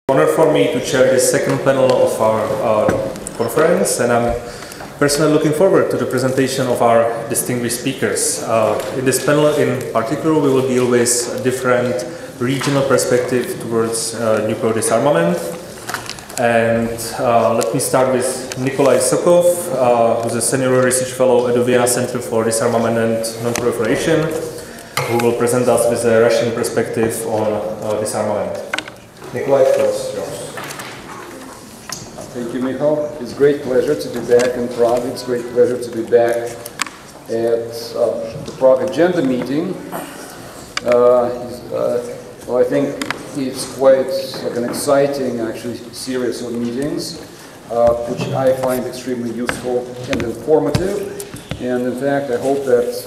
Honor for me to chair this second panel of our conference, and I'm personally looking forward to the presentation of our distinguished speakers. In this panel in particular, we will deal with a different regional perspective towards nuclear disarmament. And let me start with Nikolai Sokov, who's a senior research fellow at the Vienna Center for Disarmament and Non-proliferation, who will present us with a Russian perspective on disarmament. Nikolai, first, yours. Thank you, Michal. It's a great pleasure to be back in Prague. It's a great pleasure to be back at the Prague Agenda meeting. Well, I think it's quite like an exciting, actually, series of meetings, which I find extremely useful and informative. And in fact, I hope that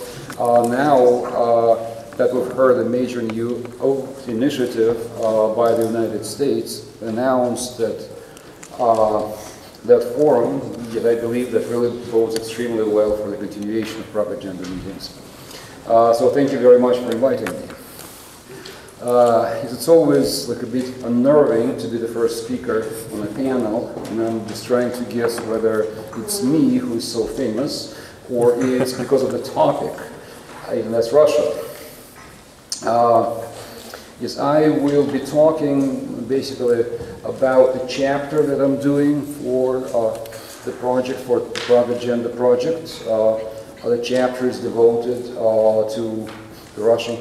now that we've heard a major new initiative by the United States announced that that forum, yet I believe that really bodes extremely well for the continuation of Prague Agenda meetings. So thank you very much for inviting me. It's always like a bit unnerving to be the first speaker on a panel, and I'm just trying to guess whether it's me who is so famous, or it's because of the topic, and that's Russia. Yes, I will be talking basically about the chapter that I'm doing for the project, for Prague Agenda project. The chapter is devoted to the Russian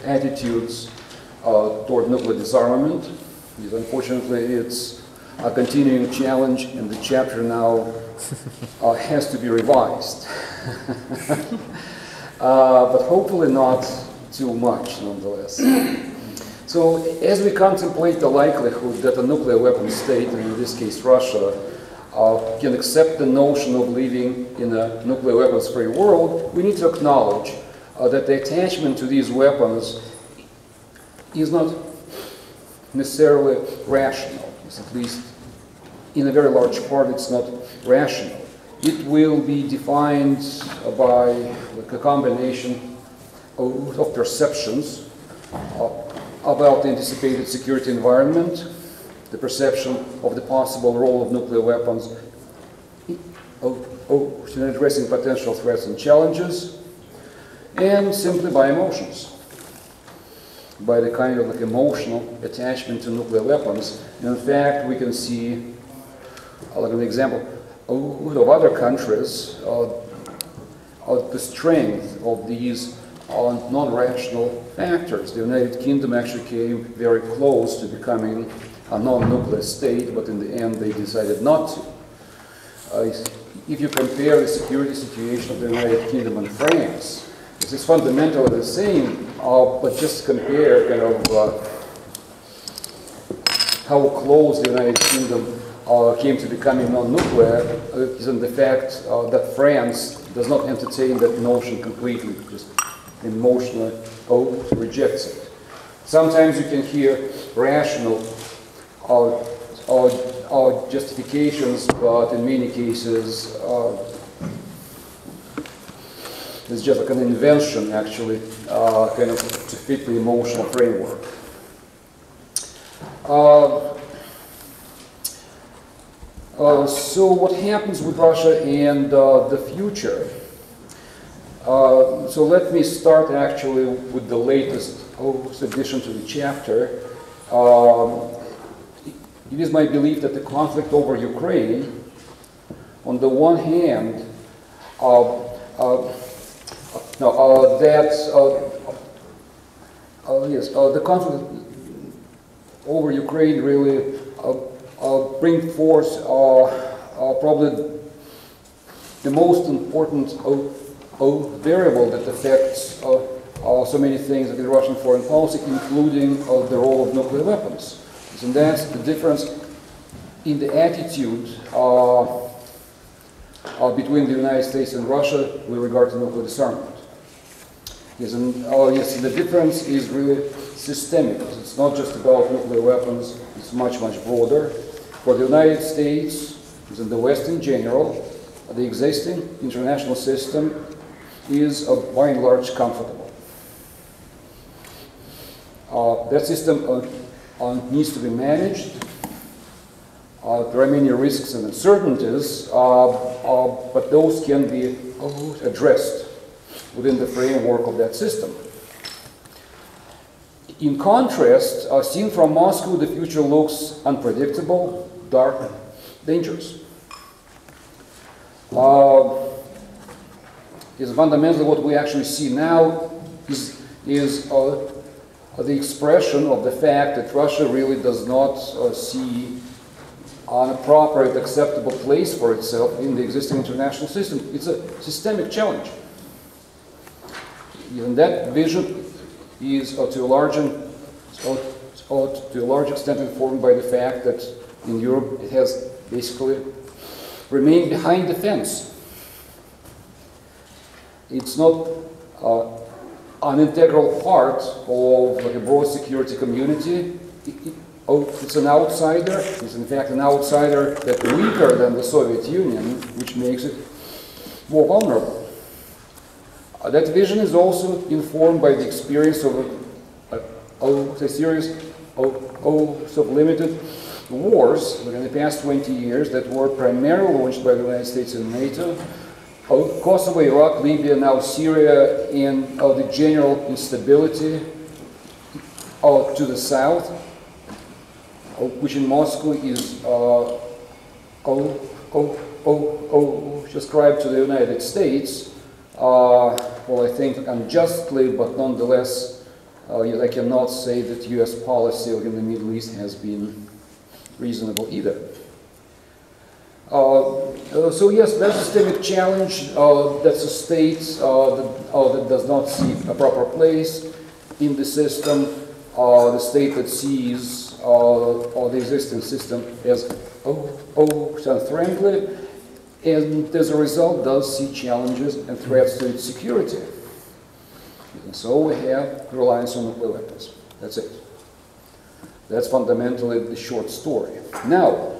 attitudes toward nuclear disarmament. Yes, unfortunately, it's a continuing challenge, and the chapter now has to be revised. But hopefully not too much, nonetheless. So, as we contemplate the likelihood that a nuclear weapon state, and in this case Russia, can accept the notion of living in a nuclear weapons-free world, we need to acknowledge that the attachment to these weapons is not necessarily rational. It's at least, in a very large part, it's not rational. It will be defined by like a combination of perceptions about the anticipated security environment, the perception of the possible role of nuclear weapons in addressing potential threats and challenges, and simply by emotions, by the kind of like emotional attachment to nuclear weapons. And in fact, we can see like an example of other countries, the strength of these non-rational factors. The United Kingdom actually came very close to becoming a non-nuclear state, but in the end they decided not to. If you compare the security situation of the United Kingdom and France, it is fundamentally the same, but just compare kind of how close the United Kingdom came to becoming non-nuclear, isn't the fact that France does not entertain that notion completely, just emotionally rejects it. Sometimes you can hear rational justifications, but in many cases it's just like an invention, actually, kind of to fit the emotional framework. So what happens with Russia and the future? So let me start actually with the latest addition to the chapter. It is my belief that the conflict over Ukraine, on the one hand, the conflict over Ukraine really bring forth probably the most important variable that affects so many things in Russian foreign policy, including the role of nuclear weapons. And that's the difference in the attitude between the United States and Russia with regard to nuclear disarmament. Yes, and yes, the difference is really systemic. It's not just about nuclear weapons, it's much, much broader. For the United States, and the West in general, the existing international system is by and large comfortable. That system needs to be managed. There are many risks and uncertainties, but those can be addressed within the framework of that system. In contrast, seen from Moscow, the future looks unpredictable, dark, dangerous. Is fundamentally what we actually see now is the expression of the fact that Russia really does not see an appropriate, acceptable place for itself in the existing international system. It's a systemic challenge. And that vision is to a large extent informed by the fact that in Europe it has basically remained behind the fence. It's not an integral part of a broad security community. It's an outsider. It's in fact an outsider that's weaker than the Soviet Union, which makes it more vulnerable. That vision is also informed by the experience of a series of limited wars in the past 20 years that were primarily launched by the United States and NATO. Kosovo, Iraq, Libya, now Syria, and the general instability to the south, which in Moscow is ascribed to the United States. Well, I think unjustly, but nonetheless, I cannot say that U.S. policy in the Middle East has been reasonable either. So yes, that's a systemic challenge. That's a state that does not see a proper place in the system. The state that sees the existing system as unfriendly, and as a result does see challenges and threats to its security. And so we have reliance on nuclear weapons. That's it. That's fundamentally the short story. Now,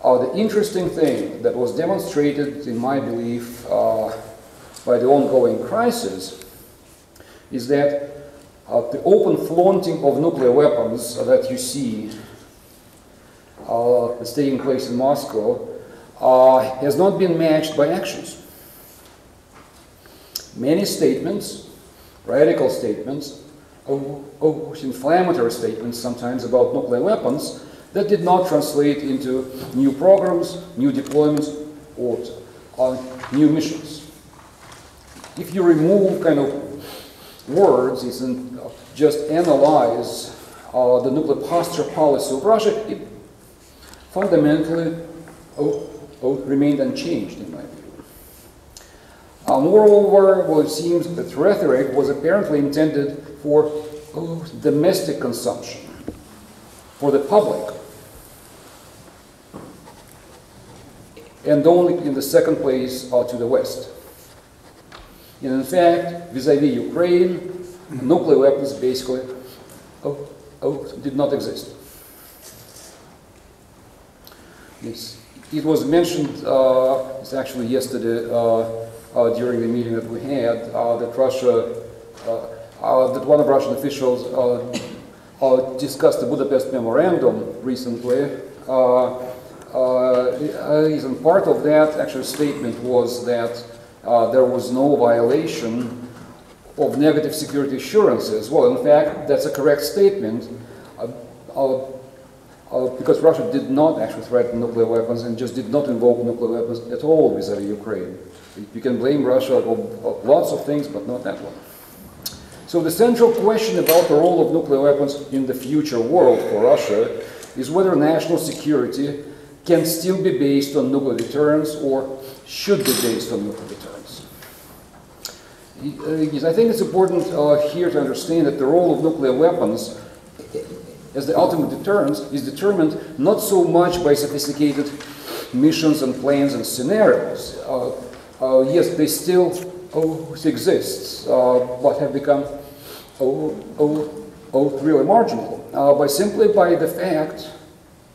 the interesting thing that was demonstrated, in my belief, by the ongoing crisis is that the open flaunting of nuclear weapons that you see that's taking place in Moscow has not been matched by actions. Many statements, radical statements, inflammatory statements sometimes about nuclear weapons that did not translate into new programs, new deployments, or new missions. If you remove kind of words and just analyze the nuclear posture policy of Russia, it fundamentally remained unchanged in my view. Moreover, well, it seems that rhetoric was apparently intended for domestic consumption, for the public, and only in the second place to the West. And in fact, vis-a-vis Ukraine, nuclear weapons basically did not exist. It was mentioned, it's actually yesterday during the meeting that we had, that Russia, that one of Russian officials discussed the Budapest Memorandum recently. And part of that actual statement was that there was no violation of negative security assurances. Well, in fact, that's a correct statement because Russia did not actually threaten nuclear weapons and just did not invoke nuclear weapons at all vis-a-vis Ukraine. You can blame Russia for lots of things, but not that one. So the central question about the role of nuclear weapons in the future world for Russia is whether national security can still be based on nuclear deterrence or should be based on nuclear deterrence. I think it's important here to understand that the role of nuclear weapons as the ultimate deterrence is determined not so much by sophisticated missions and plans and scenarios. Yes, they still exist, but have become really marginal, simply by the fact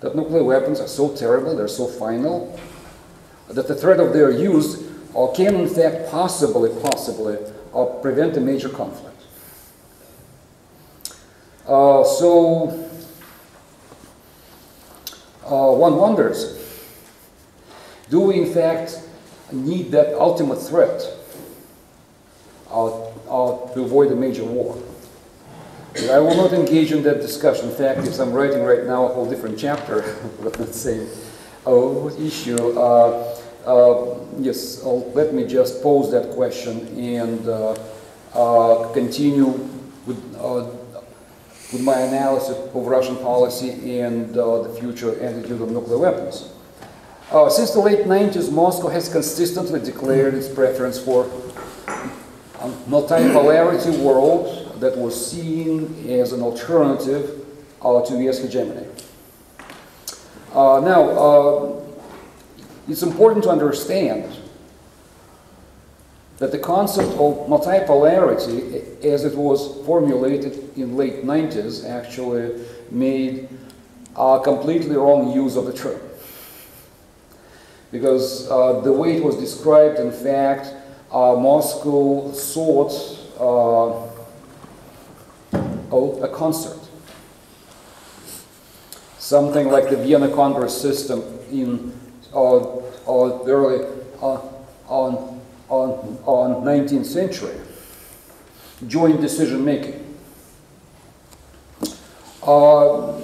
that nuclear weapons are so terrible, they're so final, that the threat of their use can in fact possibly prevent a major conflict. So one wonders, do we in fact need that ultimate threat to avoid a major war? But I will not engage in that discussion. In fact, if I'm writing right now a whole different chapter, let's say, issue, yes, let me just pose that question and continue with my analysis of Russian policy and the future attitude of nuclear weapons. Since the late 90s, Moscow has consistently declared its preference for a multipolarity world that was seen as an alternative to US hegemony. Now, it's important to understand that the concept of multipolarity, as it was formulated in late 90s, actually made a completely wrong use of the term. Because the way it was described, in fact, Moscow sought a concert. Something like the Vienna Congress system in early on 19th century. Joint decision making. Well,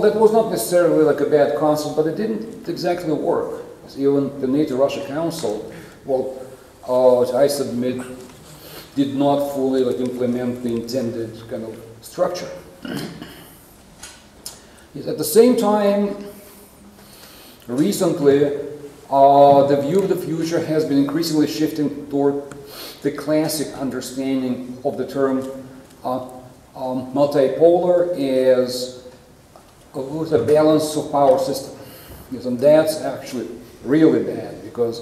that was not necessarily like a bad concept, but it didn't exactly work. Even the NATO-Russia Council, well, I submit, did not fully implement the intended kind of structure. At the same time, recently, the view of the future has been increasingly shifting toward the classic understanding of the term multipolar as a balance of power system. Yes, and that's actually really bad because,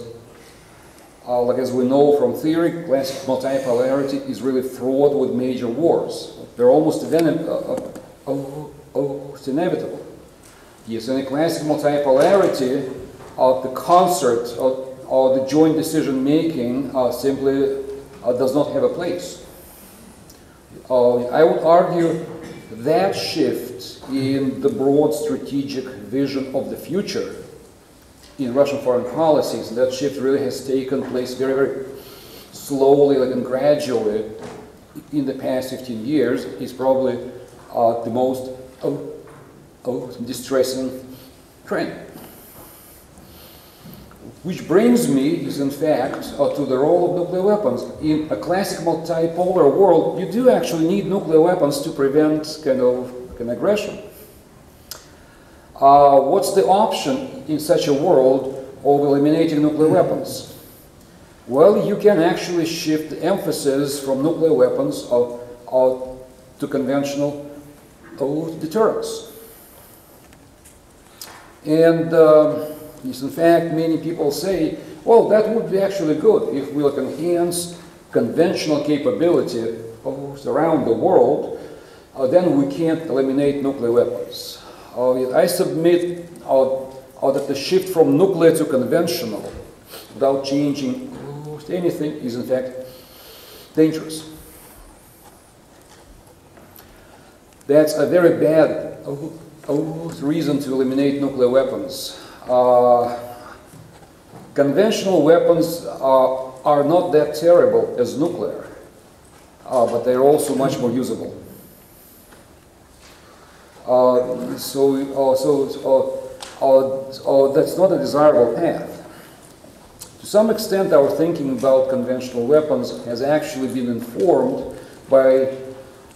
like as we know from theory, classic multipolarity is really fraught with major wars. They're almost inevitable. Yes, in a classic multipolarity, the concert or the joint decision making simply does not have a place. I would argue that shift in the broad strategic vision of the future in Russian foreign policies, that shift really has taken place very, very slowly and gradually in the past 15 years, is probably the most distressing trend. Which brings me, is in fact, to the role of nuclear weapons. In a classic multipolar world, you do actually need nuclear weapons to prevent kind of an aggression. What's the option in such a world of eliminating nuclear weapons? Well, you can actually shift the emphasis from nuclear weapons to conventional deterrence. And yes, in fact, many people say, well, that would be actually good if we enhance conventional capability around the world, then we can't eliminate nuclear weapons. I submit that the shift from nuclear to conventional without changing anything is in fact dangerous. That's a very bad reason to eliminate nuclear weapons. Conventional weapons are not that terrible as nuclear, but they're also much more usable. That's not a desirable path. To some extent, our thinking about conventional weapons has actually been informed by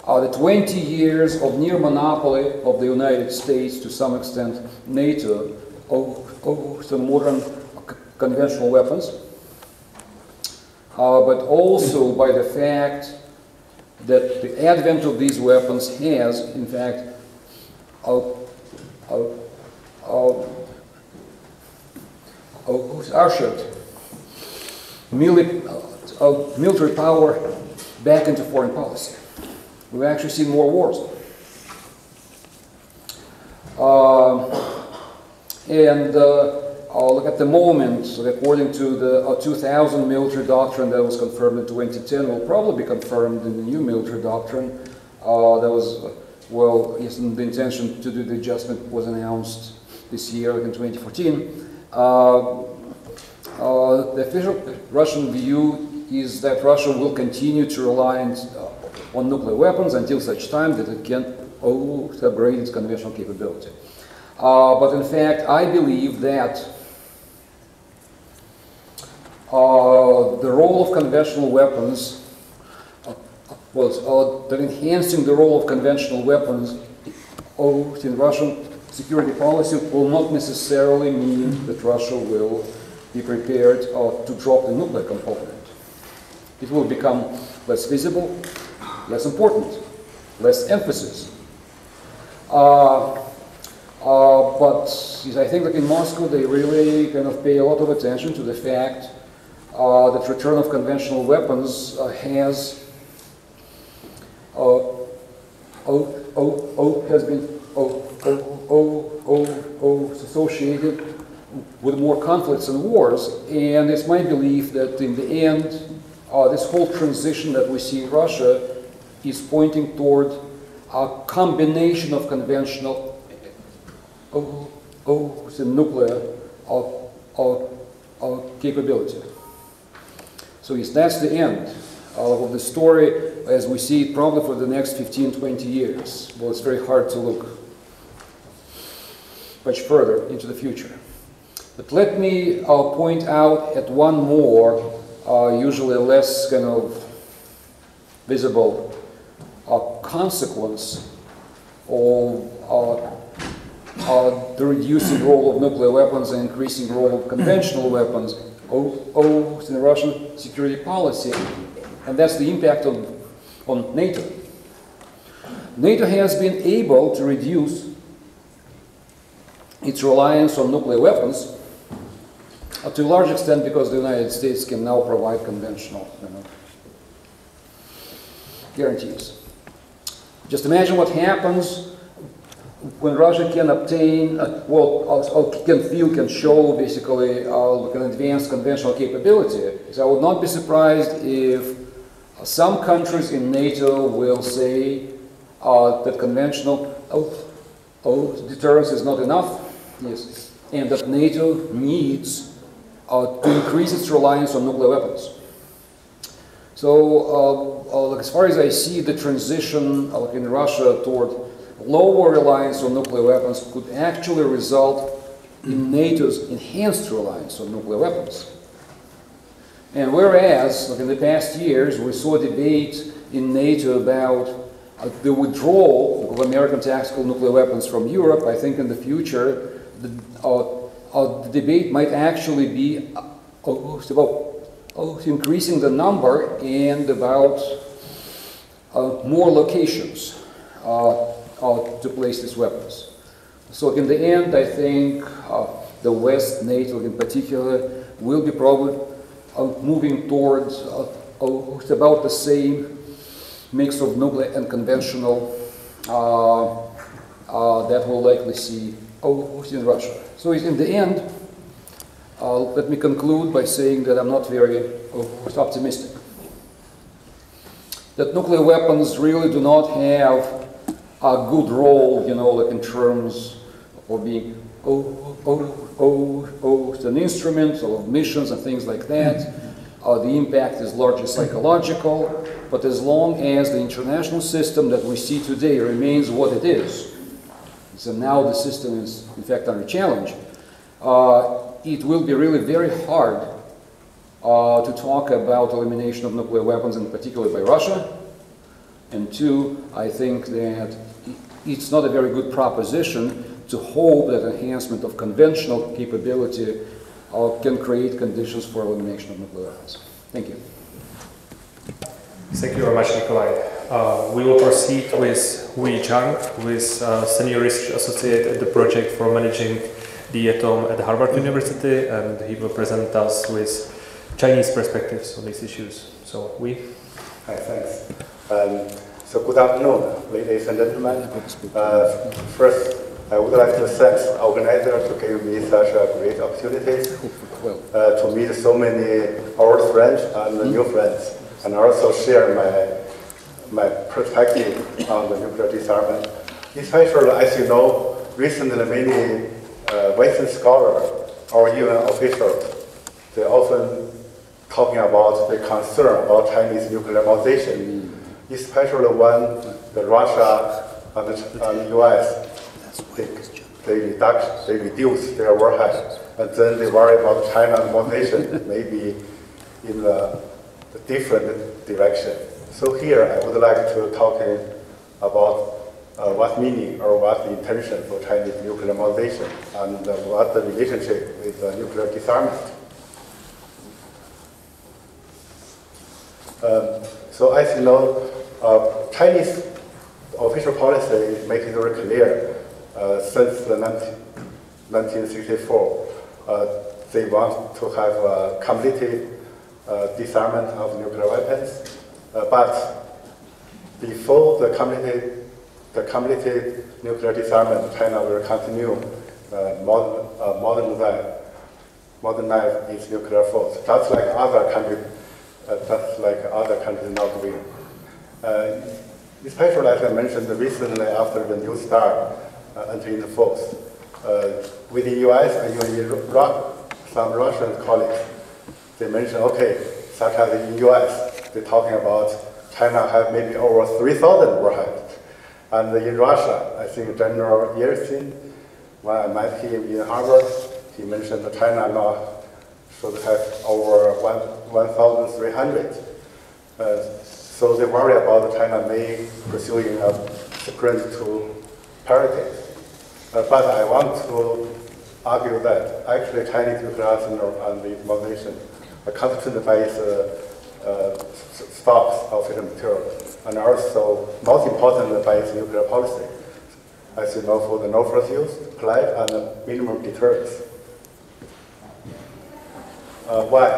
the 20 years of near monopoly of the United States, to some extent NATO, of some modern conventional weapons, but also by the fact that the advent of these weapons has, in fact, ushered military power back into foreign policy. We've actually seen more wars. Look at the moment, according to the 2000 military doctrine that was confirmed in 2010, will probably be confirmed in the new military doctrine. That was, well, yes, the intention to do the adjustment was announced this year, in 2014. The official Russian view is that Russia will continue to rely on nuclear weapons until such time that it can upgrade its conventional capability. But in fact, I believe that the role of conventional weapons, that enhancing the role of conventional weapons in Russian security policy will not necessarily mean that Russia will be prepared to drop the nuclear component. It will become less visible, less important, less emphasis. But I think that in Moscow they really kind of pay a lot of attention to the fact that return of conventional weapons has been associated with more conflicts and wars, and it's my belief that in the end, this whole transition that we see in Russia is pointing toward a combination of conventional and nuclear capability. So yes, that's the end of the story as we see it probably for the next 15-20 years. Well, it's very hard to look much further into the future. But let me point out at one more, usually less kind of visible consequence of the reducing role of nuclear weapons and increasing role of conventional weapons in Russian security policy, and that's the impact on NATO. NATO has been able to reduce its reliance on nuclear weapons to a large extent because the United States can now provide conventional guarantees. Just imagine what happens when Russia can obtain, can show basically an advanced conventional capability. So I would not be surprised if some countries in NATO will say that conventional deterrence is not enough, yes, and that NATO needs to increase its reliance on nuclear weapons. So as far as I see, the transition in Russia toward lower reliance on nuclear weapons could actually result in NATO's enhanced reliance on nuclear weapons. And whereas in the past years we saw debate in NATO about the withdrawal of American tactical nuclear weapons from Europe, I think in the future the debate might actually be about increasing the number and about more locations to place these weapons. So in the end, I think the West, NATO in particular, will be probably moving towards about the same mix of nuclear and conventional that we'll likely see in Russia. So in the end, let me conclude by saying that I'm not very optimistic. That nuclear weapons really do not have a good role, like in terms of being an instrument of missions and things like that. The impact is largely psychological, but as long as the international system that we see today remains what it is, so now the system is in fact under challenge, it will be really very hard to talk about elimination of nuclear weapons, in particular by Russia. And two, I think that it's not a very good proposition to hope that enhancement of conventional capability can create conditions for elimination of nuclear weapons. Thank you. Thank you very much, Nikolai. We will proceed with Zhang, who is Senior Research Associate at the Project for Managing the Atom at Harvard University, and he will present us with Chinese perspectives on these issues. So, Hi, thanks. So good afternoon, ladies and gentlemen. First, I would like to thank the organizer to give me such a great opportunity to meet so many old friends and new friends, and also share my perspective on the nuclear disarmament. Especially, as you know, recently many Western scholars or even officials, they often talking about the concern about Chinese nuclearization, especially when the Russia and the US, they reduce their warhead, and then they worry about China's motivation maybe in a different direction. So here I would like to talk about what meaning or what the intention for Chinese nuclear motivation and what the relationship with nuclear disarmament. So as you know, Chinese official policy makes it very clear since the 1964, they want to have a completed disarmament of nuclear weapons. But before the completed nuclear disarmament, China will continue modernize its nuclear force. That's like other countries. Not doing. Especially as I mentioned recently after the New START entering the force. With the US and even some Russian colleagues, they mentioned, okay, such as in the US, they're talking about China have maybe over 3,000 warheads. And in Russia, I think General Yeltsin, when I met him in Harvard, he mentioned that China now should have over 1,300. So they worry about China may pursuing a sprint to parity. But I want to argue that actually Chinese nuclear arsenal and the motivation are constituted by its stocks of fissile material, and also most important by its nuclear policy. As you know, for the no first use, polite, and minimum deterrence. Why?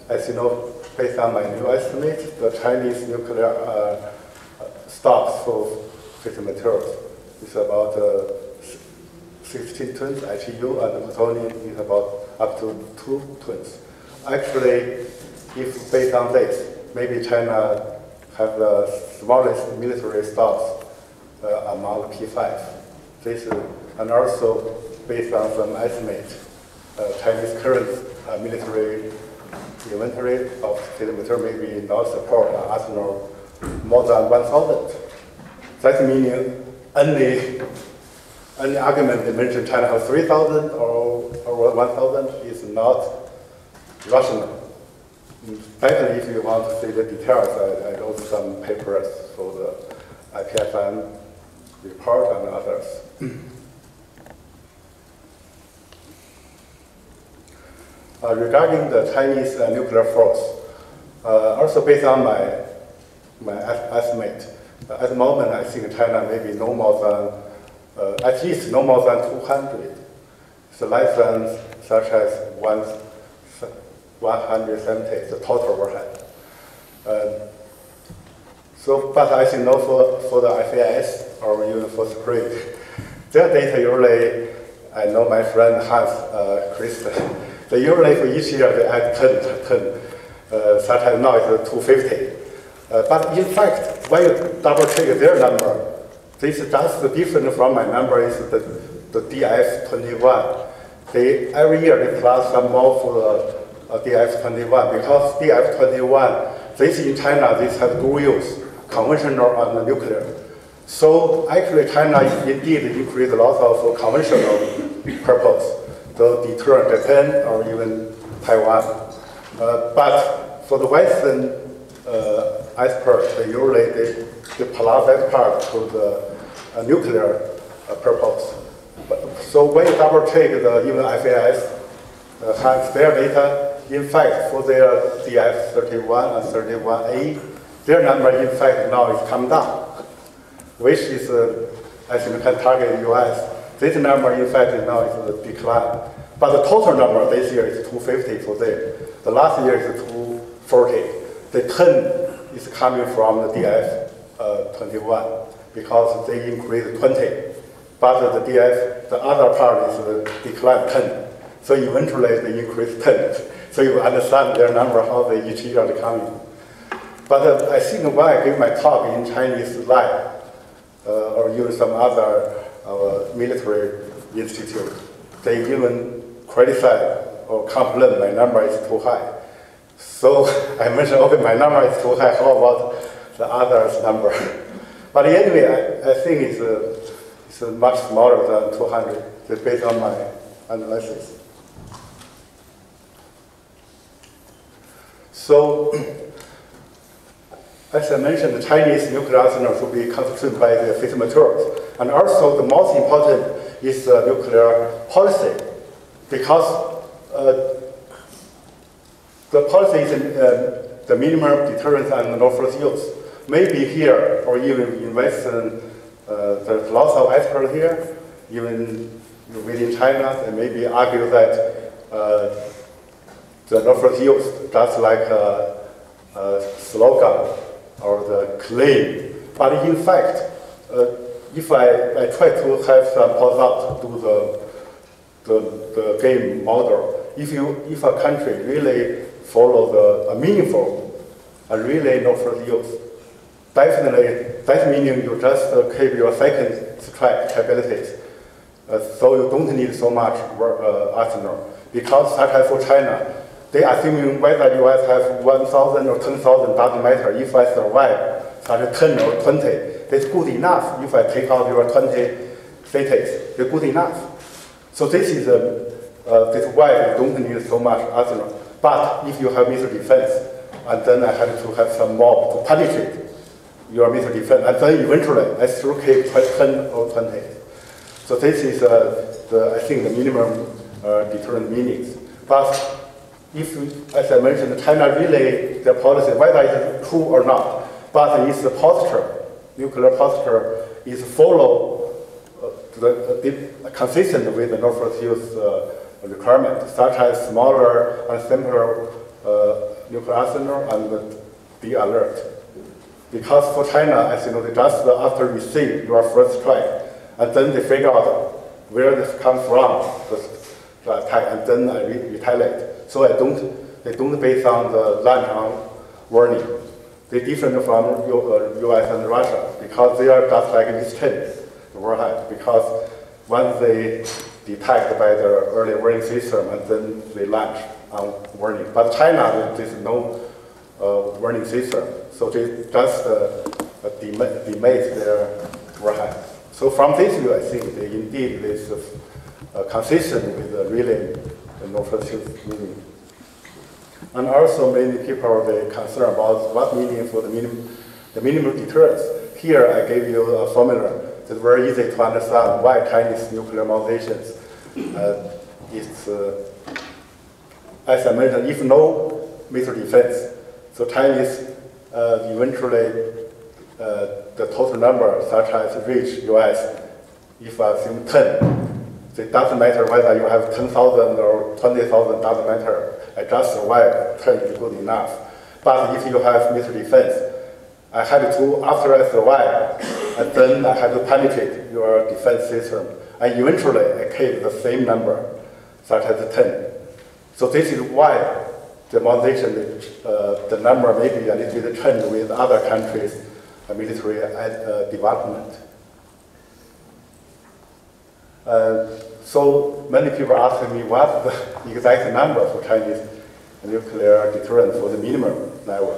As you know, based on my new estimate, the Chinese nuclear stocks for fissile materials is about 16 tons ITU, and the plutonium is about up to 2 tons. Actually, if based on this, maybe China have the smallest military stocks among the P5. This and also based on some estimate, Chinese current military inventory of fissile material maybe not support an arsenal more than 1,000. That meaning any argument they mention China has 3,000 or 1,000 is not rational. Especially if you want to see the details, I wrote some papers for the IPFM report and others. Regarding the Chinese nuclear force, also based on my estimate, at the moment I think China maybe no more than, at least no more than 200. So less than such as 170, the total warhead. But as you know, for the FAS or even for Spring, their data usually, I know my friend Hans Christian, they usually for each year they add 10, such as now it's 250. But in fact, when you double check their number, this is just different from my number is the DF21. Every year they plus some more for the DF21 because DF21, this in China, this has dual use, conventional and nuclear. So actually China indeed increased a lot of conventional purpose to deter Japan or even Taiwan. But for the Western experts, they usually they plus that part to the nuclear purpose. So when you double check the even FAS has their data, in fact for their DF31 and 31A, their number in fact now is come down, which is as you can target US. This number in fact now is a decline. But the total number this year is 250 for them. The last year is 240. The 10 is coming from the DF21 because they increased 20. But the other part is decline 10. So eventually they increase 10. So you understand their number, how they each year are coming. But I think when I give my talk in Chinese lab, or use some other military institute. They even criticize or complain my number is too high. So I mentioned, okay, my number is too high, how about the others' number? But anyway, I think it's much smaller than 200, just based on my analysis. So, as I mentioned, the Chinese nuclear arsenal should be constituted by the fissile materials. And also, the most important is nuclear policy, because the policy is the minimum deterrence and no first use. Maybe here, or even in Western, there's lots of experts here, even within China, they maybe argue that the no first use, just like a slogan or the claim. But in fact, if I try to have some pause out to do the game model, if a country really follow a meaningful, really no first use, definitely that meaning you just keep your second strike capabilities. So you don't need so much arsenal. Because such as for China, they assuming whether you have 1,000 or 10,000 doesn't matter. If I survive such a 10 or 20, it's good enough. If I take out your 20 cities, it's good enough. So this is why you don't need so much arsenal. But if you have missile defense, and then I have to have some mob to penetrate your missile defense, and then eventually I still keep 10 or 20. So this is I think the minimum deterrent meanings. But if, as I mentioned, China really, their policy, whether it's true or not, but it's the posture, nuclear posture is follow consistent with the no first use requirement, such as smaller and simpler nuclear arsenal and be alert. Because for China, as you know, they just after receive your first strike, and then they figure out where this comes from, the attack, and then I retaliate. So they don't base on the launch warning. They're different from US and Russia because they are just like this the warhead. Because once they detect by the early warning system and then they launch on warning. But China, there's no warning system. So they just demate their warhead. So from this view, I think they indeed is consistent with the really no first use meaning. And also many people they concerned about what meaning for the minimum deterrence. Here I gave you a formula that's very easy to understand why Chinese nuclear mobilizations is, as I mentioned, if no missile defense, so Chinese eventually the total number, such as reach US, if I assume 10, so it doesn't matter whether you have 10,000 or 20,000, doesn't matter. I just survive, 10 is good enough. But if you have missile defense, I had to, after I survive, and then I had to penetrate your defense system. And eventually I keep the same number, such as 10. So this is why the mobilization, the number may be a little bit changed with other countries' military development. So many people ask me what's the exact number for Chinese nuclear deterrence for the minimum level.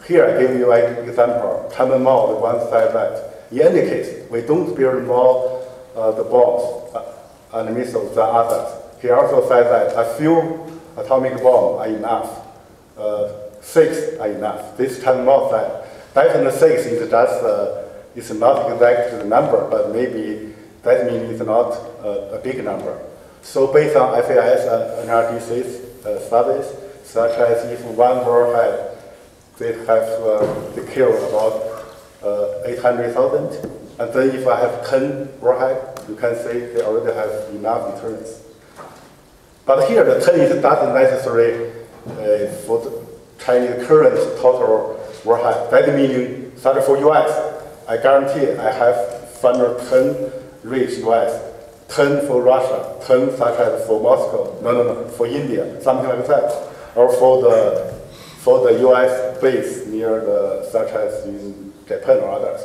Here I give you an example. Carmen the one said that in any case, we don't build more the bombs and missiles than others. He also said that a few atomic bombs are enough. 6 are enough. This Carmen said definitely 6 is just it's not exactly the number, but maybe that means it's not a big number. So based on FAS and NRDC studies, such as if one warhead, they kill about 800,000, and then if I have 10 warheads, you can say they already have enough deterrence. But here the 10 is not necessary for the Chinese current total warhead. That means, such for US, I guarantee I have 510 reach US, 10 for Russia, 10 such as for Moscow, no, for India, something like that, or for the US base near the, such as in Japan or others.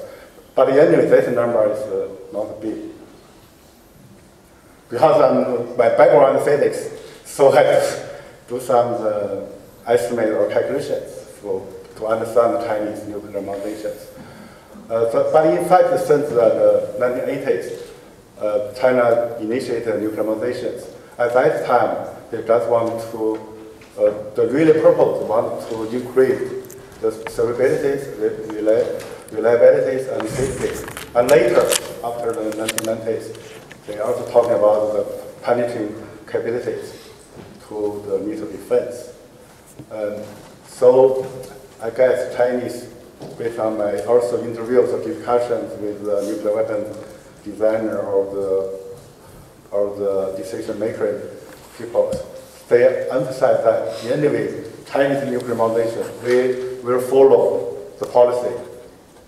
But anyway, that number is not big. because my background in physics, so I have to do some estimate or calculations to understand the Chinese nuclear modulations. But in fact, since the 1980s, China initiated nuclear modulations. At that time, they just want to, the really purpose want to increase the survivabilities, reliabilities, and safety. And later, after the 1990s, they also talking about the penetrating capabilities to the missile defense. So I guess Chinese, based on my also interviews or discussions with the nuclear weapon designer or the decision maker people, they emphasize that anyway, Chinese nuclear modulation will follow the policy.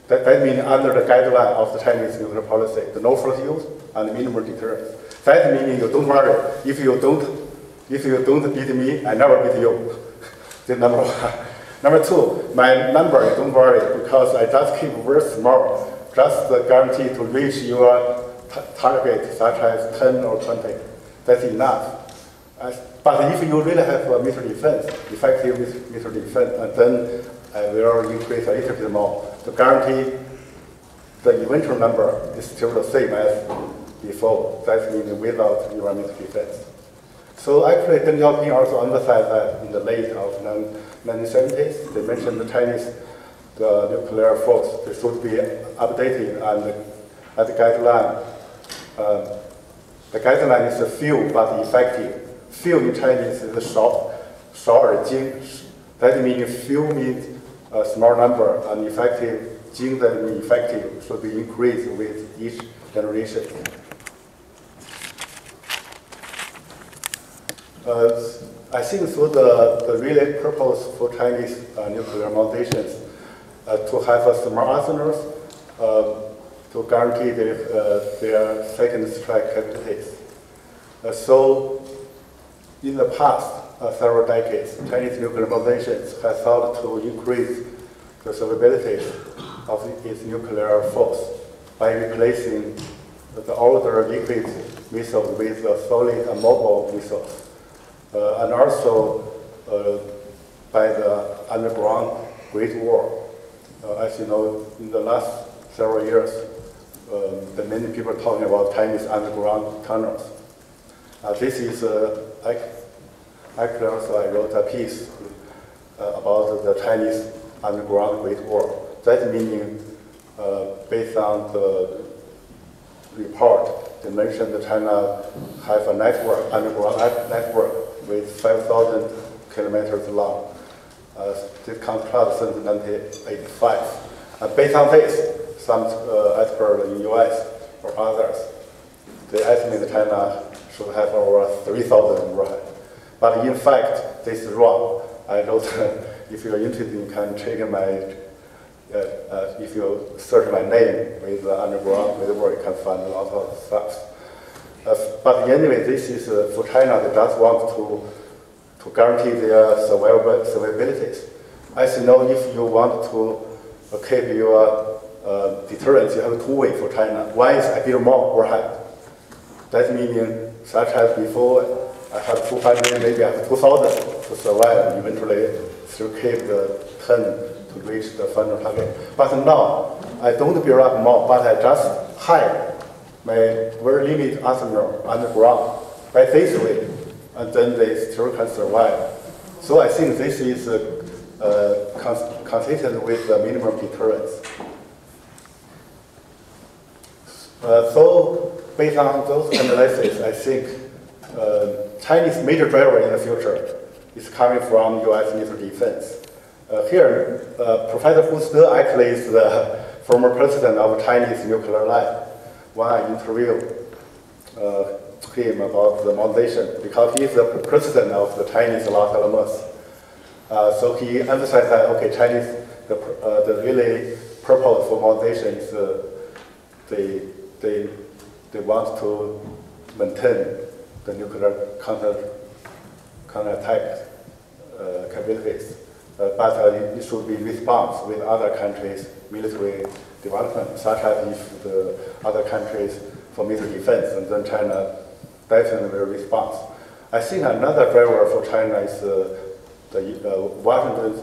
That means under the guideline of the Chinese nuclear policy, the no first use and minimal deterrence. That means you don't worry. If you don't beat me, I never beat you. That's number one. Number two, my number, don't worry, because I just keep very small. Just the guarantee to reach your target, such as 10 or 20. That's enough. But if you really have a missile defense, effective missile defense, and then I will increase a little bit more. To guarantee the eventual number is still the same as before. That means without your missile defense. So actually, Deng Xiaoping also emphasized that in the late of 1970s, they mentioned the Chinese nuclear force they should be updated and at the guideline. The guideline is a few but effective. Few in Chinese is short or jing. That means few means a small number, and effective jing that means effective should be increased with each generation. I think so the really purpose for Chinese nuclear modulations to have a small arsenals to guarantee their second strike capabilities. So in the past several decades, Chinese nuclear modulations have sought to increase the survivability of its nuclear force by replacing the older liquid missiles with solid and mobile missiles. And also by the underground Great War. As you know, in the last several years, there are many people talking about Chinese underground tunnels. This is, actually also I wrote a piece about the Chinese underground Great War. That meaning, based on the report, they mentioned that China has a network, underground network, with 5,000 kilometers long. This contract since 1985. Based on this, some experts in the US or others, they estimate that China should have over 3,000 right. But in fact, this is wrong. I wrote, if you're interested, you can check my, if you search my name with underground, whatever, you can find a lot of stuff. But anyway, this is for China. They just want to guarantee their survivabilities. As you know, if you want to keep your deterrence, you have two ways for China. One is I build more overhead. That meaning, such as before, I have 200, maybe I have 2,000 to survive. Eventually, still keep the 10 to reach the final target. But now, I don't build up more, but I just hide my very limited arsenal underground by this way, and then they still can survive. So I think this is consistent with the minimum deterrence. So based on those analyses, I think Chinese major driver in the future is coming from U.S. missile defense. Here, Professor Hu Ste actually is the former president of Chinese nuclear lab. When I interviewed him about the modulation, because he's the president of the Chinese Los Alamos. So he emphasized that, okay, Chinese, the really purpose for modulation is they want to maintain the nuclear counterattack capabilities. But it should be response with other countries' military development, such as if the other countries for missile defense, and then China definitely will respond. I think another driver for China is Washington's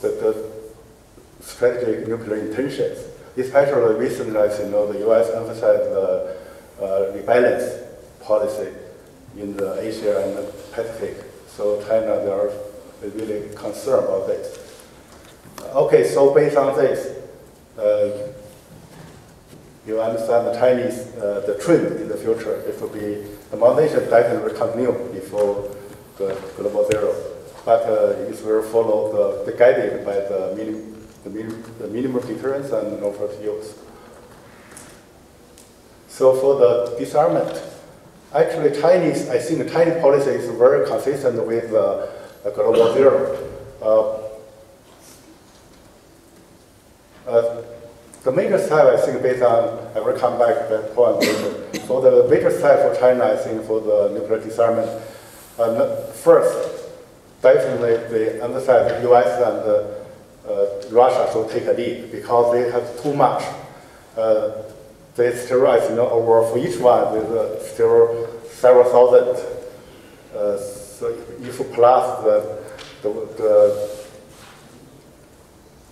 the strategic nuclear intentions. Especially recently, as you know, the U.S. emphasized the rebalance policy in the Asia and the Pacific. So China, they are really concerned about this. Okay, so based on this, you understand the Chinese, the trend in the future, it will be, the modernization definitely will continue before the global zero. But it will follow the guided by the minimum deterrence and no first use. So for the disarmament, actually I think the Chinese policy is very consistent with the global zero. The major side, I think, based on, I will come back to that point later. So the major side for China, I think, for the nuclear disarmament, first, definitely they emphasize the US and Russia should take a lead because they have too much. They still, as you know, over for each one, there's still several thousand. So if you plus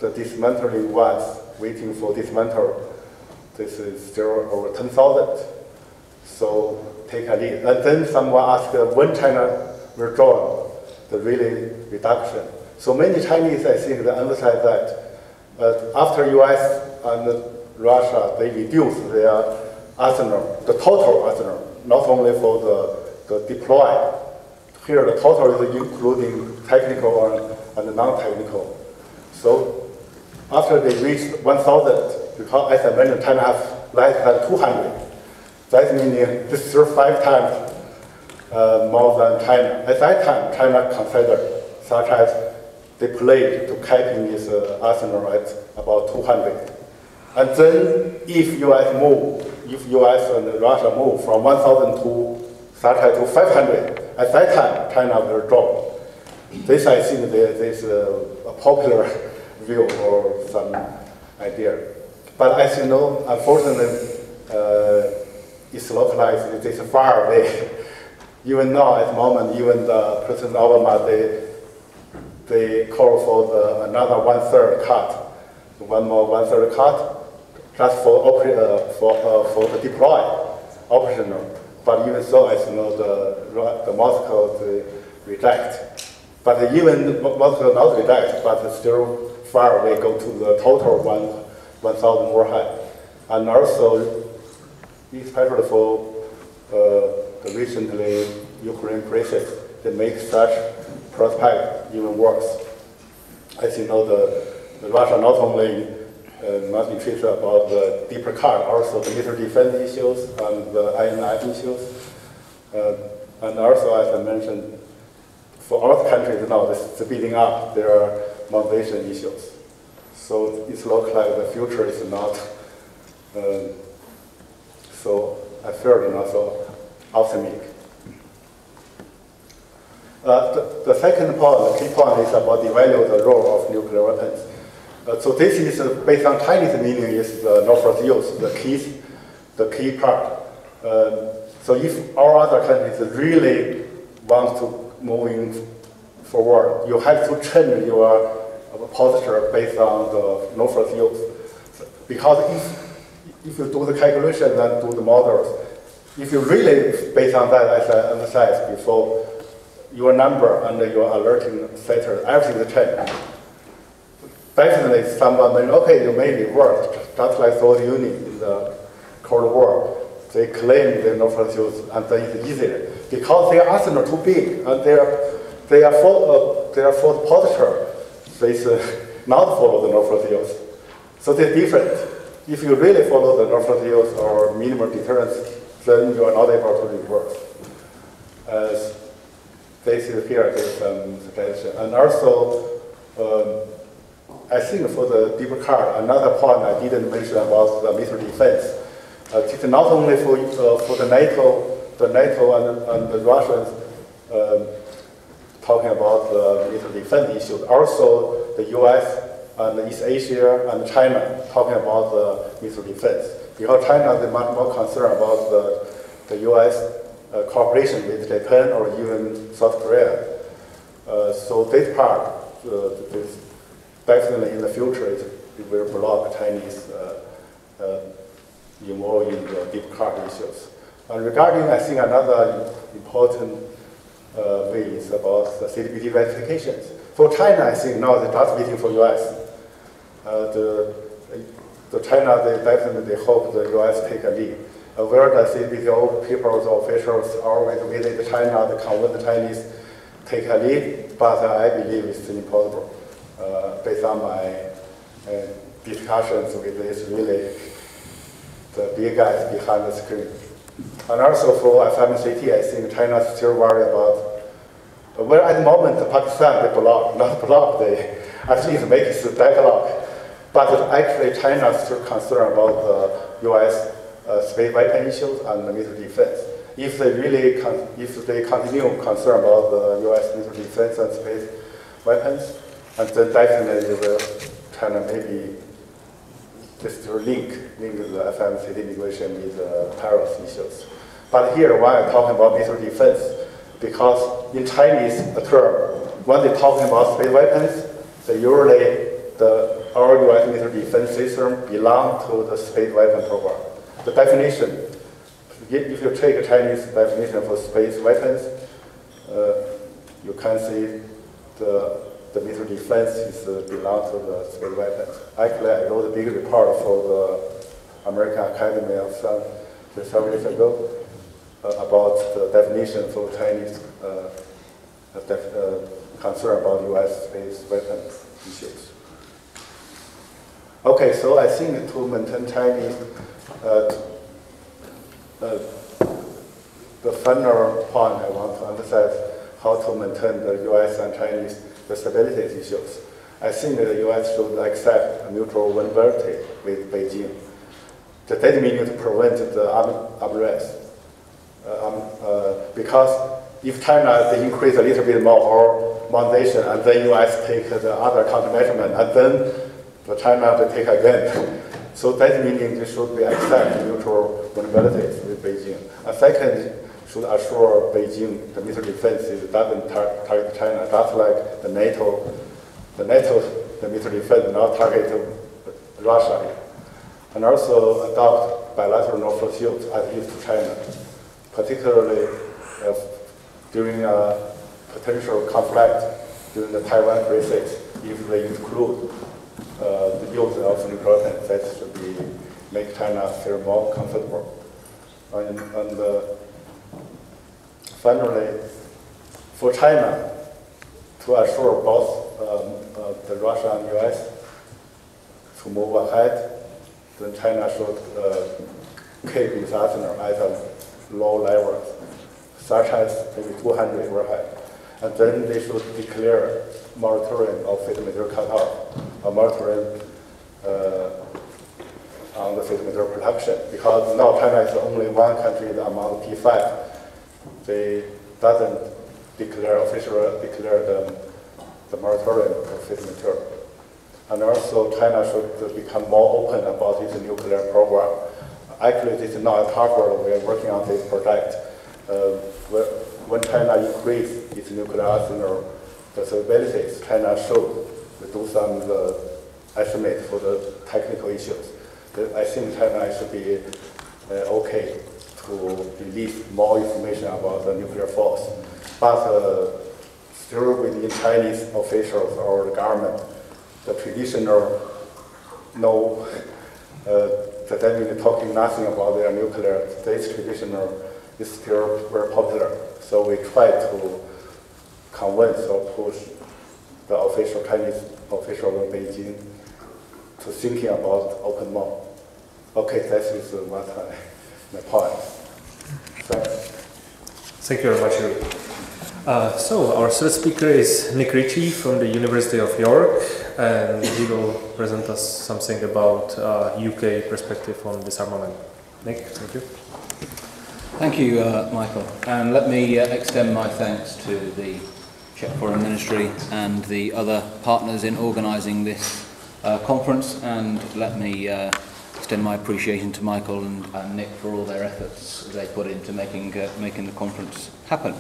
the dismantling ones waiting for dismantle, this is still over 10,000. So take a lead. And then someone asked when China will join the really reduction. So many Chinese, I think, they emphasize that after US and Russia, they reduce their arsenal, the total arsenal, not only for the deploy. Here, the total is including technical and non-technical. So after they reach 1,000, because as I mentioned, China has less than 200. That means this is 5 times more than China. At that time, China considered, such as they played to capping its arsenal at about 200. And then if US and Russia move from 1,000 to such as to 500, at that time, China will drop. This, I think, is a popular view or some idea. But as you know, unfortunately, it's localized, it is far away. Even now, at the moment, even the President Obama, they call for another 1/3 cut, one more 1/3 cut, just for the deploy operational. But even so, as you know, the Moscow they reject. But even Moscow not reject, but still far away go to the total 1,000 warhead. And also, especially for the recently Ukraine crisis, they make such prospect even worse. As you know, the Russia not only must be treated about the deeper cut, also the missile defense issues and the INI issues. And also, as I mentioned, for all countries now, it's speeding up their modernization issues. So it looks like the future is not so I feel not so optimistic. The second point, the key point, is about devalue the role of nuclear weapons. So this is based on Chinese meaning is the no first use, the key part. So if all other countries really want to moving forward, you have to change your posture based on the no first use. Because if you do the calculation and do the models, if you really based on that, as I emphasized before, your number and your alerting setter, everything is changed. Definitely someone may, okay, you may be worse, just like Soviet Union in the Cold War. They claim they no first use, and then it's easier. Because their arsenal too big, and their fourth posture is not follow the no first use. So they're different. If you really follow the no first use or minimum deterrence, then you are not able to reverse. As this is here, there's some suggestion. And also, I think for the deeper cut, another point I didn't mention about the missile defense. It's not only for the NATO and the Russians talking about the missile defense issues. Also, the US and East Asia and China talking about the missile defense. Because China is much more concerned about the US cooperation with Japan or even South Korea. So this part, this definitely in the future, it will block Chinese involved in the deep card issues. Regarding, I think, another important way is about the CTBT ratifications. For China, I think now they're just waiting for US. The China, they definitely hope the US take a lead. Where the CTBT people, the officials always visit China, they convince the Chinese take a lead, but I believe it's impossible. Based on my discussions with this really the big guys behind the screen. And also for FMCT, I think China is still worried about, well, at the moment, Pakistan, they block, not block, they at least make it deadlock. But actually, China is still concerned about the US space weapon issues and the missile defense. If they really, if they continue concerned about the US missile defense and space weapons, and then definitely will China maybe just link the FMCT negotiation with Paris issues. But here, why I'm talking about missile defense, because in Chinese term, when they're talking about space weapons, they usually our US missile defense system belong to the space weapon program. The definition, if you take a Chinese definition for space weapons, you can see the missile defense is belong to the space weapons. Actually, I wrote a big report for the American Academy of several years ago about the definition for Chinese concern about US space weapon issues. Okay, so I think to maintain Chinese, the final point I want to emphasize how to maintain the US and Chinese stability issues. I think the US should accept a mutual vulnerability with Beijing. That doesn't mean to prevent the unrest. Because if China they increase a little bit more or modernization, and then US take the other countermeasure, and then the China they take again. So that meaning they should be accept mutual vulnerabilities with Beijing. And second, should assure Beijing the missile defense doesn't target China, just like the NATO the missile defense not target Russia. And also adopt bilateral non-pursuit at least to China, particularly during a potential conflict during the Taiwan crisis, if they include the use of nuclear weapons, that should be make China feel more comfortable. And finally, for China to assure both the Russia and US to move ahead, then China should keep its arsenal at a low level, such as maybe 200 warheads. And then they should declare moratorium of fissile material cutoff, a moratorium on the fissile material production, because now China is only one country among the P5. They doesn't officially declare the moratorium of fissile material. And also China should become more open about its nuclear program. Actually, this is not a hardware. We are working on this project. When China increased its nuclear arsenal capabilities, China should do some estimate for the technical issues. I think China should be okay to release more information about the nuclear force. But still within Chinese officials or the government, the traditional that they mean talking nothing about their nuclear, this traditional is still very popular. So we try to convince or push the official Chinese official in Beijing to thinking about open more. Okay, that is what my point. Thanks. Thank you very much, Yuri. So our third speaker is Nick Ritchie from the University of York, and he will present us something about UK perspective on disarmament. Nick, thank you. Thank you, Michael. And let me extend my thanks to the Czech Foreign Ministry and the other partners in organising this conference, and let me extend my appreciation to Michael and Nick for all their efforts they put into making the conference happen.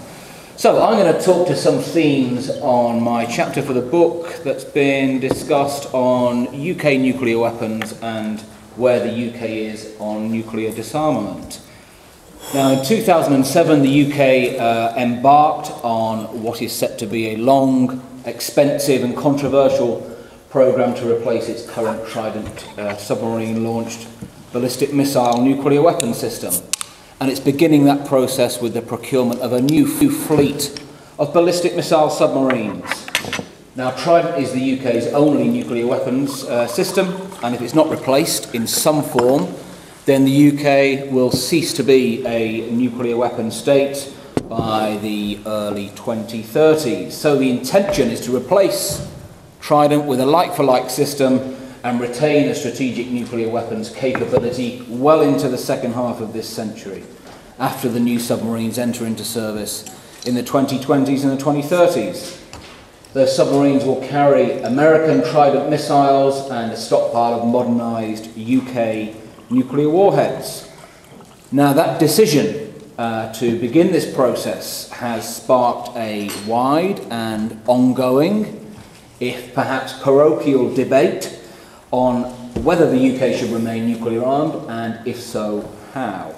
So I'm going to talk to some themes on my chapter for the book that's been discussed on UK nuclear weapons and where the UK is on nuclear disarmament. Now, in 2007, the UK embarked on what is set to be a long, expensive and controversial programme to replace its current Trident submarine-launched ballistic missile nuclear weapon system. And it's beginning that process with the procurement of a new fleet of ballistic missile submarines. Now, Trident is the UK's only nuclear weapons system, and if it's not replaced in some form, then the UK will cease to be a nuclear weapon state by the early 2030s. So the intention is to replace Trident with a like-for-like system and retain a strategic nuclear weapons capability well into the second half of this century, after the new submarines enter into service in the 2020s and the 2030s. Those submarines will carry American Trident missiles and a stockpile of modernised UK nuclear warheads. Now, that decision to begin this process has sparked a wide and ongoing, if perhaps parochial, debate on whether the UK should remain nuclear armed, and if so, how.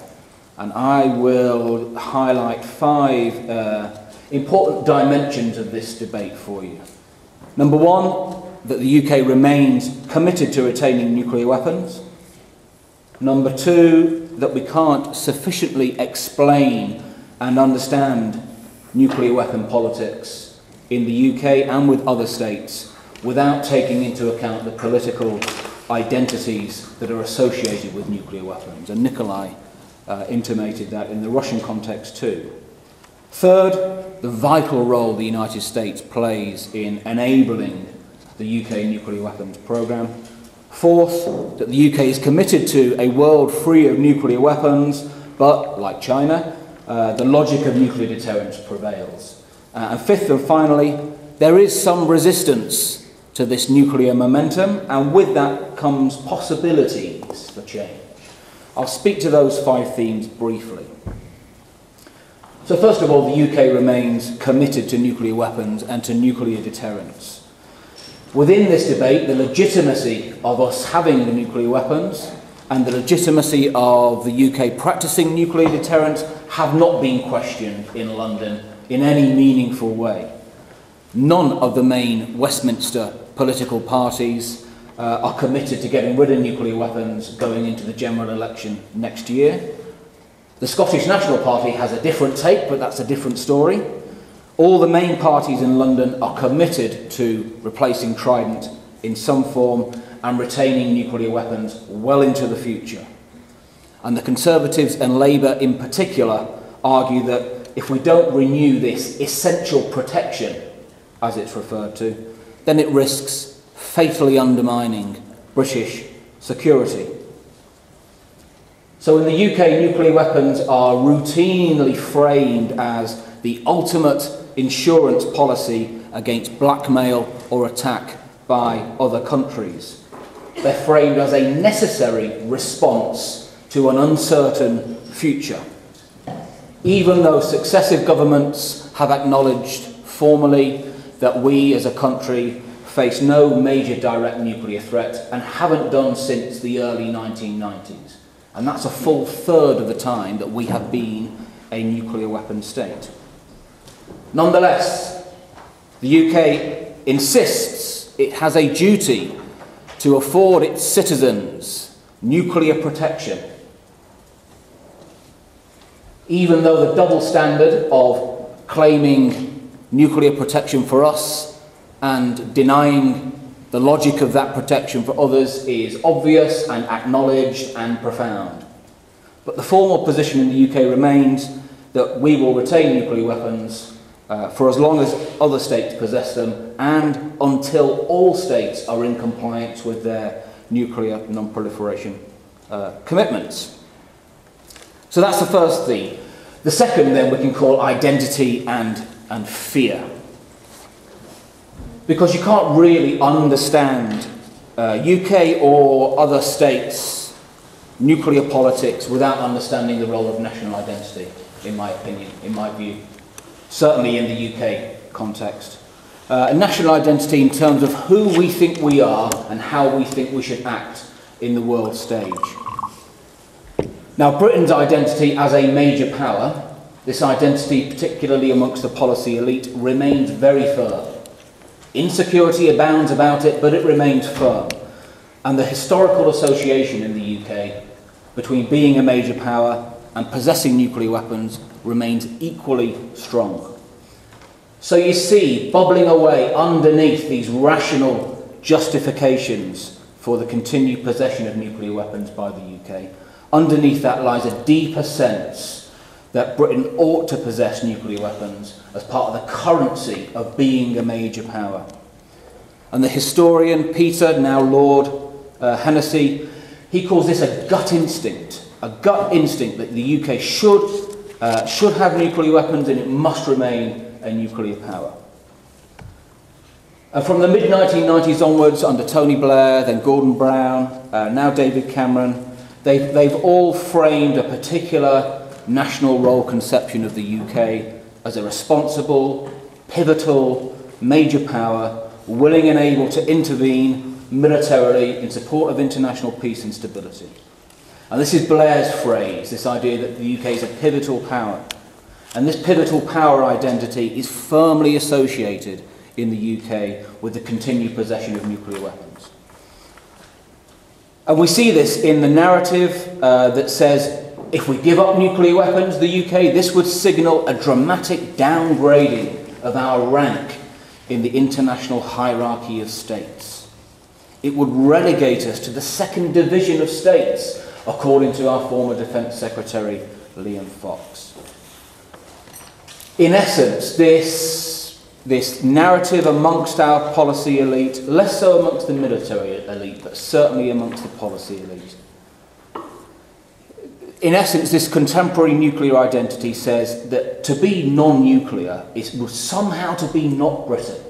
And I will highlight 5 important dimensions of this debate for you. Number 1, that the UK remains committed to retaining nuclear weapons. Number 2, that we can't sufficiently explain and understand nuclear weapon politics in the UK and with other states without taking into account the political identities that are associated with nuclear weapons. And Nikolai intimated that in the Russian context too. Third, the vital role the United States plays in enabling the UK nuclear weapons programme. Fourth, that the UK is committed to a world free of nuclear weapons, but, like China, the logic of nuclear deterrence prevails. And fifth and finally, there is some resistance to this nuclear momentum, and with that comes possibilities for change. I'll speak to those 5 themes briefly. So first of all, the UK remains committed to nuclear weapons and to nuclear deterrence. Within this debate, the legitimacy of us having the nuclear weapons and the legitimacy of the UK practicing nuclear deterrence have not been questioned in London in any meaningful way. None of the main Westminster political parties are committed to getting rid of nuclear weapons going into the general election next year. The Scottish National Party has a different take, but that's a different story. All the main parties in London are committed to replacing Trident in some form and retaining nuclear weapons well into the future. And the Conservatives and Labour in particular argue that if we don't renew this essential protection, as it's referred to, then it risks fatally undermining British security. So in the UK, nuclear weapons are routinely framed as the ultimate insurance policy against blackmail or attack by other countries. They're framed as a necessary response to an uncertain future. Even though successive governments have acknowledged formally that we as a country face no major direct nuclear threat and haven't done since the early 1990s. And that's a full third of the time that we have been a nuclear weapon state. Nonetheless, the UK insists it has a duty to afford its citizens nuclear protection, even though the double standard of claiming nuclear protection for us and denying the logic of that protection for others is obvious and acknowledged and profound. But the formal position in the UK remains that we will retain nuclear weapons for as long as other states possess them and until all states are in compliance with their nuclear non-proliferation commitments. So that's the first theme. The second then we can call identity and fear. Because you can't really understand UK or other states' nuclear politics without understanding the role of national identity, in my opinion, in my view, certainly in the UK context. National identity in terms of who we think we are and how we think we should act in the world stage. Now, Britain's identity as a major power, this identity, particularly amongst the policy elite, remains very firm. Insecurity abounds about it, but it remains firm. And the historical association in the UK between being a major power and possessing nuclear weapons remains equally strong. So you see, bubbling away underneath these rational justifications for the continued possession of nuclear weapons by the UK, underneath that lies a deeper sense that Britain ought to possess nuclear weapons as part of the currency of being a major power. And the historian Peter, now Lord Hennessy, he calls this a gut instinct that the UK should have nuclear weapons and it must remain a nuclear power. And from the mid-1990s onwards, under Tony Blair, then Gordon Brown, now David Cameron, they've all framed a particular national role conception of the UK as a responsible, pivotal, major power, willing and able to intervene militarily in support of international peace and stability. And this is Blair's phrase, this idea that the UK is a pivotal power. And this pivotal power identity is firmly associated in the UK with the continued possession of nuclear weapons. And we see this in the narrative that says, if we give up nuclear weapons, the UK, this would signal a dramatic downgrading of our rank in the international hierarchy of states. It would relegate us to the second division of states, according to our former Defence Secretary, Liam Fox. In essence, this narrative amongst our policy elite, less so amongst the military elite, but certainly amongst the policy elite. In essence, this contemporary nuclear identity says that to be non-nuclear is somehow to be not Britain,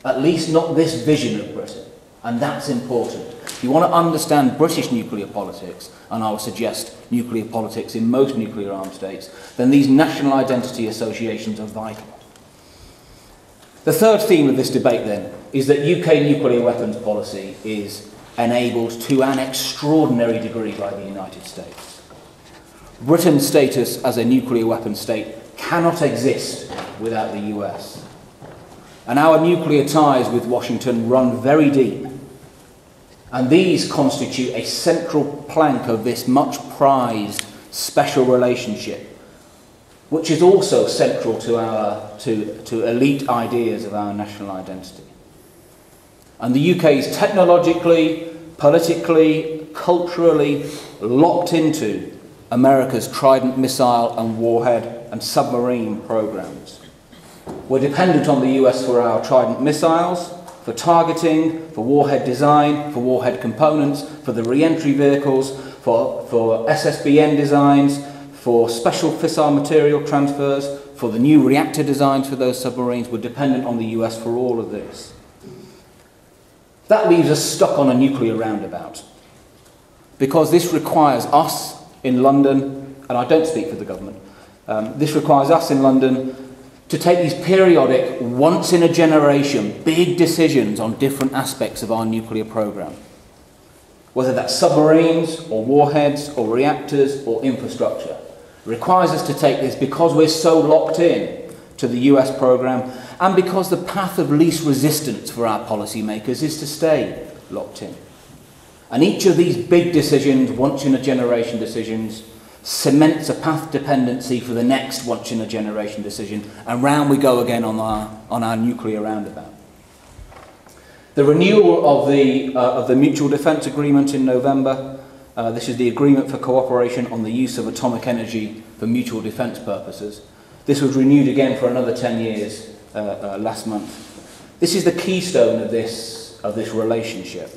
at least not this vision of Britain, and that's important. If you want to understand British nuclear politics, and I would suggest nuclear politics in most nuclear armed states, then these national identity associations are vital. The third theme of this debate then is that UK nuclear weapons policy is enabled to an extraordinary degree by the United States. Britain's status as a nuclear weapons state cannot exist without the US. And our nuclear ties with Washington run very deep. And these constitute a central plank of this much prized special relationship, which is also central to elite ideas of our national identity. And the UK is technologically, politically, culturally locked into America's Trident missile and warhead and submarine programs. We're dependent on the US for our Trident missiles, for targeting, for warhead design, for warhead components, for the re-entry vehicles, for SSBN designs, for special fissile material transfers, for the new reactor designs for those submarines. We're dependent on the US for all of this. That leaves us stuck on a nuclear roundabout, because this requires us in London, and I don't speak for the government, this requires us in London to take these periodic, once-in-a-generation, big decisions on different aspects of our nuclear programme. Whether that's submarines, or warheads, or reactors, or infrastructure. It requires us to take this because we're so locked in to the US programme, and because the path of least resistance for our policymakers is to stay locked in. And each of these big decisions, once-in-a-generation decisions, cements a path dependency for the next once-in-a-generation decision, and round we go again on our nuclear roundabout. The renewal of the Mutual Defence Agreement in November, this is the agreement for cooperation on the use of atomic energy for mutual defence purposes. This was renewed again for another 10 years last month. This is the keystone of this relationship.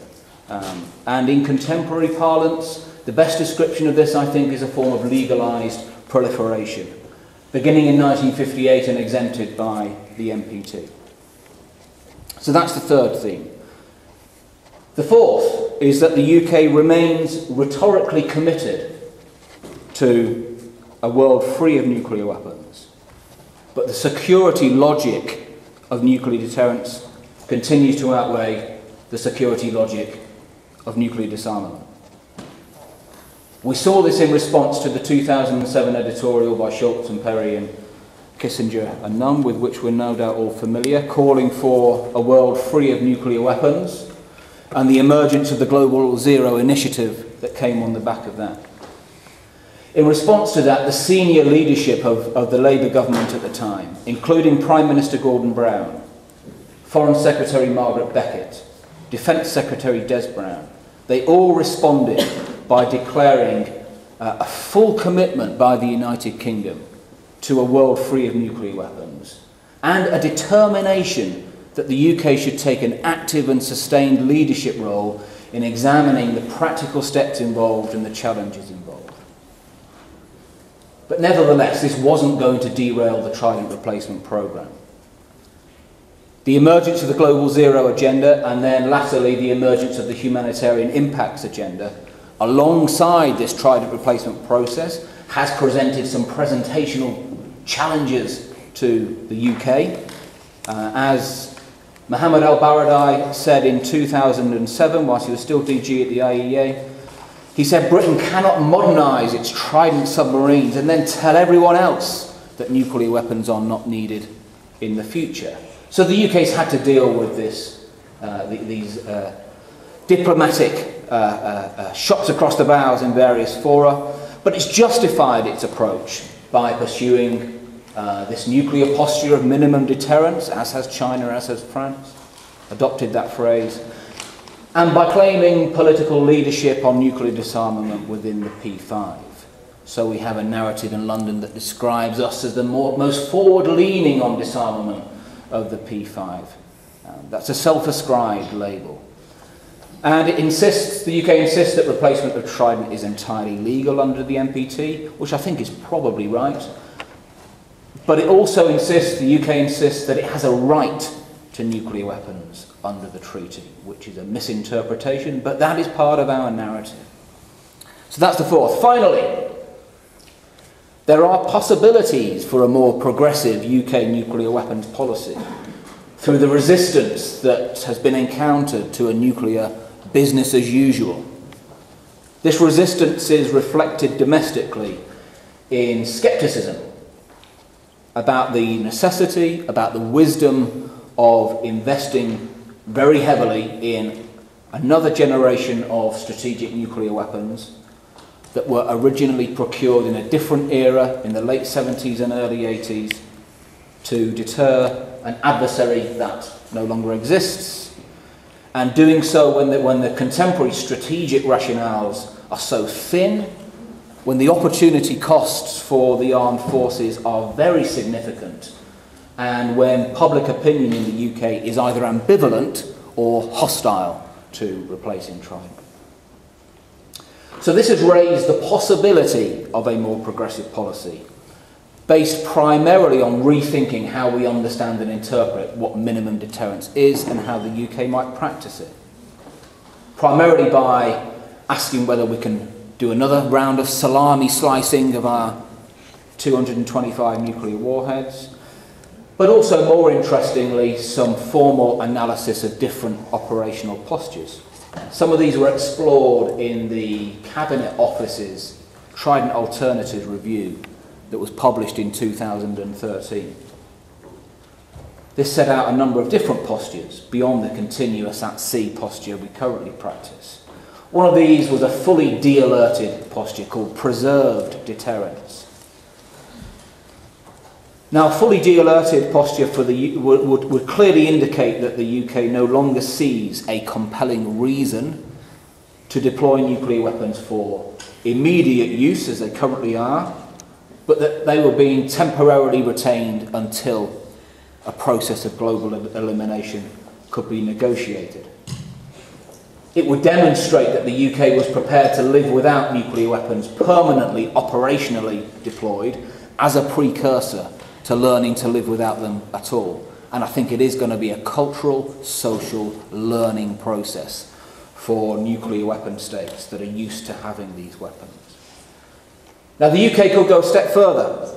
And in contemporary parlance, the best description of this, I think, is a form of legalised proliferation, beginning in 1958 and exempted by the NPT. So that's the third theme. The fourth is that the UK remains rhetorically committed to a world free of nuclear weapons, but the security logic of nuclear deterrence continues to outweigh the security logic of nuclear disarmament. We saw this in response to the 2007 editorial by Schultz and Perry and Kissinger and Nunn, with which we're no doubt all familiar, calling for a world free of nuclear weapons, and the emergence of the Global Zero Initiative that came on the back of that. In response to that, the senior leadership of the Labour government at the time, including Prime Minister Gordon Brown, Foreign Secretary Margaret Beckett, Defence Secretary Des Brown, they all responded by declaring a full commitment by the United Kingdom to a world free of nuclear weapons, and a determination that the UK should take an active and sustained leadership role in examining the practical steps involved and the challenges involved. But nevertheless, this wasn't going to derail the Trident replacement programme. The emergence of the Global Zero agenda, and then latterly the emergence of the humanitarian impacts agenda, alongside this Trident replacement process, has presented some presentational challenges to the UK. As Mohammed al-Baradei said in 2007, whilst he was still DG at the IEA, he said Britain cannot modernise its Trident submarines and then tell everyone else that nuclear weapons are not needed in the future. So the UK's had to deal with this, these diplomatic shots across the bows in various fora, but it's justified its approach by pursuing this nuclear posture of minimum deterrence, as has China, as has France, adopted that phrase, and by claiming political leadership on nuclear disarmament within the P5. So we have a narrative in London that describes us as the most forward-leaning on disarmament of the P5. That's a self-ascribed label. And it insists, the UK insists that replacement of Trident is entirely legal under the NPT, which I think is probably right. But it also insists, the UK insists, that it has a right to nuclear weapons under the treaty, which is a misinterpretation, but that is part of our narrative. So that's the fourth. Finally, there are possibilities for a more progressive UK nuclear weapons policy through the resistance that has been encountered to a nuclear business as usual. This resistance is reflected domestically in scepticism about the necessity, about the wisdom of investing very heavily in another generation of strategic nuclear weapons that were originally procured in a different era in the late 70s and early 80s to deter an adversary that no longer exists, and doing so when the contemporary strategic rationales are so thin, when the opportunity costs for the armed forces are very significant, and when public opinion in the UK is either ambivalent or hostile to replacing Trident. So this has raised the possibility of a more progressive policy, based primarily on rethinking how we understand and interpret what minimum deterrence is and how the UK might practice it. Primarily by asking whether we can do another round of salami slicing of our 225 nuclear warheads, but also, more interestingly, some formal analysis of different operational postures. Some of these were explored in the Cabinet Office's Trident Alternatives Review that was published in 2013. This set out a number of different postures beyond the continuous at-sea posture we currently practice. One of these was a fully de-alerted posture called preserved deterrence. Now, fully de-alerted posture for would clearly indicate that the UK no longer sees a compelling reason to deploy nuclear weapons for immediate use, as they currently are, but that they were being temporarily retained until a process of global elimination could be negotiated. It would demonstrate that the UK was prepared to live without nuclear weapons permanently, operationally deployed, as a precursor to learning to live without them at all. And I think it is going to be a cultural, social learning process. for nuclear weapon states that are used to having these weapons. Now, the UK could go a step further,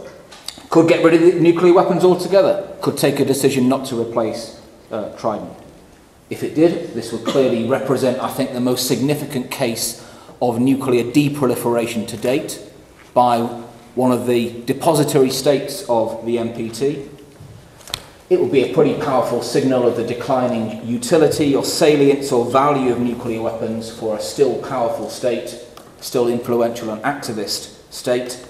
could get rid of the nuclear weapons altogether, could take a decision not to replace Trident. If it did, this would clearly represent, I think, the most significant case of nuclear deproliferation to date by one of the depository states of the NPT. It would be a pretty powerful signal of the declining utility or salience or value of nuclear weapons for a still powerful state, still influential and activist state,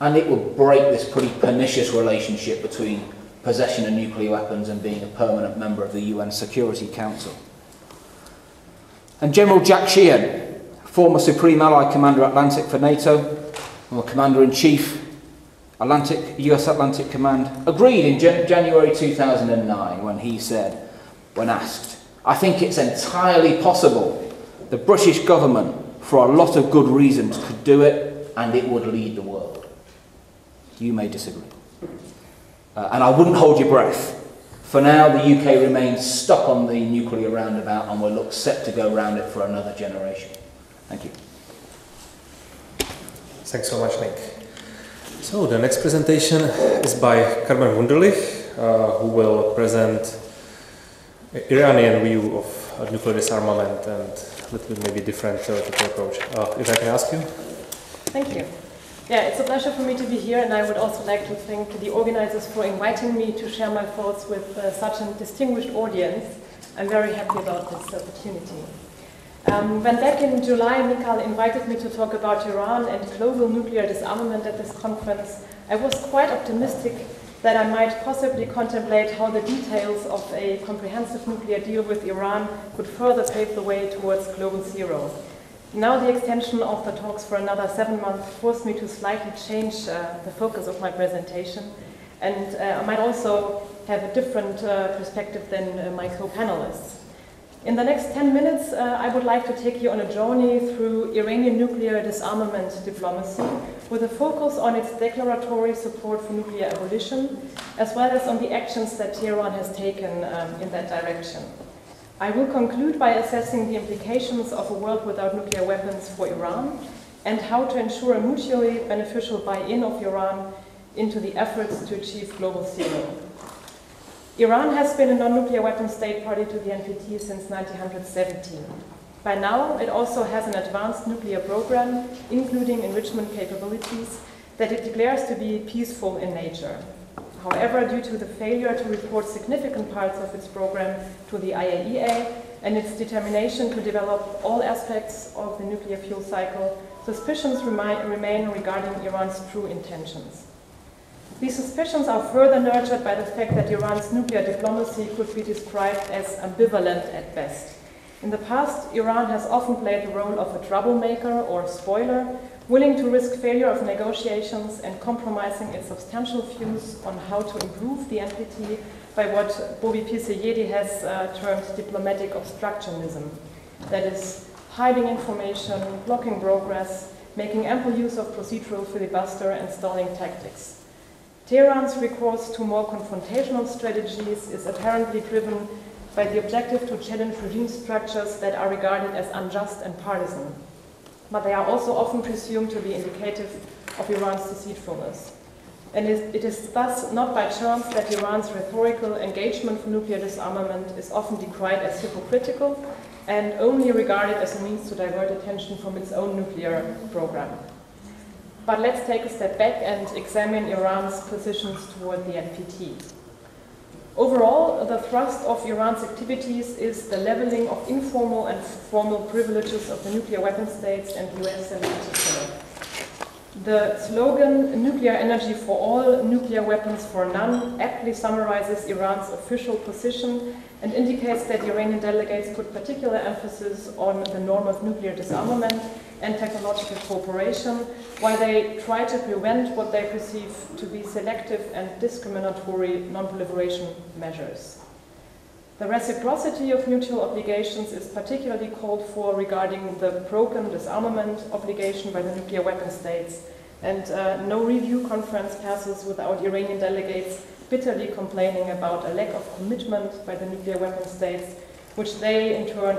and it would break this pretty pernicious relationship between possession of nuclear weapons and being a permanent member of the UN Security Council. And General Jack Sheehan, former Supreme Allied Commander Atlantic for NATO, or Commander-in-Chief US Atlantic Command, agreed in January 2009 when he said, when asked, "I think it's entirely possible the British government, for a lot of good reasons, could do it and it would lead the world." You may disagree. And I wouldn't hold your breath. For now, the UK remains stuck on the nuclear roundabout and will look set to go round it for another generation. Thank you. Thanks so much, Nick. So the next presentation is by Carmen Wunderlich, who will present Iranian view of nuclear disarmament and a little bit maybe different theoretical approach. If I can ask you? Thank you. Yeah, it's a pleasure for me to be here, and I would also like to thank the organizers for inviting me to share my thoughts with such a distinguished audience. I'm very happy about this opportunity. When back in July, Michal invited me to talk about Iran and global nuclear disarmament at this conference, I was quite optimistic that I might possibly contemplate how the details of a comprehensive nuclear deal with Iran could further pave the way towards global zero. Now the extension of the talks for another 7 months forced me to slightly change the focus of my presentation, and I might also have a different perspective than my co-panelists. In the next 10 minutes, I would like to take you on a journey through Iranian nuclear disarmament diplomacy, with a focus on its declaratory support for nuclear abolition, as well as on the actions that Tehran has taken in that direction. I will conclude by assessing the implications of a world without nuclear weapons for Iran and how to ensure a mutually beneficial buy-in of Iran into the efforts to achieve global zero. Iran has been a non-nuclear weapon state party to the NPT since 1970. By now, it also has an advanced nuclear program, including enrichment capabilities, that it declares to be peaceful in nature. However, due to the failure to report significant parts of its program to the IAEA and its determination to develop all aspects of the nuclear fuel cycle, suspicions remain regarding Iran's true intentions. These suspicions are further nurtured by the fact that Iran's nuclear diplomacy could be described as ambivalent at best. In the past, Iran has often played the role of a troublemaker or spoiler, willing to risk failure of negotiations and compromising its substantial views on how to improve the NPT by what Bobby Piseyedi has termed diplomatic obstructionism. That is, hiding information, blocking progress, making ample use of procedural filibuster and stalling tactics. Tehran's recourse to more confrontational strategies is apparently driven by the objective to challenge regime structures that are regarded as unjust and partisan. But they are also often presumed to be indicative of Iran's deceitfulness. And it is thus not by chance that Iran's rhetorical engagement for nuclear disarmament is often decried as hypocritical and only regarded as a means to divert attention from its own nuclear program. But let's take a step back and examine Iran's positions toward the NPT. Overall, the thrust of Iran's activities is the leveling of informal and formal privileges of the nuclear weapon states and the US in particular. The slogan, "Nuclear energy for all, nuclear weapons for none," aptly summarizes Iran's official position and indicates that Iranian delegates put particular emphasis on the norm of nuclear disarmament and technological cooperation, while they try to prevent what they perceive to be selective and discriminatory non-proliferation measures. The reciprocity of mutual obligations is particularly called for regarding the broken disarmament obligation by the nuclear weapon states, and no review conference passes without Iranian delegates bitterly complaining about a lack of commitment by the nuclear weapon states which they in turn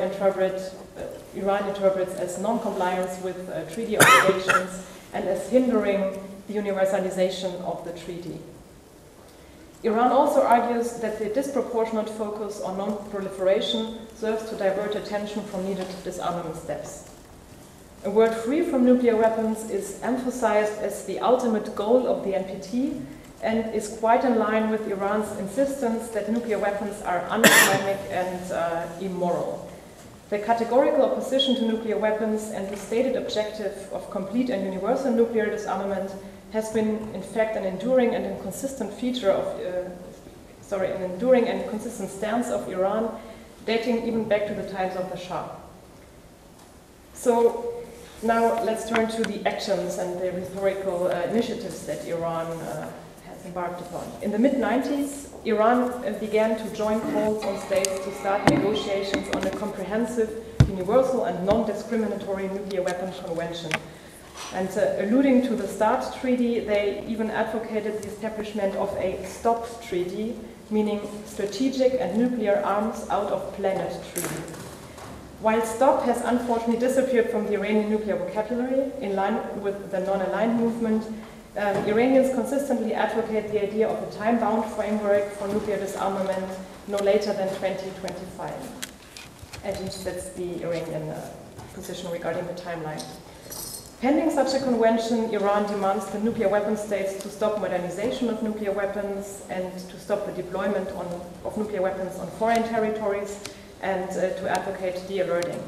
Iran interprets as non-compliance with treaty obligations and as hindering the universalization of the treaty. Iran also argues that the disproportionate focus on non-proliferation serves to divert attention from needed disarmament steps. A world free from nuclear weapons is emphasized as the ultimate goal of the NPT and is quite in line with Iran's insistence that nuclear weapons are un-Islamic and immoral. The categorical opposition to nuclear weapons and the stated objective of complete and universal nuclear disarmament has been, in fact, an enduring and consistent feature of, an enduring and consistent stance of Iran, dating even back to the times of the Shah. So now let's turn to the actions and the rhetorical initiatives that Iran has embarked upon. In the mid-90s, Iran began to join calls on states to start negotiations on a comprehensive, universal and non-discriminatory nuclear weapons convention. And alluding to the START treaty, they even advocated the establishment of a STOP treaty, meaning Strategic and Nuclear Arms Out of Planet treaty. While STOP has unfortunately disappeared from the Iranian nuclear vocabulary, in line with the non-aligned movement, Iranians consistently advocate the idea of a time-bound framework for nuclear disarmament no later than 2025. At least that's the Iranian position regarding the timeline. Pending such a convention, Iran demands the nuclear weapon states to stop modernization of nuclear weapons and to stop the deployment of nuclear weapons on foreign territories and to advocate de-alerting.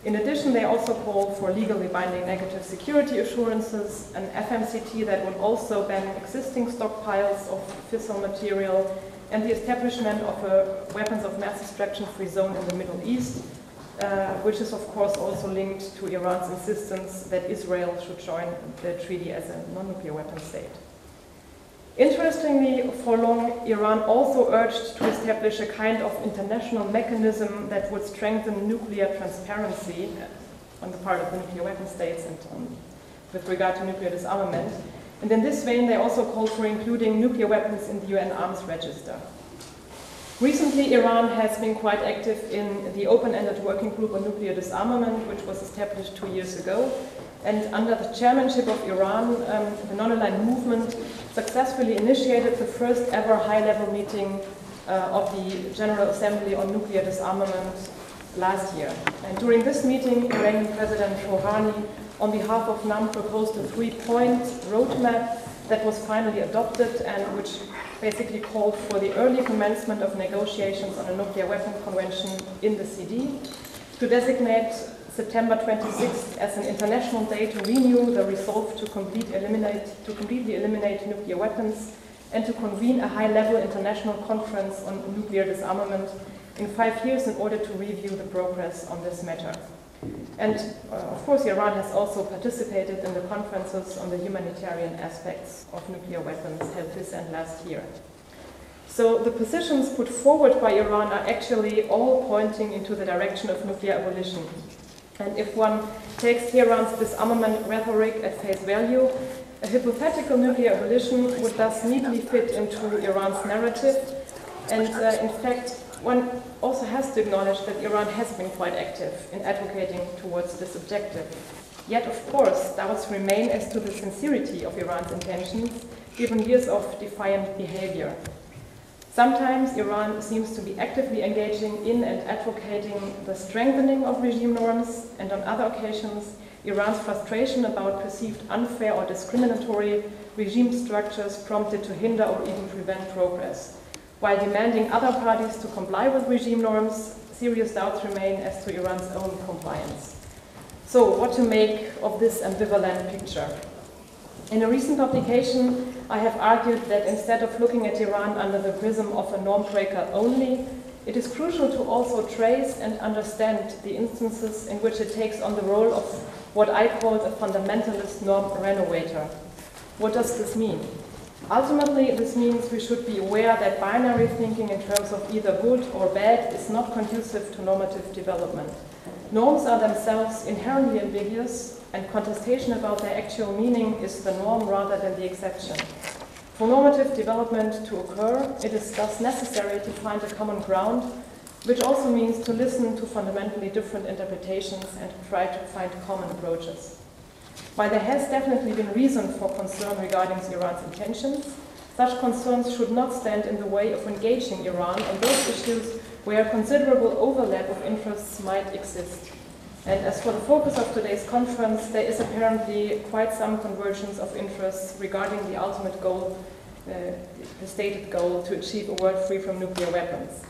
In addition, they also call for legally binding negative security assurances, an FMCT that would also ban existing stockpiles of fissile material, and the establishment of a weapons of mass destruction-free zone in the Middle East, which is of course also linked to Iran's insistence that Israel should join the treaty as a non-nuclear weapon state. Interestingly, for long, Iran also urged to establish a kind of international mechanism that would strengthen nuclear transparency on the part of the nuclear weapon states and with regard to nuclear disarmament. And in this vein, they also called for including nuclear weapons in the UN Arms Register. Recently, Iran has been quite active in the open-ended working group on nuclear disarmament, which was established 2 years ago. And under the chairmanship of Iran, the non-aligned movement successfully initiated the first ever high-level meeting of the General Assembly on nuclear disarmament last year. And during this meeting, Iranian President Rouhani, on behalf of NAM, proposed a 3-point roadmap that was finally adopted and which basically called for the early commencement of negotiations on a nuclear weapon convention in the CD, to designate September 26th as an international day to renew the resolve to completely eliminate nuclear weapons, and to convene a high-level international conference on nuclear disarmament in 5 years in order to review the progress on this matter. And of course, Iran has also participated in the conferences on the humanitarian aspects of nuclear weapons held this and last year. So the positions put forward by Iran are actually all pointing into the direction of nuclear abolition. And if one takes Tehran's disarmament rhetoric at face value, a hypothetical nuclear abolition would thus neatly fit into Iran's narrative. And in fact, one also has to acknowledge that Iran has been quite active in advocating towards this objective. Yet, of course, doubts remain as to the sincerity of Iran's intentions, given years of defiant behavior. Sometimes Iran seems to be actively engaging in and advocating the strengthening of regime norms, and on other occasions, Iran's frustration about perceived unfair or discriminatory regime structures prompted to hinder or even prevent progress. While demanding other parties to comply with regime norms, serious doubts remain as to Iran's own compliance. So, what to make of this ambivalent picture? In a recent publication, I have argued that instead of looking at Iran under the prism of a norm breaker only, it is crucial to also trace and understand the instances in which it takes on the role of what I called a fundamentalist norm renovator. What does this mean? Ultimately, this means we should be aware that binary thinking in terms of either good or bad is not conducive to normative development. Norms are themselves inherently ambiguous, and contestation about their actual meaning is the norm rather than the exception. For normative development to occur, it is thus necessary to find a common ground which also means to listen to fundamentally different interpretations and to try to find common approaches. While there has definitely been reason for concern regarding Iran's intentions, such concerns should not stand in the way of engaging Iran on those issues where considerable overlap of interests might exist. And as for the focus of today's conference, there is apparently quite some convergence of interests regarding the ultimate goal, the stated goal to achieve a world free from nuclear weapons.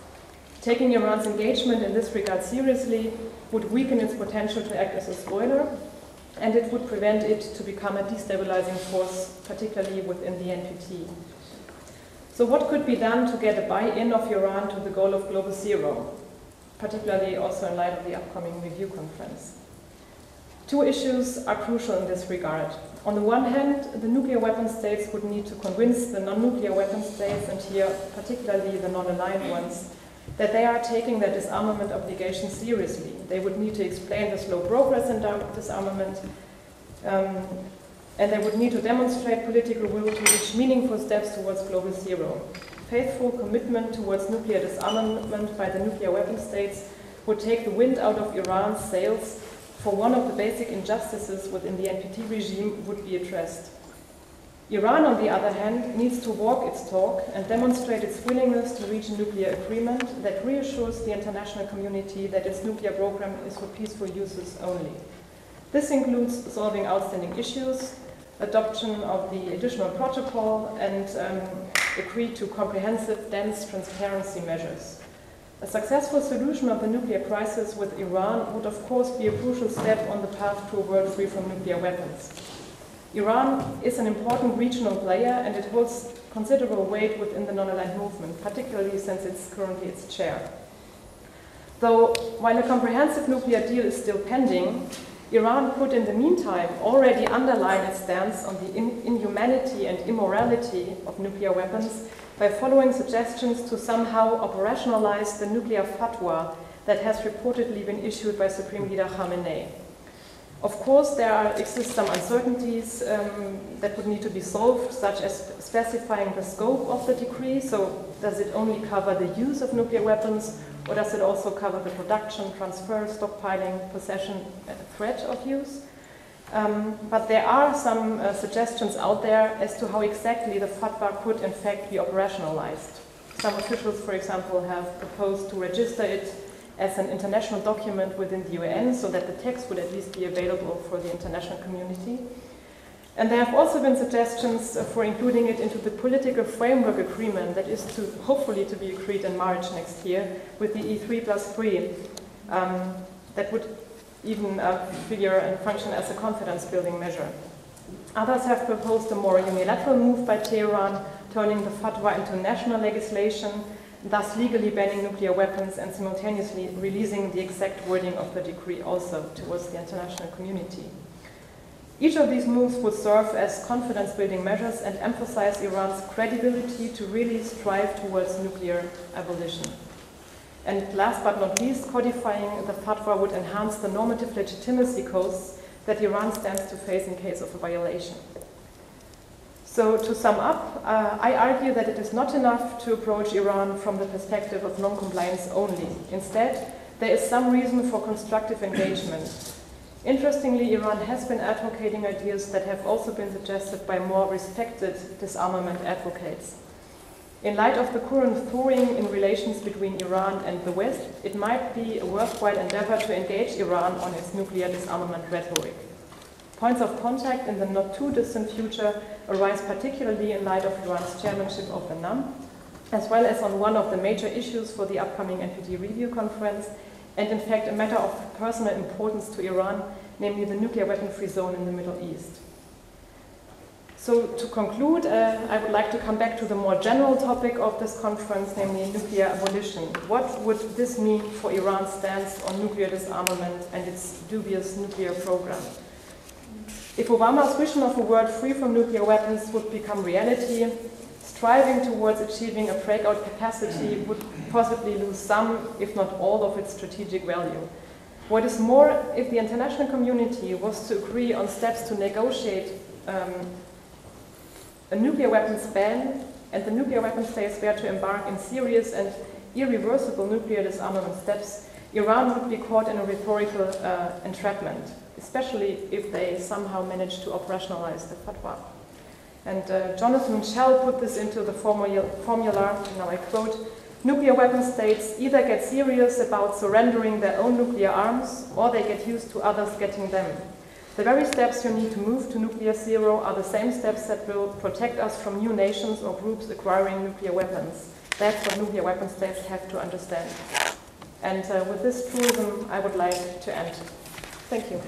Taking Iran's engagement in this regard seriously would weaken its potential to act as a spoiler, and it would prevent it to become a destabilizing force, particularly within the NPT. So what could be done to get a buy-in of Iran to the goal of Global Zero, particularly also in light of the upcoming review conference? Two issues are crucial in this regard. On the one hand, the nuclear weapon states would need to convince the non-nuclear weapon states, and here particularly the non-aligned ones, that they are taking their disarmament obligations seriously. They would need to explain the slow progress in disarmament, and they would need to demonstrate political will to reach meaningful steps towards Global Zero. Faithful commitment towards nuclear disarmament by the nuclear weapon states would take the wind out of Iran's sails, for one of the basic injustices within the NPT regime would be addressed. Iran, on the other hand, needs to walk its talk and demonstrate its willingness to reach a nuclear agreement that reassures the international community that its nuclear program is for peaceful uses only. This includes solving outstanding issues, adoption of the additional protocol, and agree to comprehensive, dense transparency measures. A successful solution of the nuclear crisis with Iran would of course be a crucial step on the path to a world free from nuclear weapons. Iran is an important regional player, and it holds considerable weight within the non-aligned movement, particularly since it's currently its chair. Though, while a comprehensive nuclear deal is still pending, Iran could in the meantime already underline its stance on the inhumanity and immorality of nuclear weapons by following suggestions to somehow operationalize the nuclear fatwa that has reportedly been issued by Supreme Leader Khamenei. Of course, there exist some uncertainties that would need to be solved, such as specifying the scope of the decree. So does it only cover the use of nuclear weapons, or does it also cover the production, transfer, stockpiling, possession, threat of use? But there are some suggestions out there as to how exactly the fatwa could in fact be operationalized. Some officials, for example, have proposed to register it as an international document within the UN, so that the text would at least be available for the international community. And there have also been suggestions for including it into the political framework agreement that is hopefully to be agreed in March next year with the E3+3, that would even figure and function as a confidence-building measure. Others have proposed a more unilateral move by Tehran, turning the fatwa into national legislation, thus legally banning nuclear weapons and simultaneously releasing the exact wording of the decree also towards the international community. Each of these moves would serve as confidence-building measures and emphasize Iran's credibility to really strive towards nuclear abolition. And last but not least, codifying the fatwa would enhance the normative legitimacy costs that Iran stands to face in case of a violation. So to sum up, I argue that it is not enough to approach Iran from the perspective of non-compliance only. Instead, there is some reason for constructive engagement. Interestingly, Iran has been advocating ideas that have also been suggested by more respected disarmament advocates. In light of the current thawing in relations between Iran and the West, it might be a worthwhile endeavor to engage Iran on its nuclear disarmament rhetoric. Points of contact in the not too distant future arise particularly in light of Iran's chairmanship of the NAM, as well as on one of the major issues for the upcoming NPT review conference, and in fact a matter of personal importance to Iran, namely the nuclear weapon-free zone in the Middle East. So to conclude, I would like to come back to the more general topic of this conference, namely nuclear abolition. What would this mean for Iran's stance on nuclear disarmament and its dubious nuclear program? If Obama's vision of a world free from nuclear weapons would become reality, striving towards achieving a breakout capacity would possibly lose some, if not all, of its strategic value. What is more, if the international community was to agree on steps to negotiate a nuclear weapons ban, and the nuclear weapons states were to embark in serious and irreversible nuclear disarmament steps, Iran would be caught in a rhetorical entrapment, especially if they somehow manage to operationalize the fatwa. And Jonathan Michal put this into the formula, now I quote, "Nuclear weapon states either get serious about surrendering their own nuclear arms, or they get used to others getting them. The very steps you need to move to nuclear zero are the same steps that will protect us from new nations or groups acquiring nuclear weapons. That's what nuclear weapon states have to understand." And with this truism, I would like to end. Thank you.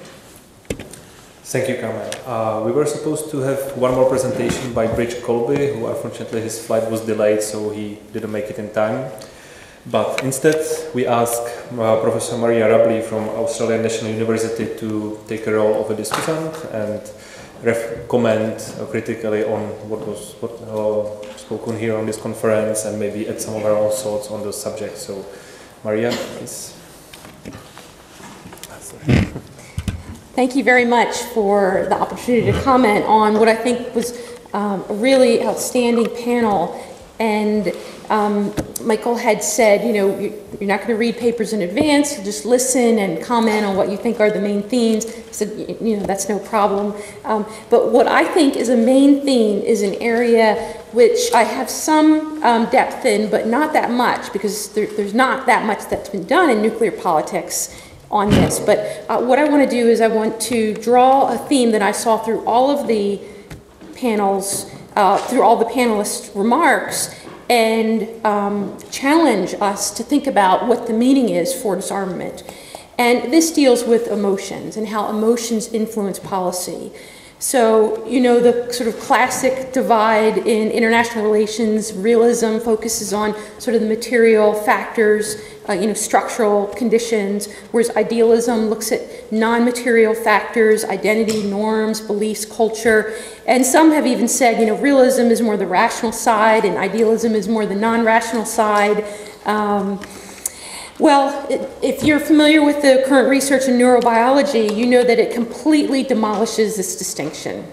Thank you, Carmen. We were supposed to have one more presentation by Bridge Colby, who unfortunately his flight was delayed, so he didn't make it in time. But instead, we asked Professor Maria Rublee from Australian National University to take a role of a discussant and comment critically on what was spoken here on this conference, and maybe add some of our own thoughts on those subjects. So, Maria, please. Thank you very much for the opportunity to comment on what I think was a really outstanding panel. And Michael had said, you know, you're not going to read papers in advance, you just listen and comment on what you think are the main themes. I said, you know, that's no problem. But what I think is a main theme is an area which I have some depth in, but not that much, because there's not that much that's been done in nuclear politics on this. But what I want to do is I want to draw a theme that I saw through all of the panels, through all the panelists' remarks, and challenge us to think about what the meaning is for disarmament. And this deals with emotions and how emotions influence policy. So, you know, the sort of classic divide in international relations, realism focuses on sort of the material factors, you know, structural conditions, whereas idealism looks at non-material factors, identity, norms, beliefs, culture. And some have even said, you know, realism is more the rational side and idealism is more the non-rational side. Well, if you're familiar with the current research in neurobiology, you know that it completely demolishes this distinction.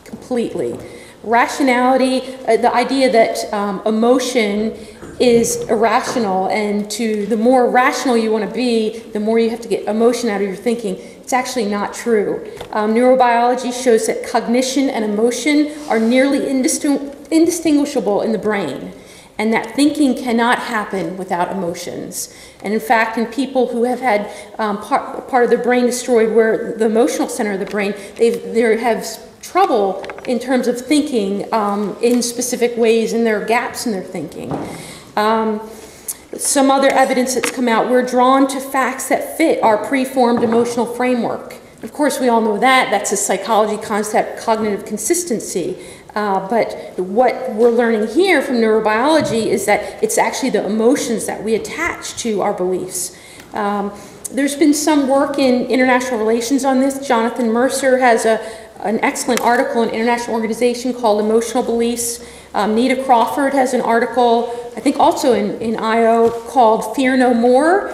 Completely. Rationality, the idea that emotion is irrational, and the more rational you want to be, the more you have to get emotion out of your thinking. It's actually not true. Neurobiology shows that cognition and emotion are nearly indistinguishable in the brain, and that thinking cannot happen without emotions. And in fact, in people who have had part of their brain destroyed, where the emotional center of the brain, they have trouble in terms of thinking in specific ways, and there are gaps in their thinking. Some other evidence that's come out, we're drawn to facts that fit our preformed emotional framework. Of course, we all know that. That's a psychology concept, cognitive consistency. But what we're learning here from neurobiology is that it's actually the emotions that we attach to our beliefs. There's been some work in international relations on this. Jonathan Mercer has an excellent article in an international organization called Emotional Beliefs. Nita Crawford has an article, I think also in IO, called Fear No More,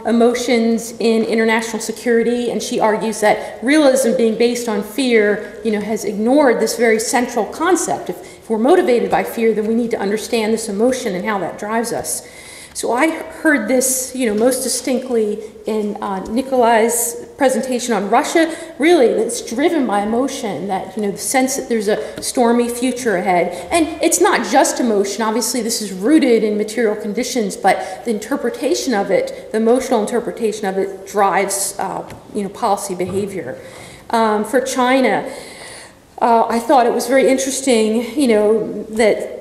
Emotions in International Security, and she argues that realism being based on fear, you know, has ignored this very central concept. If we're motivated by fear, then we need to understand this emotion and how that drives us. So I heard this, you know, most distinctly in Nikolai's presentation on Russia. Really, it's driven by emotion, that, you know, the sense that there's a stormy future ahead. And it's not just emotion. Obviously, this is rooted in material conditions, but the interpretation of it, the emotional interpretation of it, drives, you know, policy behavior. For China, I thought it was very interesting, you know, that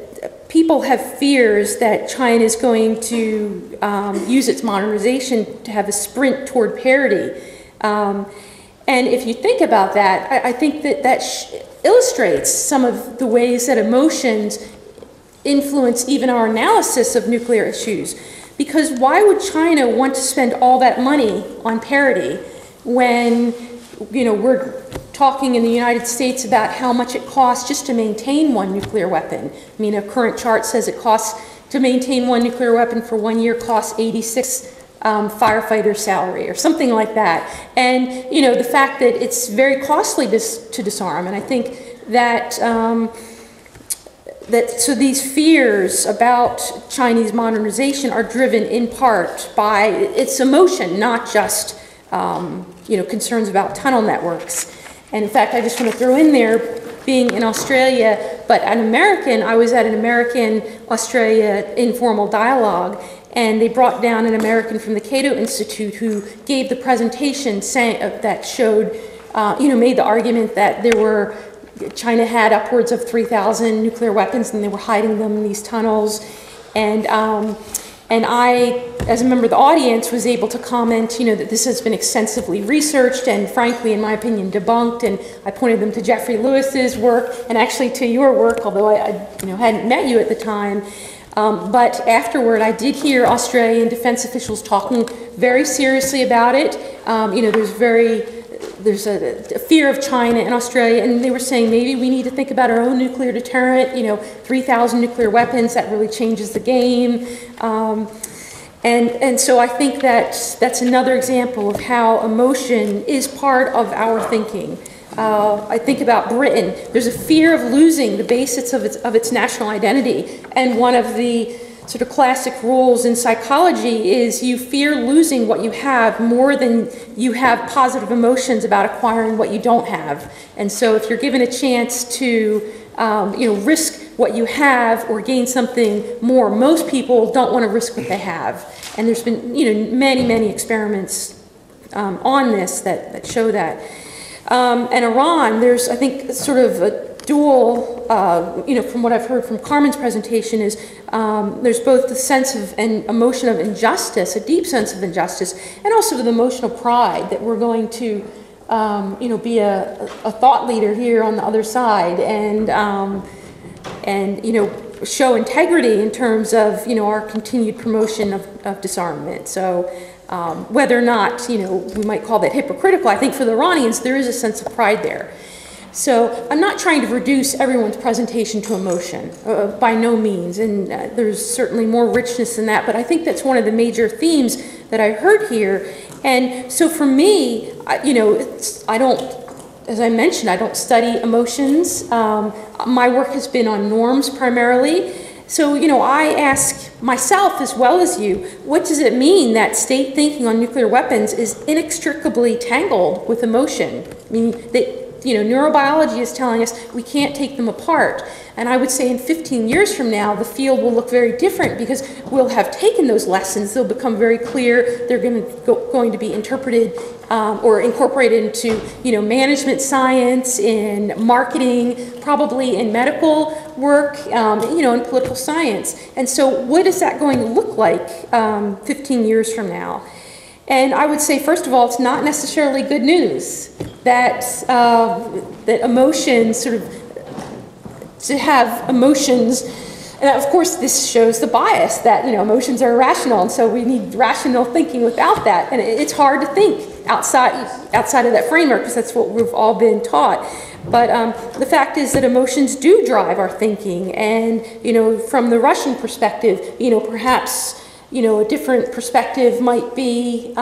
people have fears that China is going to use its modernization to have a sprint toward parity. And if you think about that, I think that illustrates some of the ways that emotions influence even our analysis of nuclear issues. Because why would China want to spend all that money on parity when, you know, we're talking in the United States about how much it costs just to maintain one nuclear weapon? I mean, a current chart says it costs to maintain one nuclear weapon for 1 year costs 86 firefighter salary or something like that. And, you know, the fact that it's very costly to disarm, and I think that so these fears about Chinese modernization are driven in part by its emotion, not just concerns about tunnel networks. And in fact, I just want to throw in there, being in Australia, but I was at an American-Australia informal dialogue, and they brought down an American from the Cato Institute who gave the presentation that showed, made the argument that China had upwards of 3,000 nuclear weapons and they were hiding them in these tunnels. And I, as a member of the audience, was able to comment, that this has been extensively researched and, frankly, in my opinion, debunked. And I pointed them to Jeffrey Lewis's work and actually to your work, although I hadn't met you at the time. But afterward, I did hear Australian defense officials talking very seriously about it. There's a fear of China in Australia, and they were saying maybe we need to think about our own nuclear deterrent. 3,000 nuclear weapons, that really changes the game. And so I think that's another example of how emotion is part of our thinking. I think about Britain. There's a fear of losing the basis of its national identity, and one of the sort of classic rules in psychology is you fear losing what you have more than you have positive emotions about acquiring what you don't have. And so if you're given a chance to risk what you have or gain something more, most people don't want to risk what they have. And there's been many experiments on this that show that. And Iran, there's, I think, sort of a dual, from what I've heard from Carmen's presentation, is there's both the sense of and emotion of injustice, a deep sense of injustice, and also the emotional pride that we're going to, be a thought leader here on the other side, and show integrity in terms of, our continued promotion of disarmament. So. Whether or not, we might call that hypocritical, I think for the Iranians there is a sense of pride there. So I'm not trying to reduce everyone's presentation to emotion, by no means, and there's certainly more richness in that, but I think that's one of the major themes that I heard here. And so for me, I don't, as I mentioned, I don't study emotions. My work has been on norms primarily. So, I ask myself as well as you, what does it mean that state thinking on nuclear weapons is inextricably tangled with emotion? I mean, neurobiology is telling us we can't take them apart. And I would say in 15 years from now, the field will look very different because we'll have taken those lessons. They'll become very clear. They're going to be interpreted or incorporated into, management science, in marketing, probably in medical work, in political science. And so what is that going to look like 15 years from now? And I would say, first of all, it's not necessarily good news that emotions to have emotions, and of course this shows the bias that emotions are irrational, and so we need rational thinking without that, and it's hard to think outside of that framework because that's what we've all been taught. But the fact is that emotions do drive our thinking, and from the Russian perspective, perhaps a different perspective might be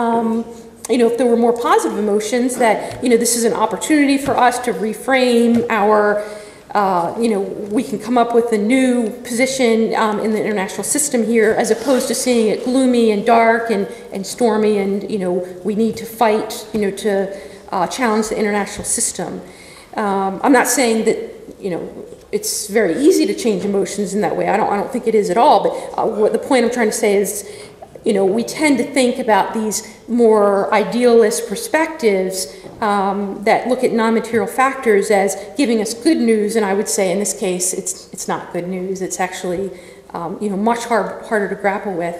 if there were more positive emotions, that this is an opportunity for us to reframe our we can come up with a new position in the international system here, as opposed to seeing it gloomy and dark and stormy, and we need to fight to challenge the international system. I'm not saying that it's very easy to change emotions in that way. I don't think it is at all. But what the point I'm trying to say is, we tend to think about these more idealist perspectives that look at non-material factors as giving us good news, and I would say in this case it's not good news. It's actually much harder to grapple with.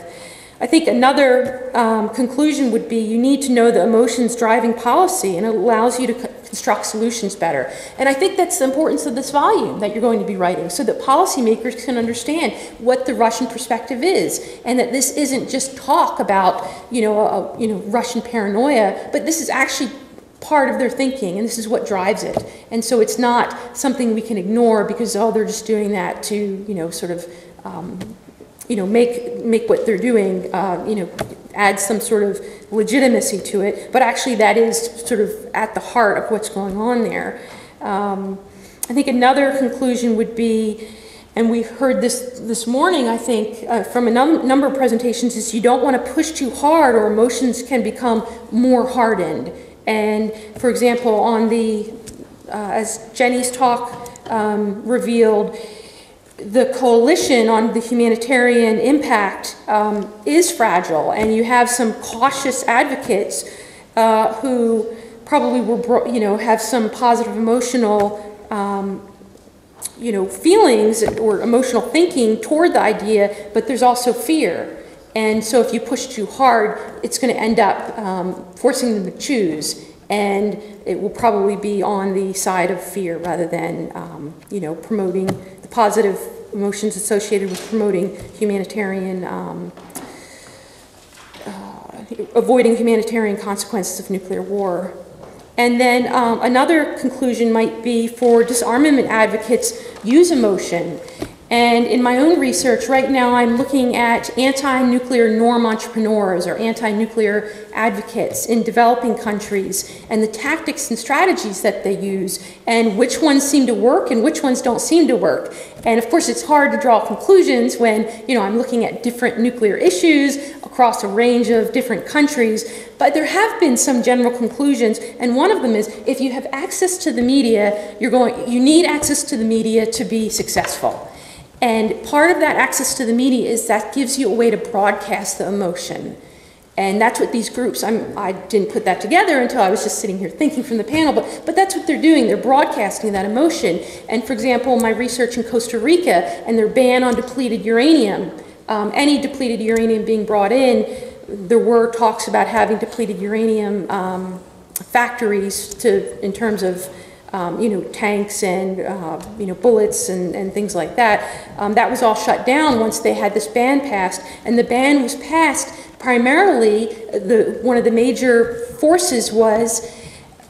I think another conclusion would be you need to know the emotions driving policy, and it allows you to construct solutions better. And I think that's the importance of this volume that you're going to be writing, so that policymakers can understand what the Russian perspective is, and that this isn't just talk about Russian paranoia, but this is actually part of their thinking, and this is what drives it. And so it's not something we can ignore because they're just doing that to make what they're doing, add some sort of legitimacy to it, but actually that is sort of at the heart of what's going on there. I think another conclusion would be, and we heard this morning, I think, from a number of presentations, is you don't want to push too hard or emotions can become more hardened. And for example, on the, as Jenny's talk revealed, the coalition on the humanitarian impact is fragile, and you have some cautious advocates who probably will, have some positive emotional, feelings or emotional thinking toward the idea, but there's also fear. And so if you push too hard, it's going to end up forcing them to choose, and it will probably be on the side of fear rather than, promoting the positive emotions associated with promoting humanitarian, avoiding humanitarian consequences of nuclear war. And then another conclusion might be for disarmament advocates, use emotion. And in my own research right now, I'm looking at anti-nuclear norm entrepreneurs or anti-nuclear advocates in developing countries and the tactics and strategies that they use and which ones seem to work and which ones don't seem to work. And of course, it's hard to draw conclusions when, I'm looking at different nuclear issues across a range of different countries, but there have been some general conclusions, and one of them is if you have access to the media, you need access to the media to be successful. And part of that access to the media is that gives you a way to broadcast the emotion. And that's what these groups, I didn't put that together until I was just sitting here thinking from the panel, but that's what they're doing. They're broadcasting that emotion. And for example, my research in Costa Rica and their ban on depleted uranium, any depleted uranium being brought in, there were talks about having depleted uranium factories in terms of tanks and, bullets and things like that. That was all shut down once they had this ban passed. And the ban was passed primarily, one of the major forces was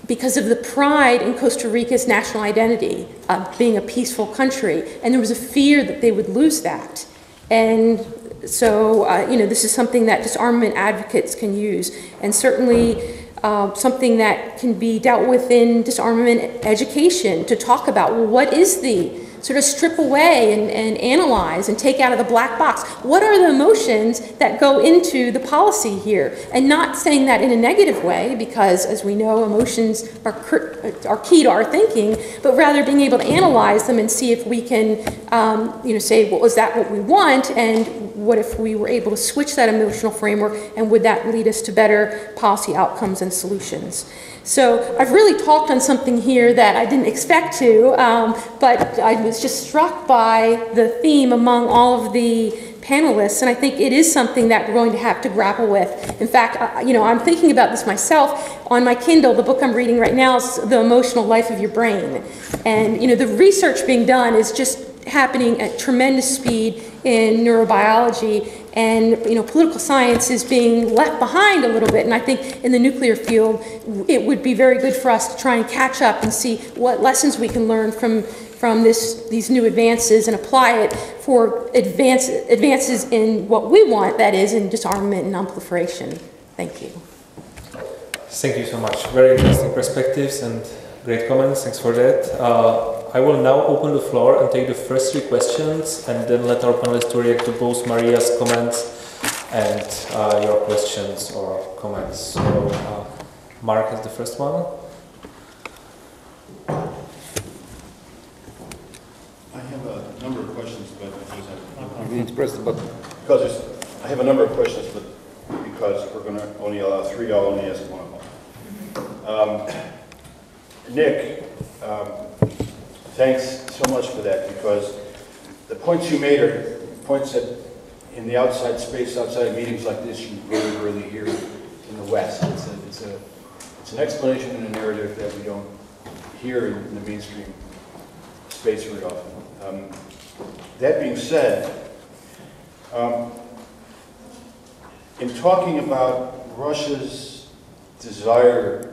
because of the pride in Costa Rica's national identity, being a peaceful country. And there was a fear that they would lose that. And so, this is something that disarmament advocates can use. And certainly, something that can be dealt with in disarmament education to talk about, well, what is the sort of strip away and analyze and take out of the black box? What are the emotions that go into the policy here? And not saying that in a negative way, because as we know, emotions are key to our thinking, but rather being able to analyze them and see if we can, say, well, is that what we want? And what if we were able to switch that emotional framework, and would that lead us to better policy outcomes and solutions? So I've really talked on something here that I didn't expect to, but I was just struck by the theme among all of the panelists, and I think it is something that we're going to have to grapple with. In fact, I'm thinking about this myself. On my Kindle, the book I'm reading right now is The Emotional Life of Your Brain. And, the research being done is just happening at tremendous speed in neurobiology, and political science is being left behind a little bit. And I think in the nuclear field, it would be very good for us to try and catch up and see what lessons we can learn from these new advances and apply it for advances in what we want, that is, in disarmament and non-proliferation. Thank you. Thank you so much. Very interesting perspectives and great comments. Thanks for that. I will now open the floor and take the first 3 questions, and then let our panelists to react to both Maria's comments and your questions or comments. So, Mark is the first one. I have a number of questions, but I have a number of questions, but because we're going to only allow 3, I'll only ask one of them. Nick, thanks so much for that, because the points you made are points that in the outside space, outside meetings like this, you rarely hear in the West. It's an explanation and a narrative that we don't hear in the mainstream space very often. That being said, in talking about Russia's desire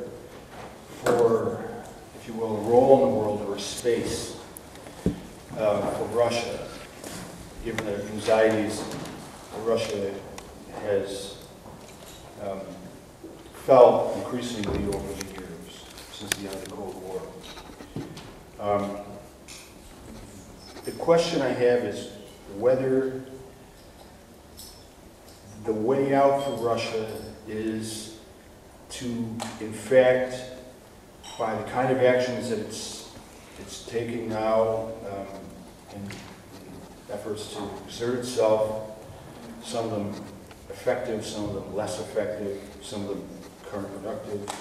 for, if you will, a role in the world or a space for Russia, given the anxieties that Russia has felt increasingly over the years since the end of the Cold War. the question I have is whether the way out for Russia is to, in fact, by the kind of actions that it's taking now in efforts to exert itself, some of them effective, some of them less effective, some of them counterproductive,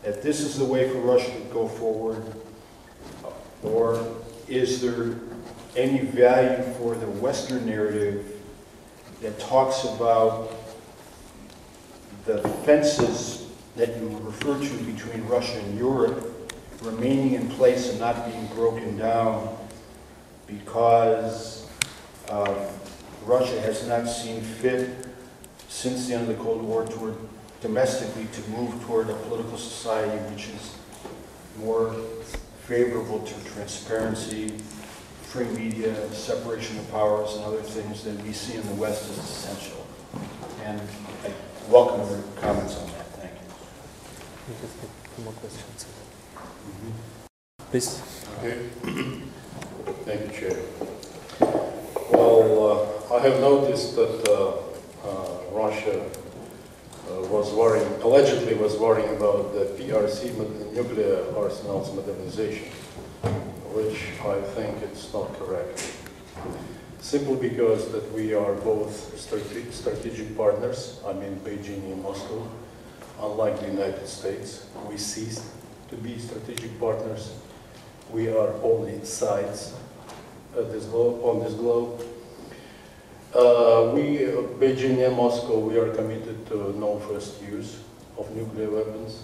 that this is the way for Russia to go forward, or is there any value for the Western narrative that talks about the fences that you refer to between Russia and Europe remaining in place and not being broken down because Russia has not seen fit since the end of the Cold War domestically to move toward a political society which is more favorable to transparency, free media, separation of powers, and other things that we see in the West as essential. And I welcome your comments on that. Thank you. Two more questions. Please. Okay. Thank you, Chair. Well, I have noticed that Russia allegedly was worrying about the PRC nuclear arsenals modernization, which I think it's not correct. Simply because that we are both strategic partners, I mean Beijing and Moscow. Unlike the United States, we ceased to be strategic partners. We are only sides on this globe. Beijing and Moscow, we are committed to no first use of nuclear weapons.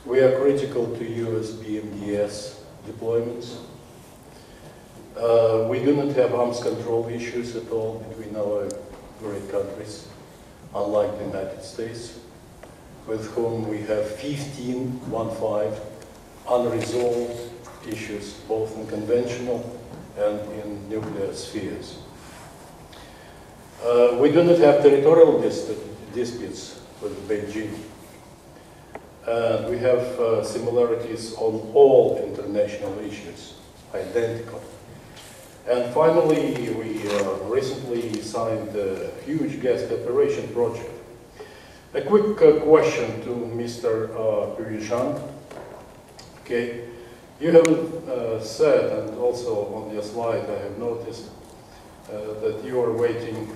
We are critical to US BMDS deployments. We do not have arms control issues at all between our great countries, unlike the United States, with whom we have 15 unresolved issues, both in conventional and in nuclear spheres. We do not have territorial disputes with Beijing. We have similarities on all international issues, identical. And finally, we recently signed a huge gas exploration project. A quick question to Mr. Zhang. Okay, you have said, and also on your slide I have noticed, that you are waiting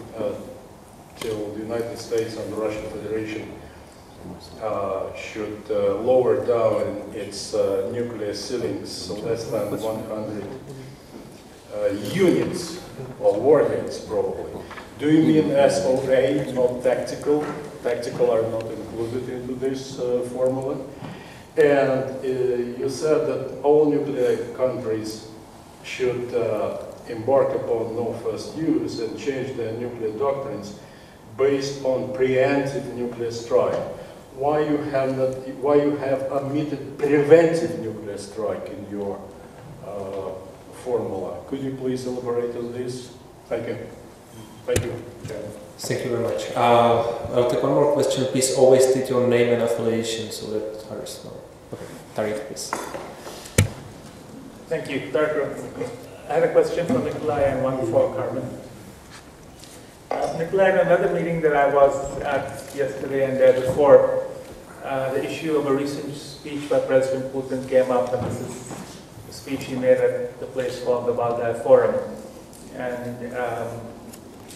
till the United States and the Russian Federation should lower down its nuclear ceilings, so less than 100 units or warheads, probably. Do you mean SOA, not tactical? Tactical are not included into this formula. And you said that all nuclear countries should embark upon no first use and change their nuclear doctrines based on preemptive nuclear strike. Why you have omitted preventive nuclear strike in your formula? Could you please elaborate on this? Thank you. Thank you, Chairman. Thank you very much. I'll take one more question. Please always state your name and affiliation so that others know. Okay, Tariq, please. Thank you. I had a question for Nikolai and one for Carmen. Nikolai, in another meeting that I was at yesterday and there before, the issue of a recent speech by President Putin came up, and this is a speech he made at the place called the Valdai Forum. And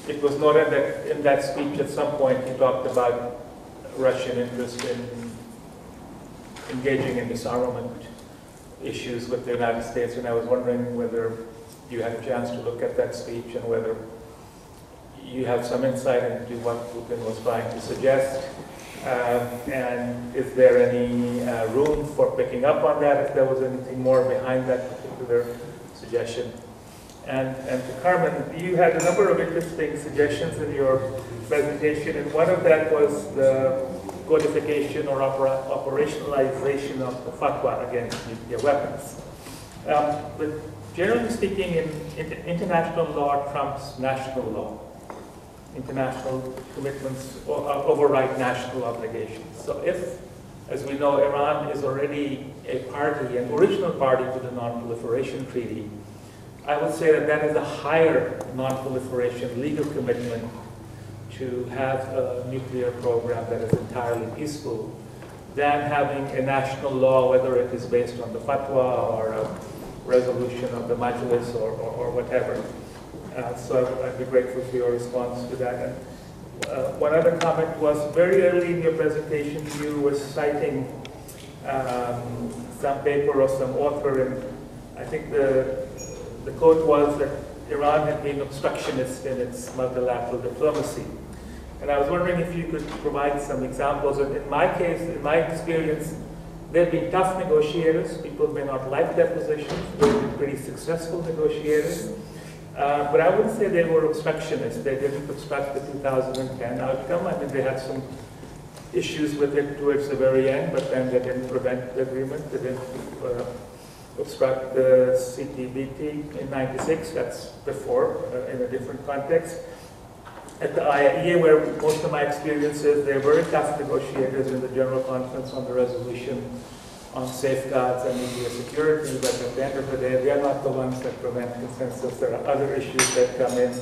it was noted that in that speech at some point he talked about Russian interest in engaging in disarmament issues with the United States, and I was wondering whether you had a chance to look at that speech and whether you have some insight into what Putin was trying to suggest, and is there any room for picking up on that, if there was anything more behind that particular suggestion. And to Carmen, you had a number of interesting suggestions in your presentation, and one of that was the codification or operationalization of the fatwa against nuclear weapons. But generally speaking, international law trumps national law. International commitments override national obligations. So if, as we know, Iran is already a party, an original party to the Non-proliferation Treaty, I would say that that is a higher non-proliferation legal commitment to have a nuclear program that is entirely peaceful than having a national law, whether it is based on the fatwa or a resolution of the majlis or whatever. So I'd be grateful for your response to that. And one other comment was, very early in your presentation, you were citing some paper or some author, and I think the quote was that Iran had been obstructionist in its multilateral diplomacy. And I was wondering if you could provide some examples. And in my case, in my experience, they've been tough negotiators. People may not like their positions. They've been pretty successful negotiators. But I wouldn't say they were obstructionists. They didn't obstruct the 2010 outcome. I mean, they had some issues with it towards the very end, but then they didn't prevent the agreement. They didn't obstruct the CTBT in '96. That's before, in a different context. At the IAEA, where most of my experience is, they're very tough negotiators in the General Conference on the resolution on safeguards and nuclear security, but at the end of the day, they're not the ones that prevent consensus. There are other issues that come in.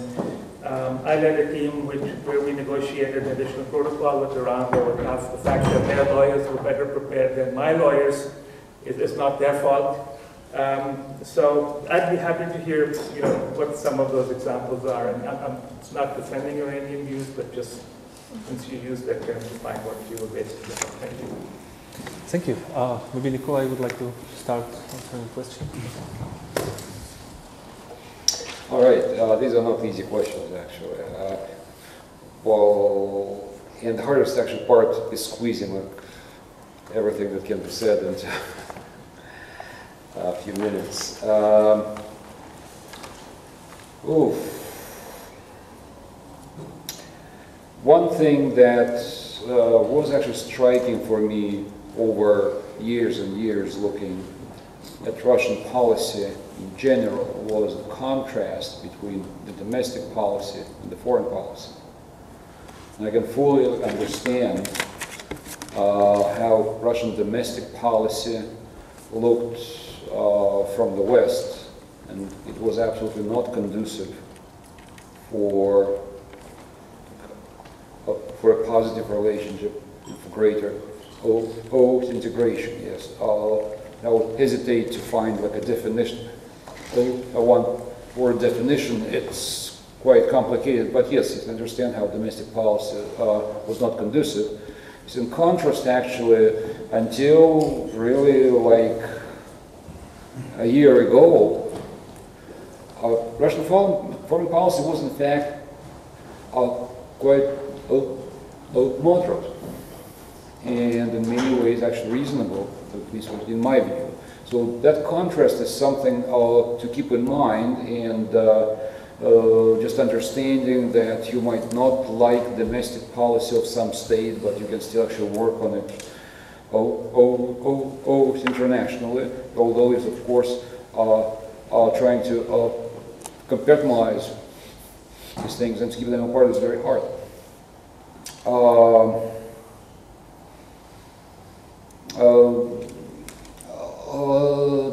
I led a team where we negotiated an additional protocol with Iran. They were tough. The fact that their lawyers were better prepared than my lawyers is not their fault. So I'd be happy to hear, what some of those examples are. And it's not defending Iranian views, but just since you used that term to find what you were basically. Thank you. Thank you. Maybe Nikolai would like to start answering the question. All right. These are not easy questions, actually. Well, and the hardest actually part is squeezing everything that can be said into a few minutes. One thing that was actually striking for me over years and years looking at Russian policy in general was the contrast between the domestic policy and the foreign policy. And I can fully understand how Russian domestic policy looked from the West, and it was absolutely not conducive for a positive relationship, for greater integration. Yes, I would hesitate to find like a definition. One word definition. It's quite complicated, but yes, you can understand how domestic policy was not conducive. It's in contrast, actually, until really like a year ago, Russian foreign policy was in fact quite moderate and in many ways actually reasonable, at least in my view. So that contrast is something to keep in mind, and just understanding that you might not like domestic policy of some state, but you can still actually work on it internationally, although it's of course trying to compartmentalize these things and to keep them apart is very hard.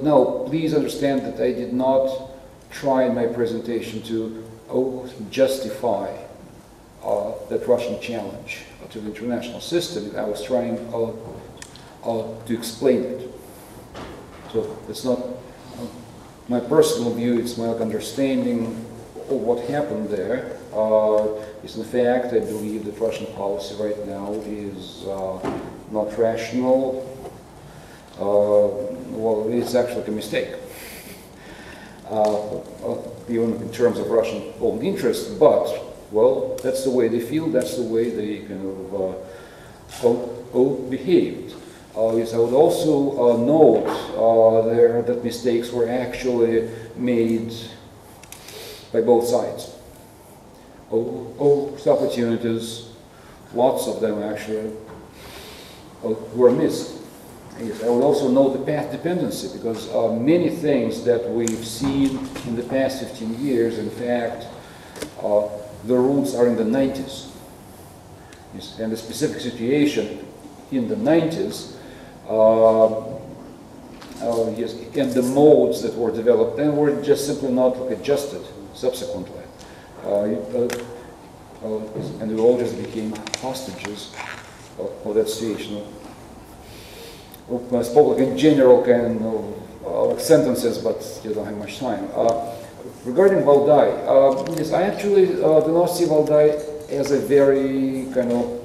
Now, please understand that I did not try in my presentation to justify that Russian challenge to the international system. I was trying to explain it. So it's not my personal view, it's my understanding of what happened there. Is in fact, I believe that Russian policy right now is not rational. Well, it's actually a mistake, even in terms of Russian own interest, but, well, that's the way they feel, that's the way they kind of behaved. Yes, I would also note there that mistakes were actually made by both sides. Opportunities, lots of them actually were missed. Yes, I would also note the path dependency, because many things that we've seen in the past 15 years, in fact, the roots are in the 90s. Yes, and the specific situation in the 90s yes, and the modes that were developed then were just simply not adjusted subsequently. And we all just became hostages of that situation. I spoke like in general kind of sentences, but you don't have much time. Regarding Valdai, yes, I actually do not see Valdai as a very kind of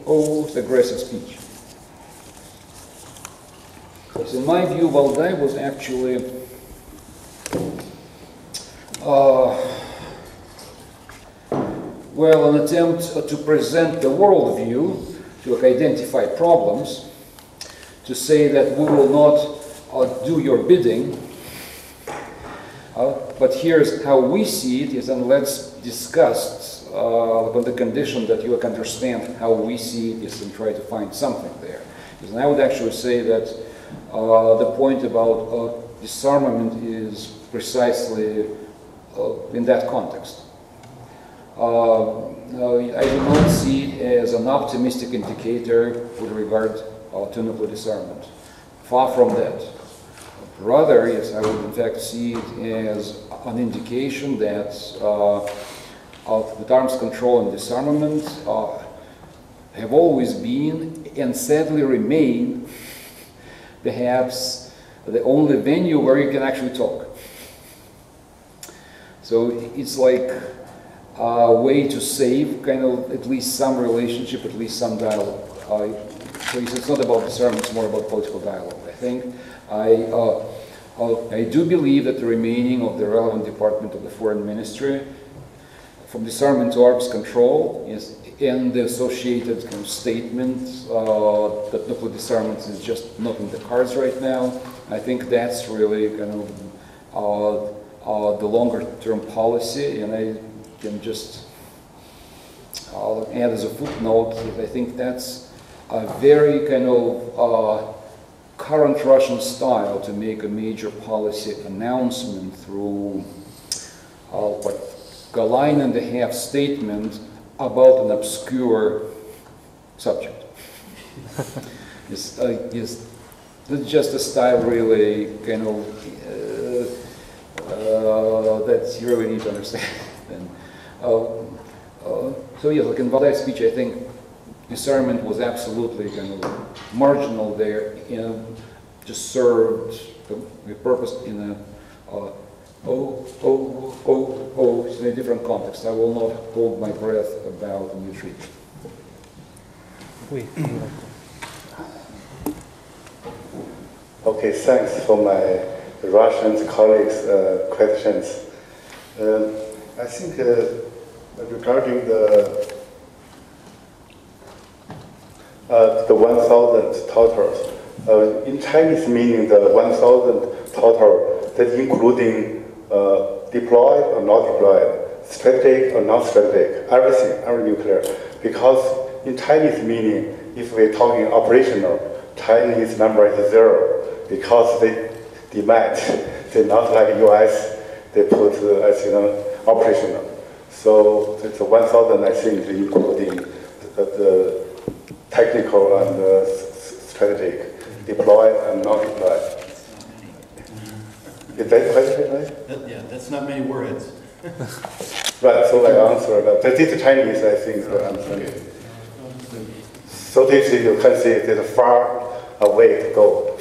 old, aggressive speech. So in my view, Valdai was actually well, an attempt to present the worldview, to identify problems, to say that we will not do your bidding, but here's how we see it, is, and let's discuss on the condition that you can understand how we see it is, and try to find something there. And I would actually say that the point about disarmament is precisely in that context. I do not see it as an optimistic indicator with regard to nuclear disarmament. Far from that. Rather, yes, I would in fact see it as an indication that that arms control and disarmament have always been, and sadly remain, perhaps the only venue where you can actually talk. So it's like a way to save kind of at least some relationship, at least some dialogue. So it's not about disarmament, it's more about political dialogue, I think. I do believe that the remaining of the relevant department of the Foreign Ministry, from disarmament to arms control, is, and the associated kind of statement that nuclear disarmament is just not in the cards right now, I think that's really kind of the longer-term policy, and I can just add as a footnote that I think that's a very kind of current Russian style to make a major policy announcement through a line-and-a-half statement about an obscure subject. It's just a style really kind of that you really need to understand. And, so yes, like in Valdai's speech, I think disarmament was absolutely kind of marginal there, and just served the purpose in a in a different context. I will not hold my breath about a retreat. Okay, thanks for my Russian colleagues' questions. I think regarding the 1,000 total, in Chinese meaning the 1,000 total, that's including deployed or not deployed, strategic or non-strategic, everything, every nuclear. Because in Chinese meaning, if we're talking operational, Chinese number is 0, because they demand, they're not like US, they put as you know, operational. So it's 1,000, I think, including the technical and strategic, deployed and not deployed. Is that question right? Yeah, that's not many words. Right, so I answer that. But this is Chinese, I think, the answer. Okay. So this is, you can see it is far away to go.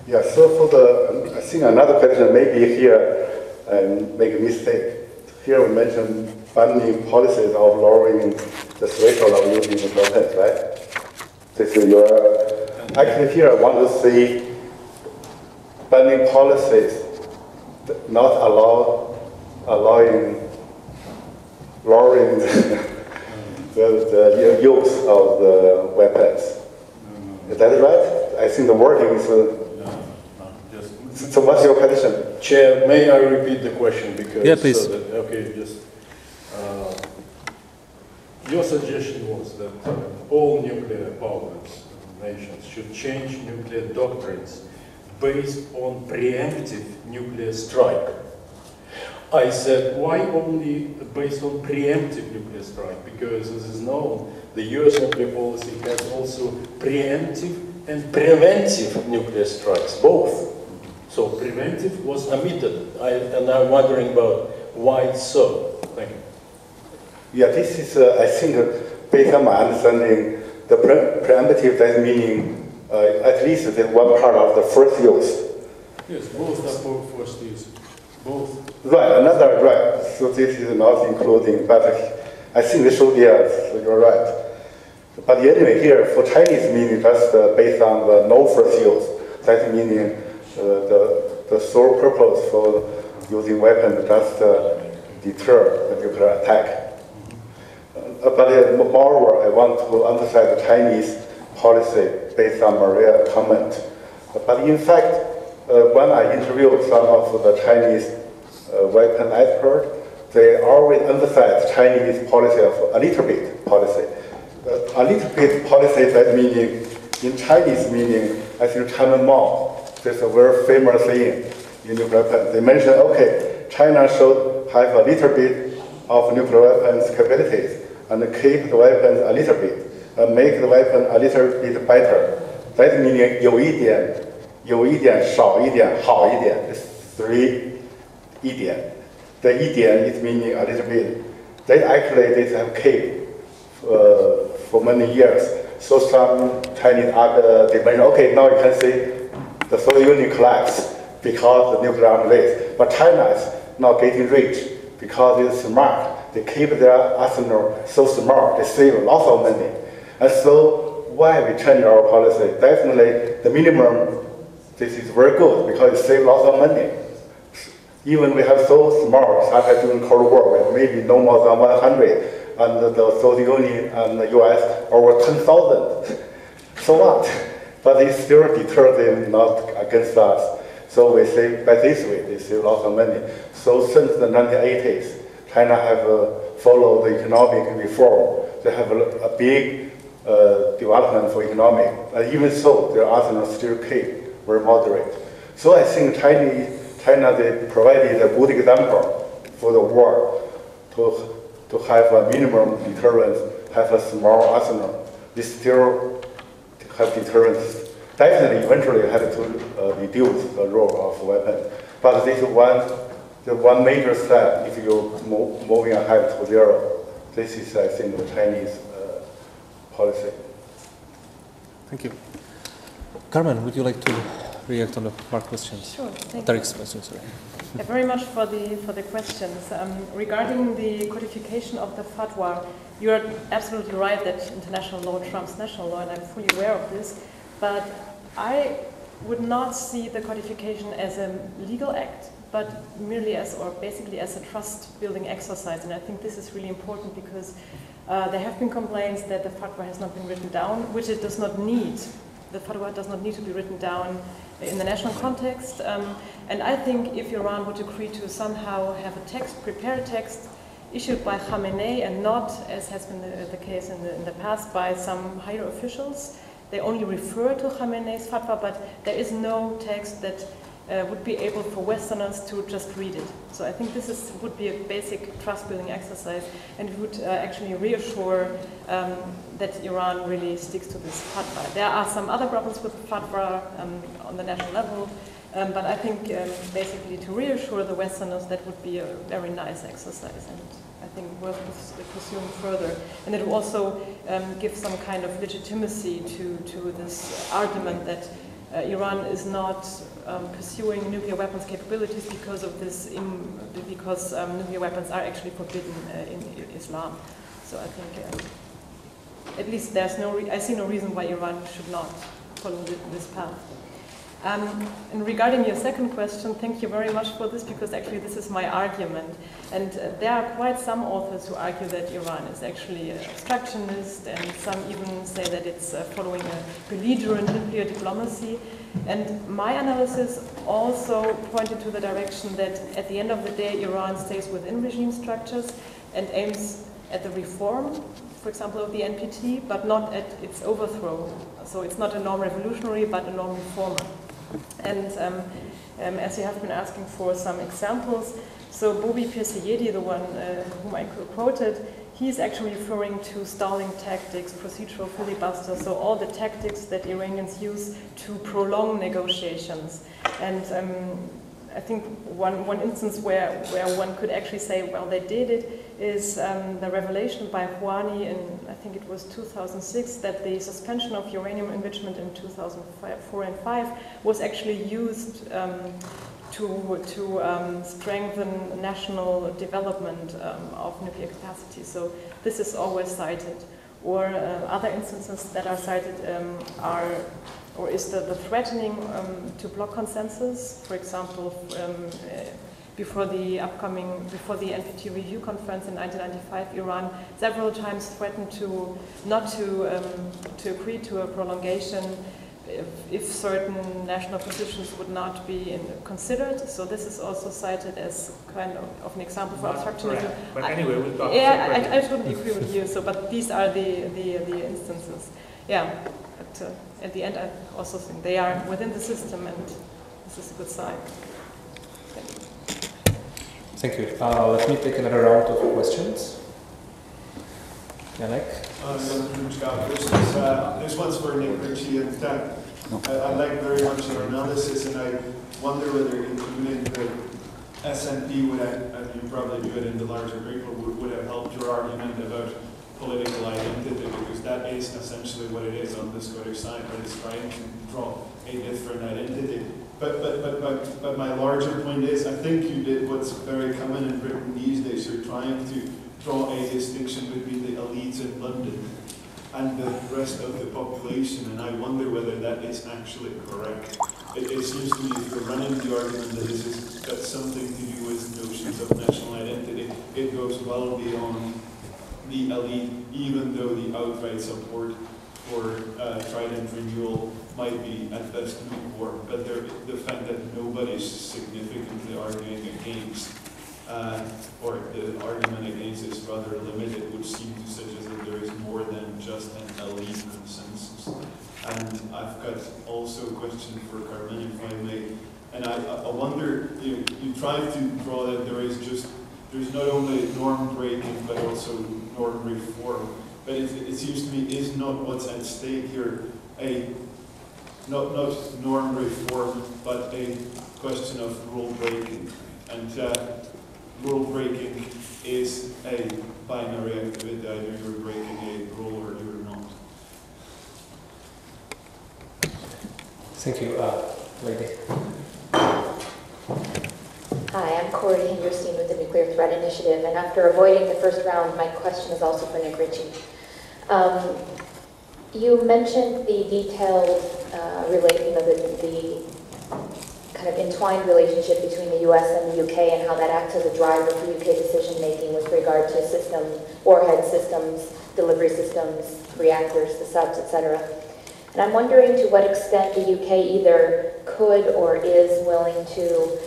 Yeah, so for the, I think another question maybe here, and make a mistake. Here we mentioned banning policies of lowering the threshold of using the weapons, right? This is your, actually here I want to see banning policies not allowing lowering the use of the weapons. Is that right? I think the wording is. So what's your question? Chair, may I repeat the question because? Yeah, please. So that, okay, just. Your suggestion was that all nuclear powers nations should change nuclear doctrines based on preemptive nuclear strike. I said, why only based on preemptive nuclear strike? Because as is known, the US nuclear policy has also preemptive and preventive nuclear strikes, both. So preventive was omitted, and I'm wondering about why it's so. Thank you. Yeah, this is, I think, based on my understanding, the preemptive, that meaning at least the one part of the first use. Yes, both are for first use. Both. Right, another, right. So this is not including, but I think this should be, so you're right. But anyway, here, for Chinese meaning, just based on the no first use. That meaning the sole purpose for using weapons just deter the nuclear attack. But moreover, I want to emphasize the Chinese policy based on Maria's comment. But in fact, when I interviewed some of the Chinese weapon experts, they always emphasize Chinese policy of a little bit policy. A little bit policy, that meaning, in Chinese meaning, I think Carmen there's a very famous saying in nuclear weapons. They mention, okay, China should have a little bit of nuclear weapons capabilities and keep the weapons a little bit, and make the weapon a little bit better. That meaning 有一点、有一点、少一点、好一点. It's 3 一点. The 一点 is meaning a little bit. They actually they have kept for many years. So some Chinese they mention, okay, now you can see the Soviet Union collapsed because the nuclear arms race. But China is now getting rich because it's smart. They keep their arsenal so smart, they save lots of money. And so why we change our policy? Definitely the minimum, this is very good because it saves lots of money. Even we have so smart, such as during Cold War, maybe no more than 100, and the Soviet Union and the US over 10,000. So what? But they still deter them not against us. So we say by this way, they save lots of money. So since the 1980s, China have followed the economic reform. They have a big development for economic. Even so, their arsenal still keep very moderate. So I think China they provided a good example for the world to have a minimum deterrence, have a small arsenal. They still have deterrence. Definitely, eventually had to reduce the role of weapons. But this is one major step if you're moving ahead to zero. This is, I think, the Chinese policy. Thank you. Carmen, would you like to react on the Mark questions? Sure, thank Tarek's you. questions, sorry. Yeah, very much for the questions. Regarding the codification of the fatwa, you're absolutely right that international law trumps national law, and I'm fully aware of this. But I would not see the codification as a legal act, but merely as, or basically as a trust-building exercise. And I think this is really important because there have been complaints that the fatwa has not been written down, which it does not need. The fatwa does not need to be written down in the national context. And I think if Iran would agree to somehow have a text, prepare a text, issued by Khamenei and not, as has been the case in the past, by some higher officials, they only refer to Khamenei's fatwa, but there is no text that would be able for Westerners to just read it. So I think this would be a basic trust-building exercise, and it would actually reassure that Iran really sticks to this fatwa. There are some other problems with the fatwa on the national level, but I think basically to reassure the Westerners, that would be a very nice exercise, and I think worth pursuing further. And it will also give some kind of legitimacy to this argument that Iran is not pursuing nuclear weapons capabilities because of this, because nuclear weapons are actually forbidden in Islam. So I think at least there's I see no reason why Iran should not follow this path. And regarding your second question, thank you very much for this, because actually this is my argument. And there are quite some authors who argue that Iran is actually obstructionist, and some even say that it's following a belligerent nuclear diplomacy. And my analysis also pointed to the direction that at the end of the day, Iran stays within regime structures and aims at the reform, for example, of the NPT, but not at its overthrow. So it's not a non-revolutionary, but a non-reformer. And as you have been asking for some examples, so Bobby Perseyedi, the one whom I quoted, he's actually referring to stalling tactics, procedural filibuster, so all the tactics that Iranians use to prolong negotiations. And I think one instance where one could actually say, well, they did it, is the revelation by Rouhani in, I think it was 2006, that the suspension of uranium enrichment in 2004 and 5 was actually used to strengthen national development of nuclear capacity. So this is always cited. Or other instances that are cited is the threatening to block consensus. For example, before the NPT review conference in 1995, Iran several times threatened not to agree to a prolongation if certain national positions would not be considered. So this is also cited as kind of an example for obstructionism. But anyway, we'll talk. Yeah, I totally agree with you. So, but these are the instances. Yeah, but at the end, I also think they are within the system, and this is a good sign. Thank you. Let me take another round of questions. Yannick? This one's for Nick, Ritchie, and I like very much your analysis, and I wonder whether including the SNP would have, and you probably do it in the larger group, would have helped your argument about political identity, because that is essentially what it is on the Scottish side, but it's trying to draw a different identity. But my larger point is, I think you did what's very common in Britain these days. You're trying to draw a distinction between the elites in London and the rest of the population, and I wonder whether that is actually correct. It seems to me, if you're running the argument that this has got something to do with notions of national identity, it goes well beyond the elite, even though the outright support for Trident renewal might be at best lukewarm. But the fact that nobody's significantly arguing against, or the argument against is rather limited, would seem to suggest that there is more than just an elite consensus. And I've got also a question for Carmen, if I may. And I wonder, you try to draw that there's not only norm breaking, but also norm reform. But it seems to me is not what's at stake here not norm reform, but a question of rule breaking. And rule breaking is a binary activity. Either you're breaking a rule or you're not. Thank you, lady. Hi, I'm Corey Hinderstein with the Nuclear Threat Initiative, and after avoiding the first round, my question is also for Nick Ritchie. You mentioned the detailed, the kind of entwined relationship between the US and the UK and how that acts as a driver for UK decision making with regard to systems, warhead systems, delivery systems, reactors, the subs, etc. And I'm wondering to what extent the UK either could or is willing to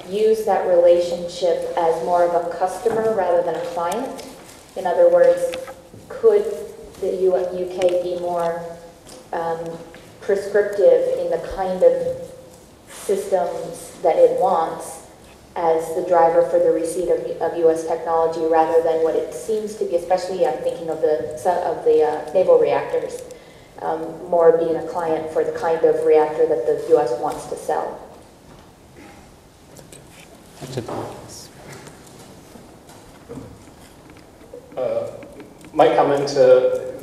use that relationship as more of a customer rather than a client. In other words, could the UK be more prescriptive in the kind of systems that it wants as the driver for the receipt of US technology, rather than what it seems to be, especially I'm thinking of the naval reactors, more being a client for the kind of reactor that the US wants to sell. My comment,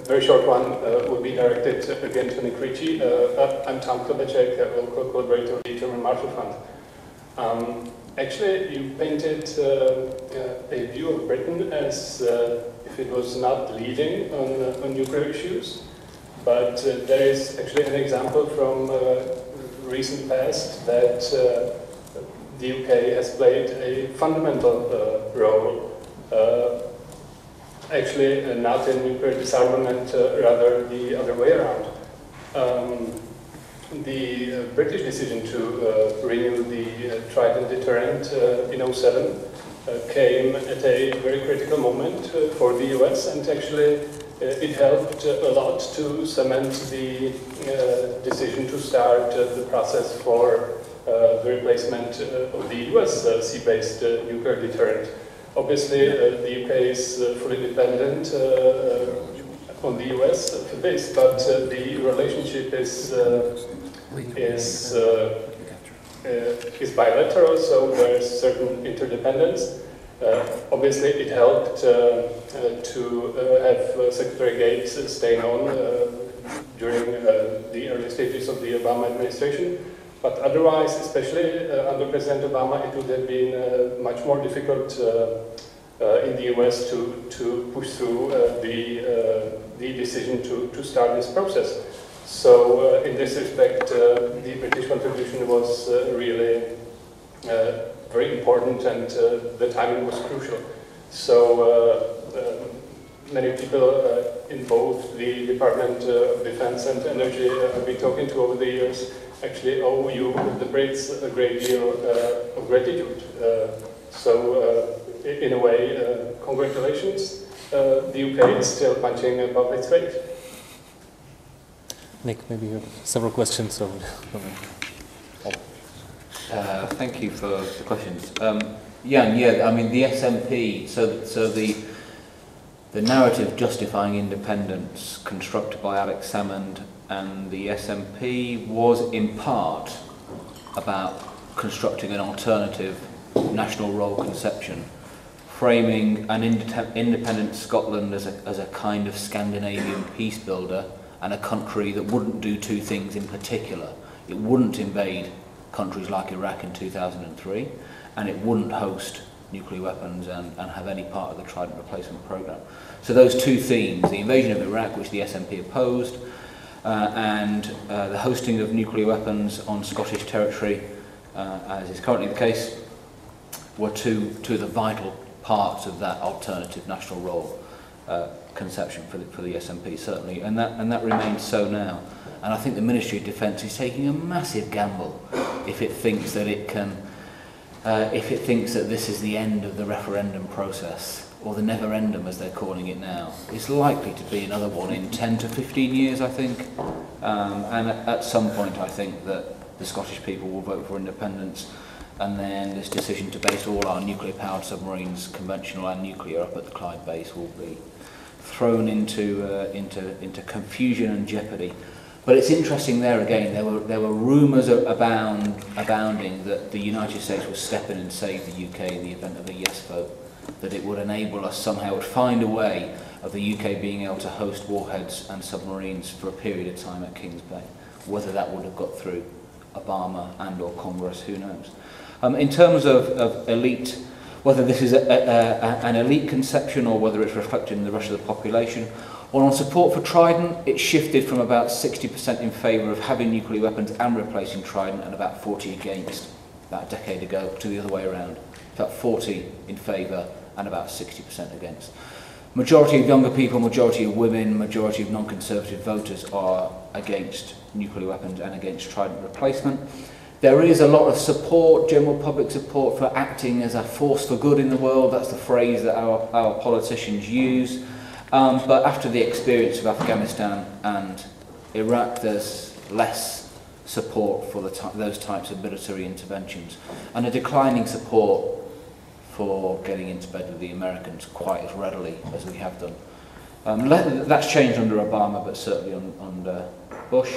very short one, would be directed again to Nick Ritchie. I'm Tom Klobacek, local collaborator of the German Marshall Fund. Actually, you painted a view of Britain as if it was not leading on nuclear issues, but there is actually an example from recent past that the UK has played a fundamental role. Actually, not in nuclear disarmament, rather the other way around. The British decision to renew the Trident deterrent in 2007 came at a very critical moment for the US, and actually it helped a lot to cement the decision to start the process for the replacement of the US sea-based nuclear deterrent. Obviously, the UK is fully dependent on the US for this, but the relationship is bilateral, so there's certain interdependence. Obviously, it helped to have Secretary Gates staying on during the early stages of the Obama administration. But otherwise, especially under President Obama, it would have been much more difficult in the US to push through the decision to start this process. So in this respect, the British contribution was really very important, and the timing was crucial. So many people in both the Department of Defense and Energy I've been talking to over the years actually owe you, the Brits, a great deal of gratitude. In a way, congratulations. The UK is still punching above its weight. Nick, maybe you have several questions. Thank you for the questions. Yeah, I mean the SNP, so the narrative justifying independence constructed by Alex Salmond and the SNP was in part about constructing an alternative national role conception, framing an independent Scotland as a kind of Scandinavian peace builder and a country that wouldn't do two things in particular. It wouldn't invade countries like Iraq in 2003, and it wouldn't host nuclear weapons and have any part of the Trident replacement program. So those two themes, the invasion of Iraq, which the SNP opposed, and the hosting of nuclear weapons on Scottish territory, as is currently the case, were two of the vital parts of that alternative national role conception for the SNP, certainly, and that remains so now. And I think the Ministry of Defence is taking a massive gamble if it thinks that it can, if it thinks that this is the end of the referendum process, or the never-endum as they're calling it now. It's likely to be another one in 10 to 15 years, I think. And at some point, I think that the Scottish people will vote for independence, and then this decision to base all our nuclear-powered submarines, conventional and nuclear, up at the Clyde base will be thrown into confusion and jeopardy. But it's interesting there again, there were rumours abounding that the United States would step in and save the UK in the event of a yes vote, that it would enable us somehow, would find a way of the UK being able to host warheads and submarines for a period of time at Kings Bay. Whether that would have got through Obama and or Congress, who knows. In terms of elite, whether this is an elite conception or whether it's reflected in the rest of the population, well, on support for Trident, it shifted from about 60% in favour of having nuclear weapons and replacing Trident, and about 40 against, about a decade ago, to the other way around. About 40 in favour and about 60% against. Majority of younger people, majority of women, majority of non-conservative voters are against nuclear weapons and against Trident replacement. There is a lot of support, general public support, for acting as a force for good in the world. That's the phrase that our politicians use. But after the experience of Afghanistan and Iraq, there's less support for those types of military interventions, and a declining support for getting into bed with the Americans quite as readily as we have done. That's changed under Obama, but certainly under Bush.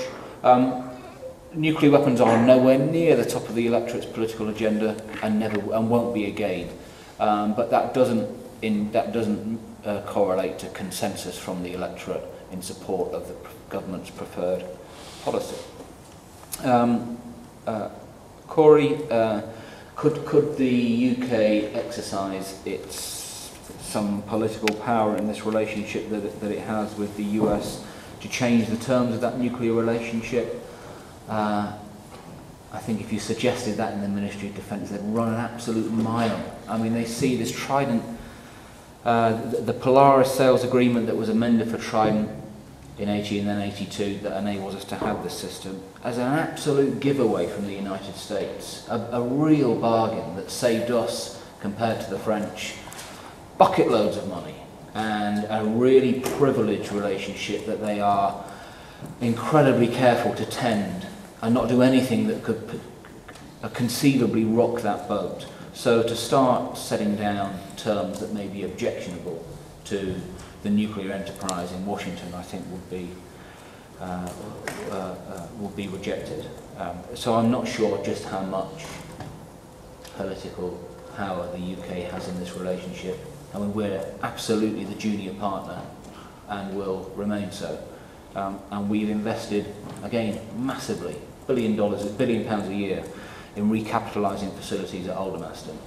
Nuclear weapons are nowhere near the top of the electorate's political agenda, and won't be again. But that doesn't correlate to consensus from the electorate in support of the government's preferred policy. Corey, could the UK exercise some political power in this relationship that it has with the US to change the terms of that nuclear relationship? I think if you suggested that in the Ministry of Defence, they'd run an absolute mile. I mean, they see this Trident, the Polaris sales agreement that was amended for Trident in 80 and then 82 that enables us to have this system as an absolute giveaway from the United States, a real bargain that saved us, compared to the French, bucket loads of money, and a really privileged relationship that they are incredibly careful to tend and not do anything that could conceivably rock that boat. So to start setting down terms that may be objectionable to the nuclear enterprise in Washington, I think would be rejected. So I'm not sure just how much political power the UK has in this relationship. I mean, we're absolutely the junior partner and will remain so. And we've invested, again, massively, £1 billion a year in recapitalising facilities at Aldermaston,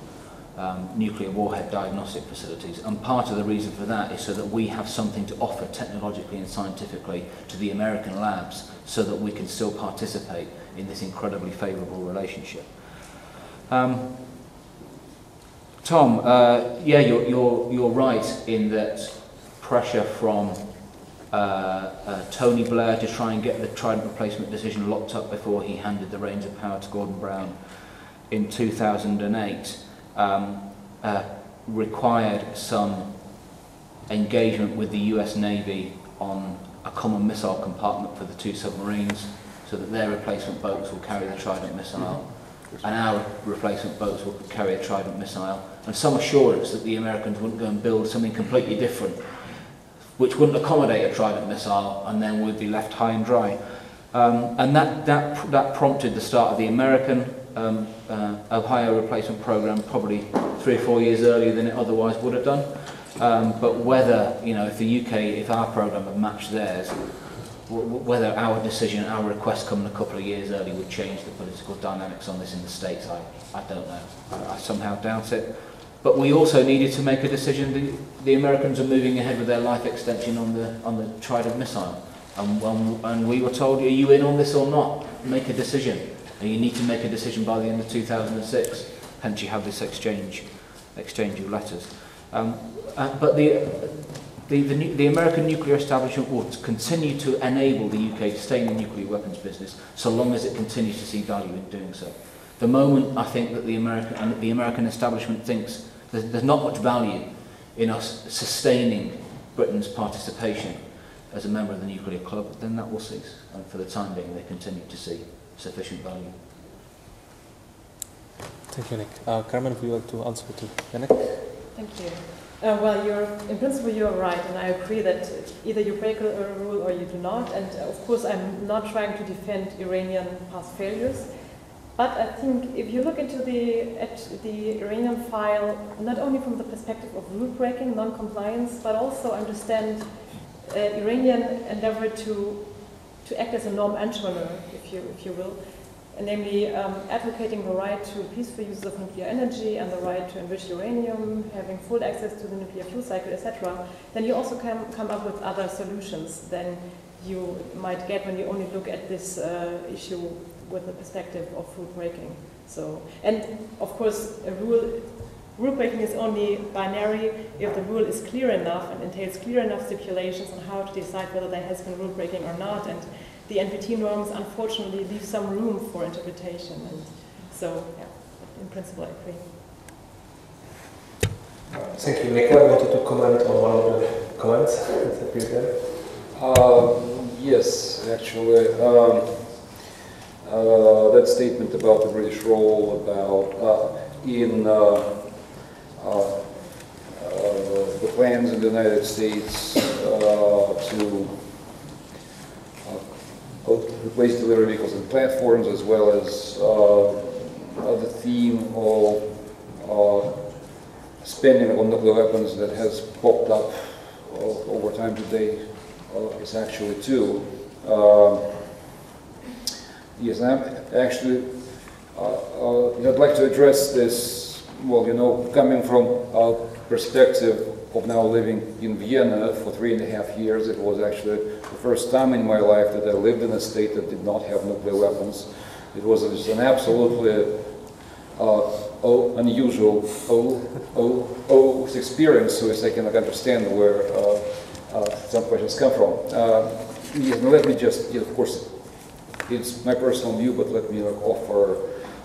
nuclear warhead diagnostic facilities. And part of the reason for that is so that we have something to offer technologically and scientifically to the American labs so that we can still participate in this incredibly favourable relationship. Tom, yeah, you're right in that pressure from Tony Blair to try and get the Trident replacement decision locked up before he handed the reins of power to Gordon Brown in 2008 required some engagement with the US Navy on a common missile compartment for the two submarines so that their replacement boats will carry the Trident missile and our replacement boats will carry a Trident missile, and some assurance that the Americans wouldn't go and build something completely different which wouldn't accommodate a Trident missile and then would be left high and dry. And that prompted the start of the American Ohio replacement program probably 3 or 4 years earlier than it otherwise would have done. But whether, you know, if the UK, if our program had matched theirs, whether our decision, our request coming a couple of years early would change the political dynamics on this in the States, I don't know. I somehow doubt it. But we also needed to make a decision. The Americans are moving ahead with their life extension on the Trident missile. And we were told, are you in on this or not? Make a decision. And you need to make a decision by the end of 2006. Hence you have this exchange of letters. But the American nuclear establishment will continue to enable the UK to stay in the nuclear weapons business so long as it continues to see value in doing so. The moment I think that the American establishment thinks there's not much value in us sustaining Britain's participation as a member of the nuclear club, then that will cease. And for the time being, they continue to see sufficient value. Thank you, Nick. Carmen, would you like to answer to Yannick? Thank you. Well, in principle, you're right, and I agree that either you break a rule or you do not. And of course, I'm not trying to defend Iranian past failures. But I think if you look into the Iranian file, not only from the perspective of rule breaking, non-compliance, but also understand Iranian endeavor to act as a norm entrepreneur, if you will, and namely advocating the right to peaceful use of nuclear energy and the right to enrich uranium, having full access to the nuclear fuel cycle, etc., then you also can come up with other solutions than you might get when you only look at this issue with the perspective of rule breaking. So, and of course, rule breaking is only binary if the rule is clear enough and entails clear enough stipulations on how to decide whether there has been rule breaking or not. And the NPT norms, unfortunately, leave some room for interpretation. And so, yeah, in principle, I agree. Thank you. Nikolai wanted to comment on one of the comments that appeared there. Yes, actually. That statement about the British role in the plans in the United States to replace delivery vehicles and platforms, as well as the theme of spending on nuclear weapons that has popped up over time today is actually too. Yes, actually, I'd like to address this, well, you know, coming from a perspective of now living in Vienna for 3.5 years. It was actually the first time in my life that I lived in a state that did not have nuclear weapons. It was an absolutely unusual experience, so as I can understand where some questions come from. Yes, let me just, of course, it's my personal view, but let me offer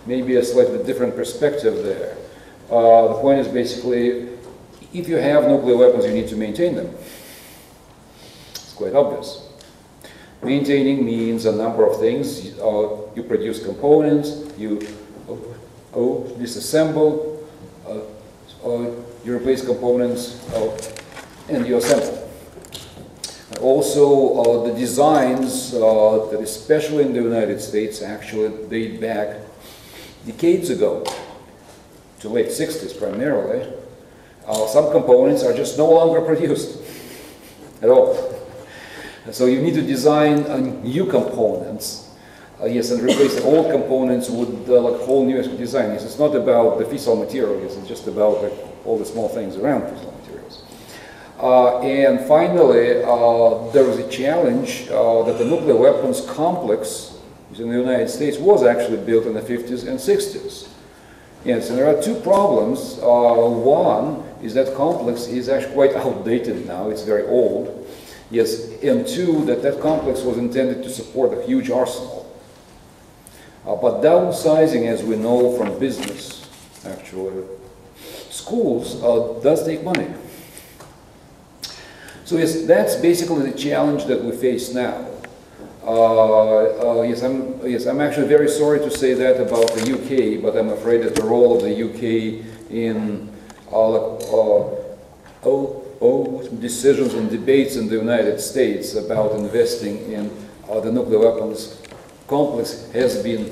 maybe a slightly different perspective there. The point is basically, if you have nuclear weapons, you need to maintain them. It's quite obvious. Maintaining means a number of things. You produce components, you disassemble, you replace components and you assemble. Also, the designs that especially in the United States actually date back decades ago, to late 60s primarily. Some components are just no longer produced at all. So you need to design new components, yes, and replace the old components with like whole new design. Yes, it's not about the fissile material, yes, it's just about like, all the small things around fissile materials. And finally, there was a challenge that the nuclear weapons complex in the United States was actually built in the 50s and 60s. Yes, and there are two problems. One is that complex is actually quite outdated now, it's very old. Yes, and two, that complex was intended to support a huge arsenal. But downsizing, as we know from business, actually, schools does take money. So yes, that's basically the challenge that we face now. Yes, I'm actually very sorry to say that about the UK, but I'm afraid that the role of the UK in decisions and debates in the United States about investing in the nuclear weapons complex has been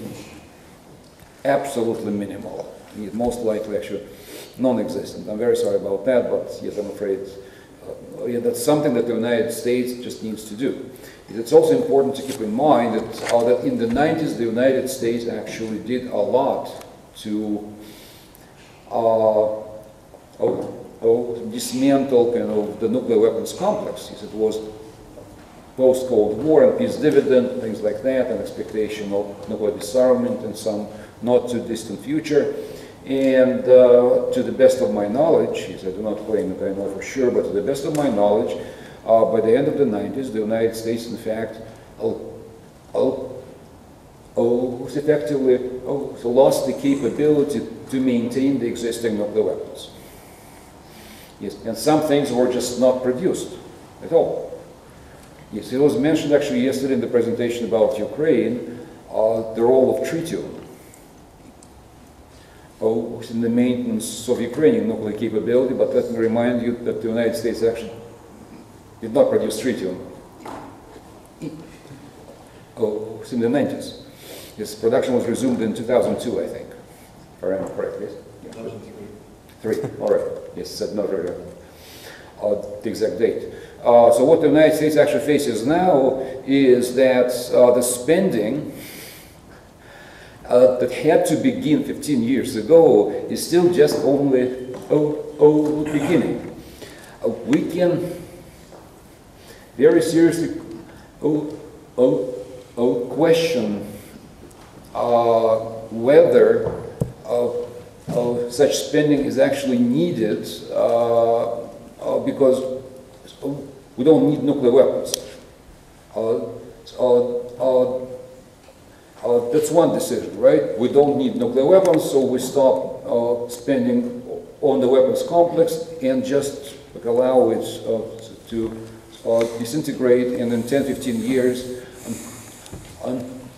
absolutely minimal. Most likely, actually, non-existent. I'm very sorry about that, but yes, I'm afraid that's something that the United States just needs to do. It's also important to keep in mind that in the 90s, the United States actually did a lot to dismantle kind of the nuclear weapons complex. It was post-Cold War and peace dividend, things like that, and expectation of nuclear disarmament in some not too distant future. And to the best of my knowledge, yes, I do not claim that I know for sure, but to the best of my knowledge, by the end of the 90s, the United States, in fact, effectively lost the capability to maintain the existing nuclear weapons. Yes, and some things were just not produced at all. Yes, it was mentioned actually yesterday in the presentation about Ukraine, the role of tritium in the maintenance of Ukrainian nuclear capability, but let me remind you that the United States actually did not produce tritium in the 90s. This production was resumed in 2002, I think, if I remember correctly. Yes? 2003. All right. Yes, said not very the exact date. So what the United States actually faces now is that the spending that had to begin 15 years ago is still just only beginning. We can very seriously question whether such spending is actually needed because we don't need nuclear weapons. That's one decision, right? We don't need nuclear weapons, so we stop spending on the weapons complex and just allow it to disintegrate, and in 10-15 years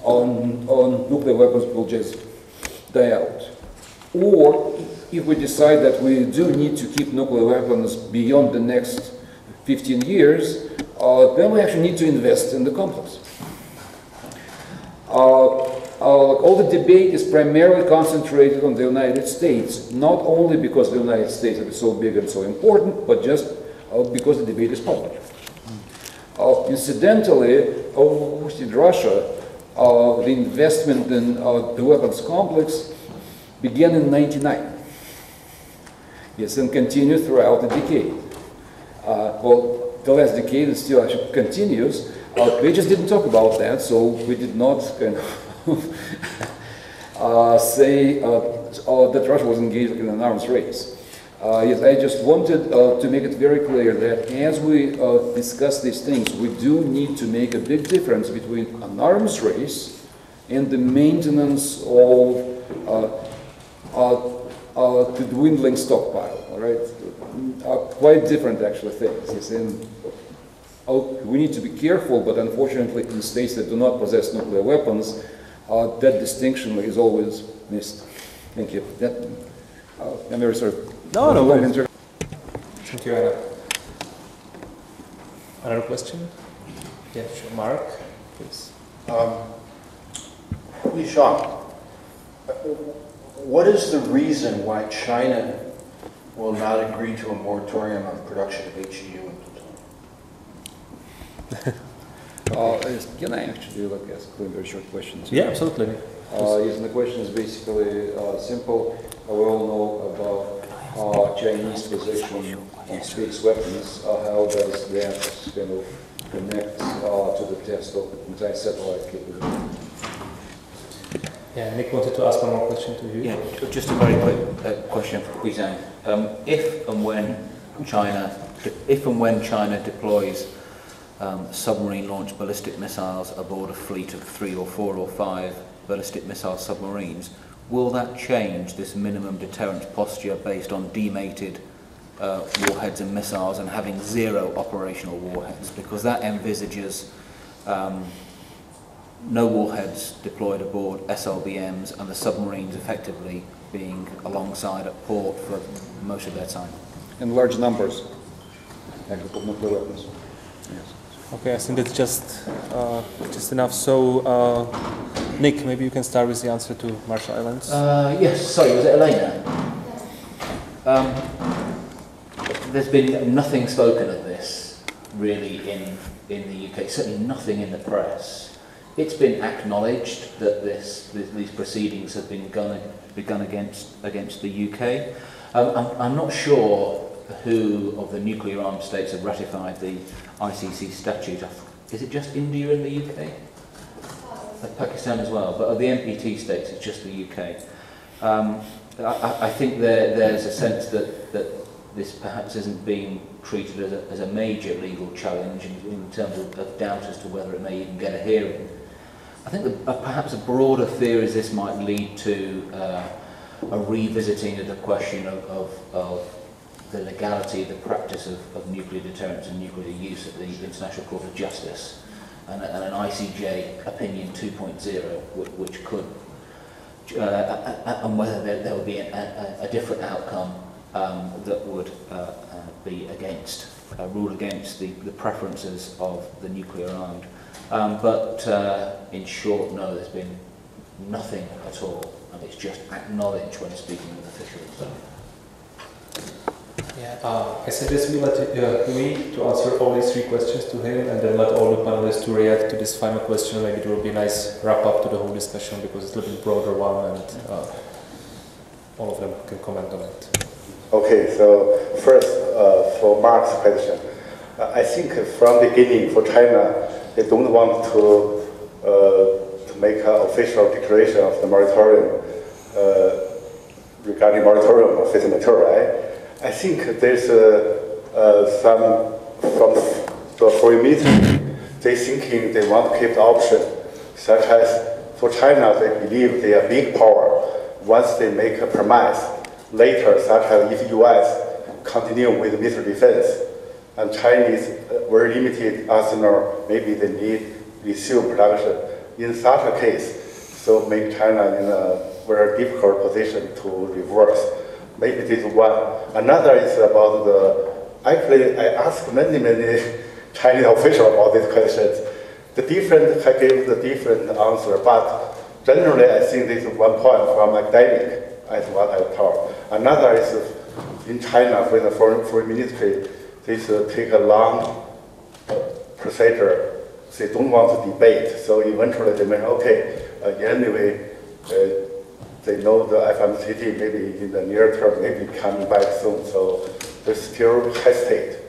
on nuclear weapons will just die out. Or if we decide that we do need to keep nuclear weapons beyond the next 15 years, then we actually need to invest in the complex. All the debate is primarily concentrated on the United States, not only because the United States is so big and so important, but just because the debate is public. Incidentally, in Russia, the investment in the weapons complex began in '99. Yes, and continued throughout the decade. Well, the last decade it still actually continues. We just didn't talk about that, so we did not kind of say that Russia was engaged in an arms race. Yes, I just wanted to make it very clear that as we discuss these things, we do need to make a big difference between an arms race and the maintenance of the dwindling stockpile. All right, quite different actually things. Yes, and we need to be careful, but unfortunately, in states that do not possess nuclear weapons, that distinction is always missed. Thank you. I'm very sorry. No, no worries. Thank you, Anna. Another question? Yeah, sure. Mark, please. Michal, what is the reason why China will not agree to a moratorium on production of HEU and plutonium? Can I actually ask a very short question? Yeah, absolutely. Yes, the question is basically simple. We all know about Chinese position on space weapons. How does that kind of connect to the test of anti-satellite capability? Yeah, Nick wanted to ask one more question to you. Yeah, just a very quick question for Zhang. If and when China deploys submarine-launched ballistic missiles aboard a fleet of 3 or 4 or 5 ballistic missile submarines, will that change this minimum deterrence posture based on demated warheads and missiles and having 0 operational warheads? Because that envisages no warheads deployed aboard SLBMs and the submarines effectively being alongside at port for most of their time. In large numbers, of nuclear weapons. Yes. Okay, I think that's just enough. So, Nick, maybe you can start with the answer to Marshall Islands. Yes, sorry, was it Elena? There's been nothing spoken of this, really, in the UK, certainly nothing in the press. It's been acknowledged that these proceedings have been begun against the UK. I'm not sure who of the nuclear armed states have ratified the ICC statute. Is it just India and the UK? Pakistan as well, but of the NPT states, it's just the UK. I think there's a sense that this perhaps isn't being treated as a major legal challenge in terms of doubt as to whether it may even get a hearing. I think perhaps a broader theory is this might lead to a revisiting of the question of the legality, the practice of nuclear deterrence and nuclear use at the International Court of Justice, and an ICJ opinion 2.0, which could, and whether there would be a different outcome that would be rule against the preferences of the nuclear armed. But in short, no, there's been nothing at all, and it's just acknowledged when speaking with officials. Yeah, I suggest we let Louis to answer all these 3 questions to him, and then let all the panelists to react to this final question. Maybe it will be a nice wrap up to the whole discussion because it's a little bit broader one, and all of them can comment on it. Okay, so first, for Mark's question, I think from the beginning for China, they don't want to make an official declaration of the moratorium regarding moratorium of fissile material, right? I think there's some from the foreign military, they thinking they want to keep the option, such as for China, they believe they are big power. Once they make a promise later, such as if US continue with missile defense, and Chinese very limited arsenal, maybe they need resume production. In such a case, so make China in a very difficult position to reverse. Maybe this is one. Another is about actually I asked many Chinese officials about these questions. I gave the different answer, but generally I think this is one point from academic as what I taught. Another is in China with the foreign ministry, they take a long procedure. They don't want to debate, so eventually they may, okay, anyway, they know the FMCT maybe in the near term, maybe coming back soon, so they still hesitate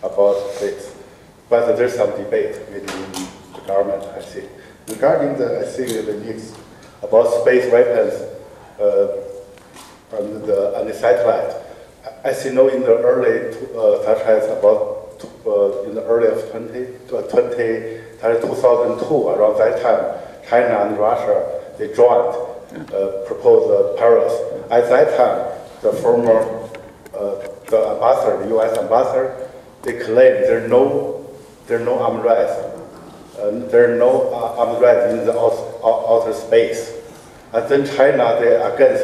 about this. But there's some debate within the government, I think. Regarding I think the needs about space weapons and the satellite, as you know, in the early, such as about in the early of 2002, around that time, China and Russia, they joined, proposed Paris. At that time, the former, the ambassador, the US ambassador, they claimed there are no armed race. There are no armed race in the outer space. And then China, they against,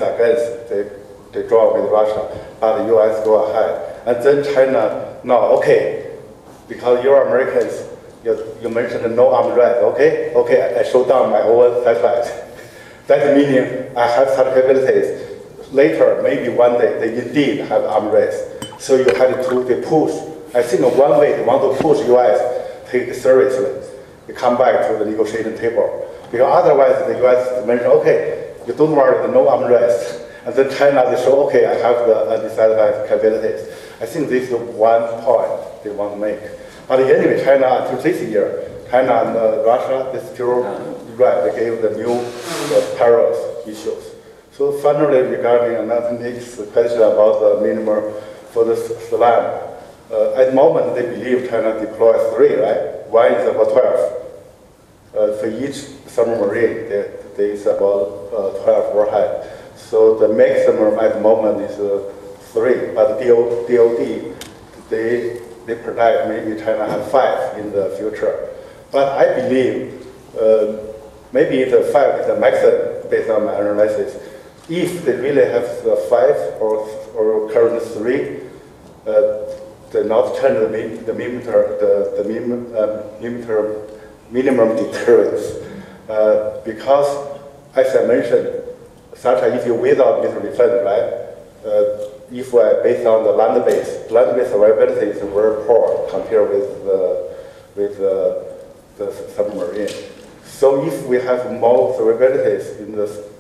they they draw with Russia, but the US go ahead. And then China, no, okay, because you're Americans, you mentioned no arms race, okay? Okay, I show down my own satellite. That meaning I have such capabilities. Later, maybe one day, they indeed have arms race. So you had to push. I think one way they want to push US, take it seriously. They come back to the negotiation table. Because otherwise, the US mention, okay, you don't worry, no arms race. And then China, they show, okay, I have the anti-satellite capabilities. I think this is one point they want to make. But anyway, China, until this year, China and Russia, they still, right, they gave the new parallel issues. So finally, regarding another next question about the minimum for the SLAM, at the moment, they believe China deploys 3, right? One is about 12. For each submarine, there is about 12 warheads. So the maximum at the moment is 3, but DOD, they predict maybe China has 5 in the future. But I believe maybe the 5 is the maximum based on my analysis. If they really have the 5 or current 3, they not change the minimum deterrence. Because, as I mentioned, such as if you without missile defense, right? If based on the land-based survivability is very poor compared with the submarine. So if we have more survivabilities in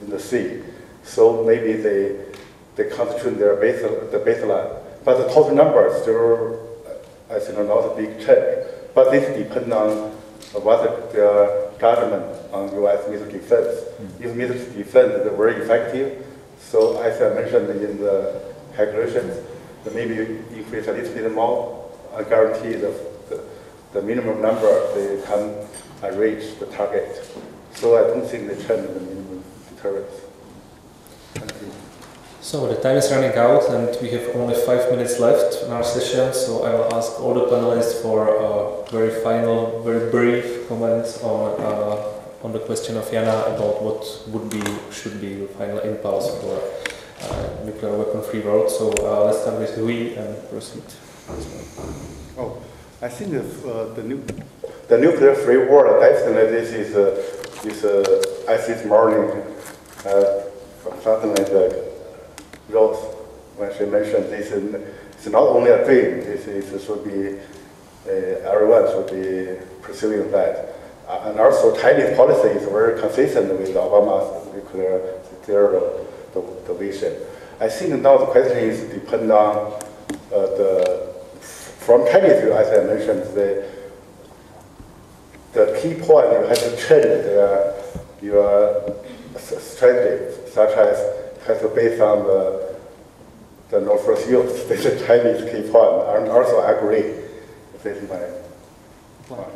the sea, so maybe they constitute the baseline. But the total number is still, I think, not a big change. But this depends on what their judgment on U.S. missile defense. If missile defense is very effective, so as I mentioned in the calculations, maybe increase a little bit more, I guarantee the minimum number they can reach the target. So I don't think they change the minimum deterrence. Thank you. So the time is running out and we have only 5 minutes left in our session, so I will ask all the panelists for very final, very brief comments on the question of Vienna about what should be the final impulse for nuclear weapon-free world. So let's start with Louis and proceed. Oh, I think the nuclear-free world, definitely this is as this morning, something like that. Rose, when she mentioned this, it's not only a dream. This should be everyone should be pursuing that, and also Chinese policy is very consistent with Obama's nuclear the vision. I think now the question is depend on from Chinese view, as I mentioned, the key point you have to change your strategy, such as has to based on the no first use. This is a Chinese key point, and also I agree. This is my point.